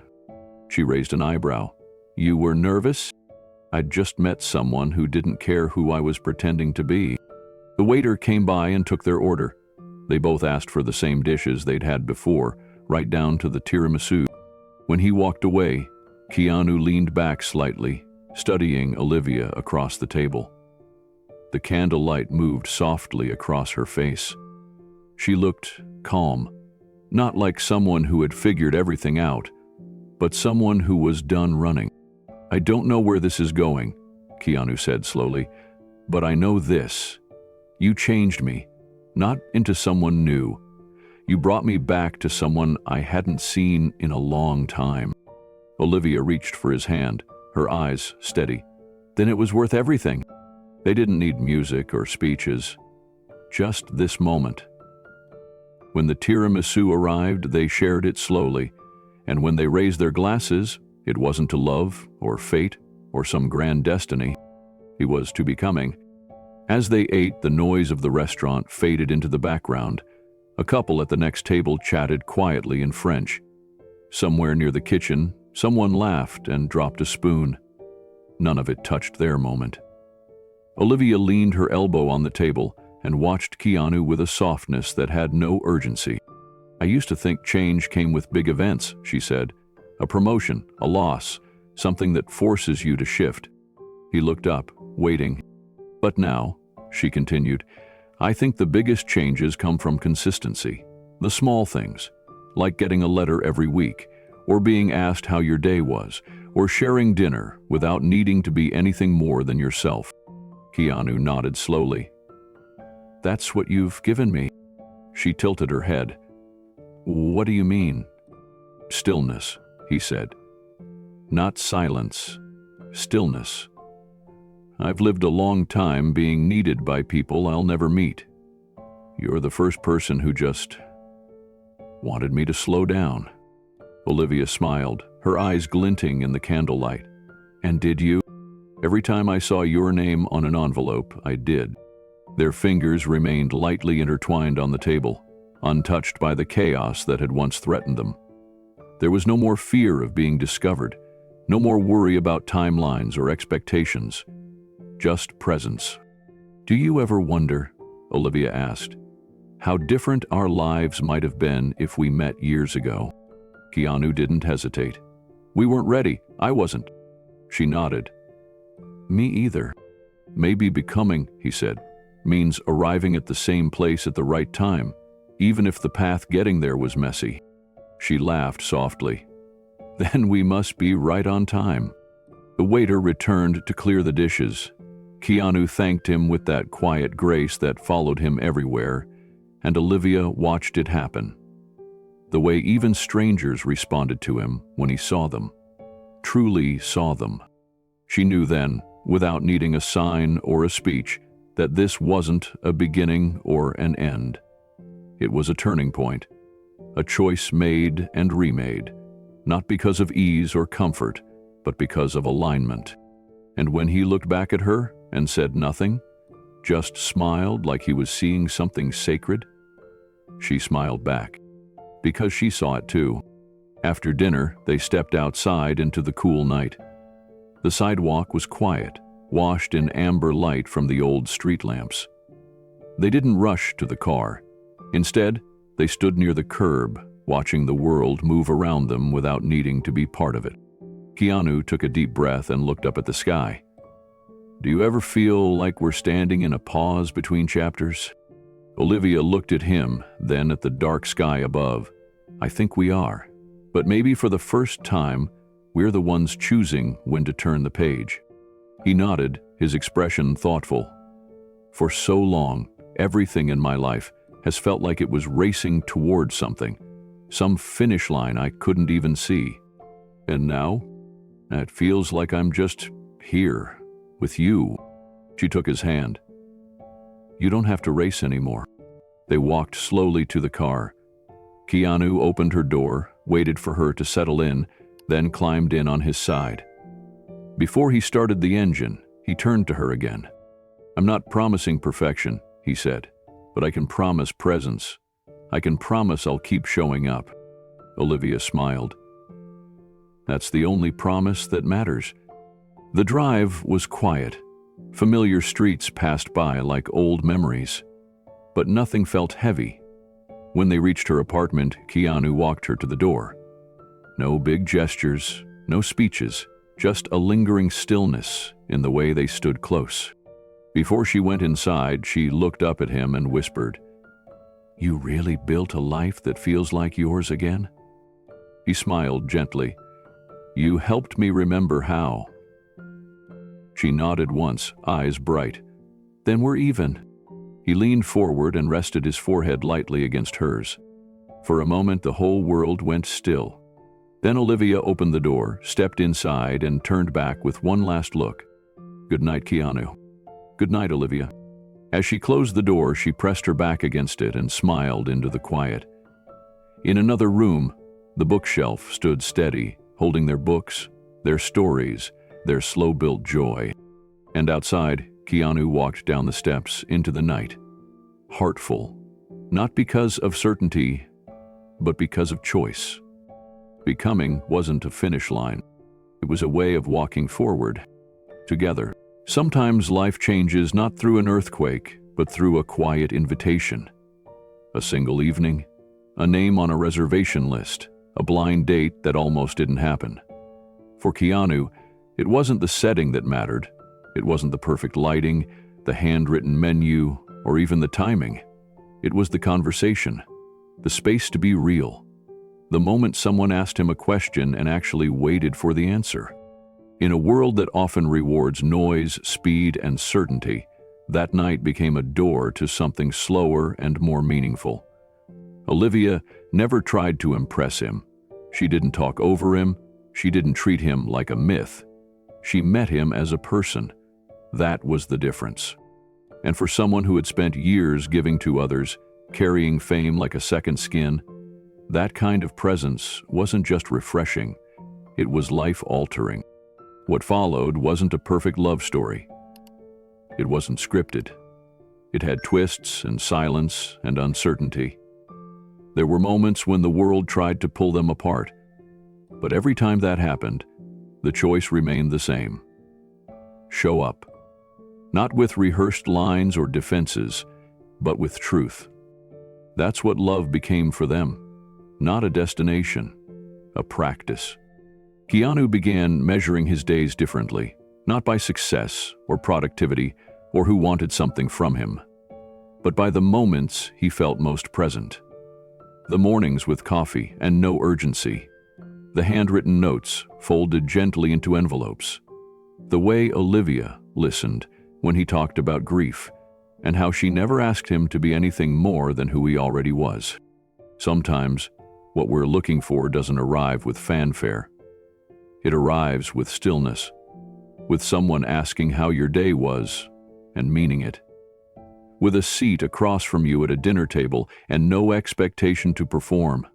A: She raised an eyebrow. "You were nervous?" "I'd just met someone who didn't care who I was pretending to be." The waiter came by and took their order. They both asked for the same dishes they'd had before, right down to the tiramisu. When he walked away, Keanu leaned back slightly, studying Olivia across the table. The candlelight moved softly across her face. She looked calm, not like someone who had figured everything out, but someone who was done running. "I don't know where this is going," Keanu said slowly, "but I know this. You changed me, not into someone new. You brought me back to someone I hadn't seen in a long time." Olivia reached for his hand, her eyes steady. "Then it was worth everything." They didn't need music or speeches, just this moment. When the tiramisu arrived, they shared it slowly, and when they raised their glasses, it wasn't to love or fate or some grand destiny. It was to becoming. As they ate, the noise of the restaurant faded into the background. A couple at the next table chatted quietly in French. Somewhere near the kitchen, someone laughed and dropped a spoon. None of it touched their moment. Olivia leaned her elbow on the table and watched Keanu with a softness that had no urgency. "I used to think change came with big events," she said. "A promotion, a loss, something that forces you to shift." He looked up, waiting. "But now," she continued, "I think the biggest changes come from consistency. The small things, like getting a letter every week, or being asked how your day was, or sharing dinner without needing to be anything more than yourself." Keanu nodded slowly. "That's what you've given me." She tilted her head. "What do you mean?" "Stillness," he said. "Not silence, stillness. I've lived a long time being needed by people I'll never meet. You're the first person who just wanted me to slow down." Olivia smiled, her eyes glinting in the candlelight. "And did you?" "Every time I saw your name on an envelope, I did." Their fingers remained lightly intertwined on the table, untouched by the chaos that had once threatened them. There was no more fear of being discovered, no more worry about timelines or expectations, just presence. "Do you ever wonder," Olivia asked, "how different our lives might have been if we met years ago?" Keanu didn't hesitate. "We weren't ready. I wasn't." She nodded. "Me either. Maybe becoming," he said, "means arriving at the same place at the right time, even if the path getting there was messy." She laughed softly. "Then we must be right on time." The waiter returned to clear the dishes. Keanu thanked him with that quiet grace that followed him everywhere, and Olivia watched it happen. The way even strangers responded to him when he saw them, truly saw them. She knew then, without needing a sign or a speech, that this wasn't a beginning or an end. It was a turning point, a choice made and remade, not because of ease or comfort, but because of alignment. And when he looked back at her and said nothing, just smiled like he was seeing something sacred, she smiled back, because she saw it too. After dinner, they stepped outside into the cool night. The sidewalk was quiet, washed in amber light from the old street lamps. They didn't rush to the car. Instead, they stood near the curb, watching the world move around them without needing to be part of it. Keanu took a deep breath and looked up at the sky. "Do you ever feel like we're standing in a pause between chapters?" Olivia looked at him, then at the dark sky above. "I think we are. But maybe for the first time, we're the ones choosing when to turn the page." He nodded, his expression thoughtful. "For so long, everything in my life has felt like it was racing towards something, some finish line I couldn't even see. And now, it feels like I'm just here, with you." She took his hand. "You don't have to race anymore." They walked slowly to the car. Keanu opened her door, waited for her to settle in, then climbed in on his side. Before he started the engine, he turned to her again. "I'm not promising perfection," he said, "but I can promise presence. I can promise I'll keep showing up." Olivia smiled. "That's the only promise that matters." The drive was quiet. Familiar streets passed by like old memories. But nothing felt heavy. When they reached her apartment, Keanu walked her to the door. No big gestures, no speeches, just a lingering stillness in the way they stood close. Before she went inside, she looked up at him and whispered, "You really built a life that feels like yours again?" He smiled gently. "You helped me remember how." She nodded once, eyes bright. "Then we're even." He leaned forward and rested his forehead lightly against hers. For a moment, the whole world went still. Then Olivia opened the door, stepped inside, and turned back with one last look. "Good night, Keanu." "Good night, Olivia." As she closed the door, she pressed her back against it and smiled into the quiet. In another room, the bookshelf stood steady, holding their books, their stories, their slow-built joy. And outside, Keanu walked down the steps into the night, heartful, not because of certainty, but because of choice. Becoming wasn't a finish line. It was a way of walking forward, together. Sometimes life changes not through an earthquake, but through a quiet invitation. A single evening, a name on a reservation list, a blind date that almost didn't happen. For Keanu, it wasn't the setting that mattered. It wasn't the perfect lighting, the handwritten menu, or even the timing. It was the conversation, the space to be real, the moment someone asked him a question and actually waited for the answer. In a world that often rewards noise, speed, and certainty, that night became a door to something slower and more meaningful. Olivia never tried to impress him. She didn't talk over him. She didn't treat him like a myth. She met him as a person. That was the difference. And for someone who had spent years giving to others, carrying fame like a second skin, that kind of presence wasn't just refreshing, it was life-altering. What followed wasn't a perfect love story. It wasn't scripted. It had twists and silence and uncertainty. There were moments when the world tried to pull them apart, but every time that happened, the choice remained the same. Show up. Not with rehearsed lines or defenses, but with truth. That's what love became for them. Not a destination, a practice. Keanu began measuring his days differently, not by success or productivity or who wanted something from him, but by the moments he felt most present. The mornings with coffee and no urgency. The handwritten notes folded gently into envelopes. The way Olivia listened when he talked about grief, and how she never asked him to be anything more than who he already was. Sometimes, what we're looking for doesn't arrive with fanfare. It arrives with stillness, with someone asking how your day was and meaning it. With a seat across from you at a dinner table and no expectation to perform,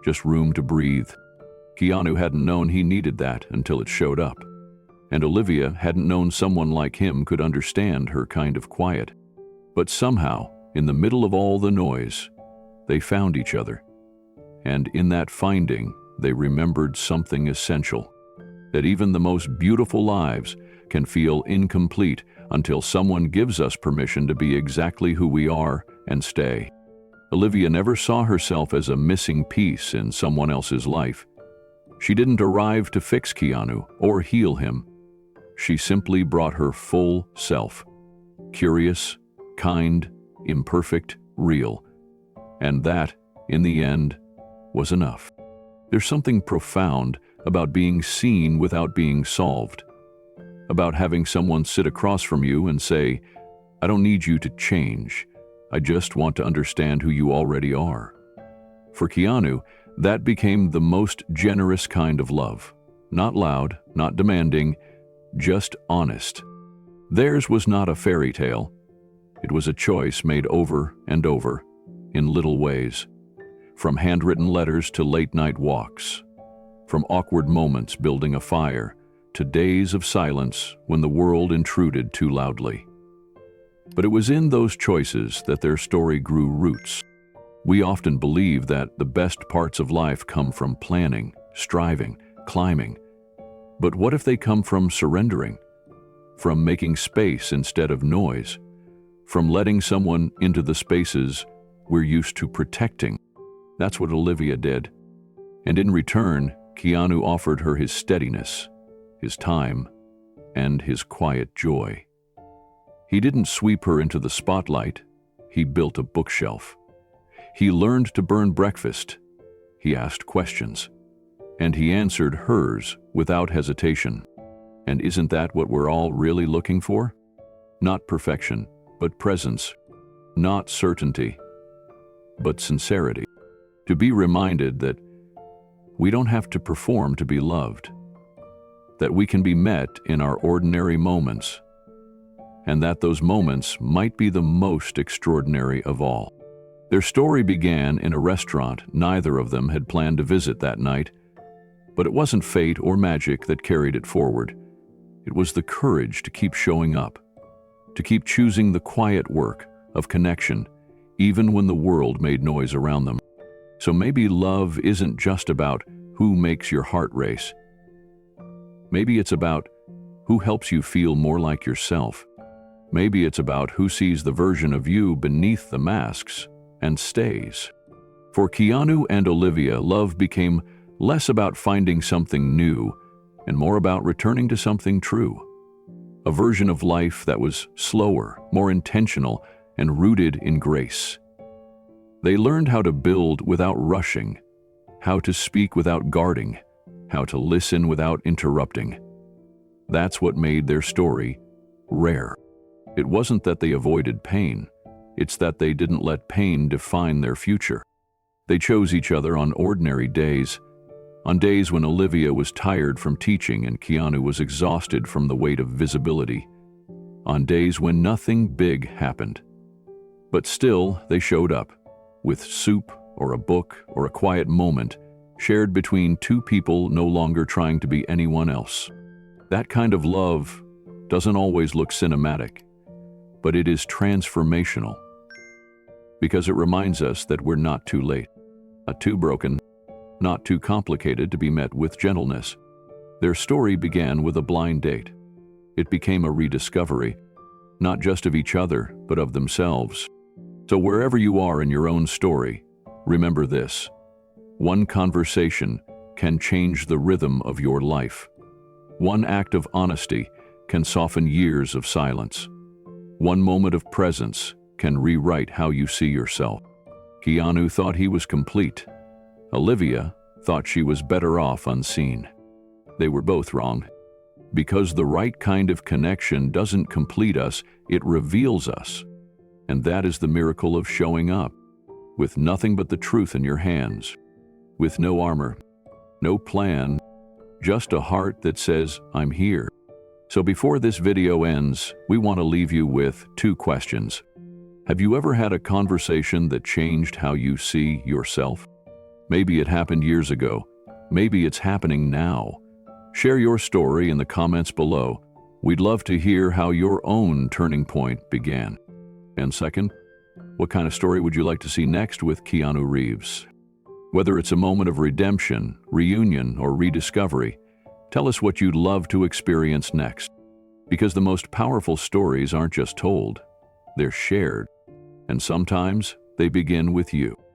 A: just room to breathe. Keanu hadn't known he needed that until it showed up. And Olivia hadn't known someone like him could understand her kind of quiet. But somehow, in the middle of all the noise, they found each other. And in that finding, they remembered something essential, that even the most beautiful lives can feel incomplete until someone gives us permission to be exactly who we are and stay. Olivia never saw herself as a missing piece in someone else's life. She didn't arrive to fix Keanu or heal him. She simply brought her full self, curious, kind, imperfect, real. And that, in the end, was enough. There's something profound about being seen without being solved, about having someone sit across from you and say, "I don't need you to change. I just want to understand who you already are." For Keanu, that became the most generous kind of love. Not loud, not demanding, just honest. Theirs was not a fairy tale. It was a choice made over and over, in little ways. From handwritten letters to late-night walks. From awkward moments building a fire to days of silence when the world intruded too loudly. But it was in those choices that their story grew roots. We often believe that the best parts of life come from planning, striving, climbing. But what if they come from surrendering? From making space instead of noise? From letting someone into the spaces we're used to protecting? That's what Olivia did. And in return, Keanu offered her his steadiness, his time, and his quiet joy. He didn't sweep her into the spotlight. He built a bookshelf. He learned to burn breakfast. He asked questions. And he answered hers without hesitation. And isn't that what we're all really looking for? Not perfection, but presence. Not certainty, but sincerity. To be reminded that we don't have to perform to be loved. That we can be met in our ordinary moments. And that those moments might be the most extraordinary of all. Their story began in a restaurant neither of them had planned to visit that night, but it wasn't fate or magic that carried it forward. It was the courage to keep showing up, to keep choosing the quiet work of connection, even when the world made noise around them. So maybe love isn't just about who makes your heart race. Maybe it's about who helps you feel more like yourself. Maybe it's about who sees the version of you beneath the masks and stays. For Keanu and Olivia, love became less about finding something new and more about returning to something true. A version of life that was slower, more intentional, and rooted in grace. They learned how to build without rushing, how to speak without guarding, how to listen without interrupting. That's what made their story rare. It wasn't that they avoided pain. It's that they didn't let pain define their future. They chose each other on ordinary days, on days when Olivia was tired from teaching and Keanu was exhausted from the weight of visibility, on days when nothing big happened. But still, they showed up, with soup or a book or a quiet moment shared between two people no longer trying to be anyone else. That kind of love doesn't always look cinematic, but it is transformational. Because it reminds us that we're not too late, not too broken, not too complicated to be met with gentleness. Their story began with a blind date. It became a rediscovery, not just of each other, but of themselves. So wherever you are in your own story, remember this: one conversation can change the rhythm of your life. One act of honesty can soften years of silence. One moment of presence can rewrite how you see yourself. Keanu thought he was complete. Olivia thought she was better off unseen. They were both wrong. Because the right kind of connection doesn't complete us, it reveals us. And that is the miracle of showing up, with nothing but the truth in your hands, with no armor, no plan, just a heart that says, "I'm here." So before this video ends, we want to leave you with 2 questions. Have you ever had a conversation that changed how you see yourself? Maybe it happened years ago. Maybe it's happening now. Share your story in the comments below. We'd love to hear how your own turning point began. And second, what kind of story would you like to see next with Keanu Reeves? Whether it's a moment of redemption, reunion, or rediscovery, tell us what you'd love to experience next. Because the most powerful stories aren't just told, they're shared. And sometimes They begin with you.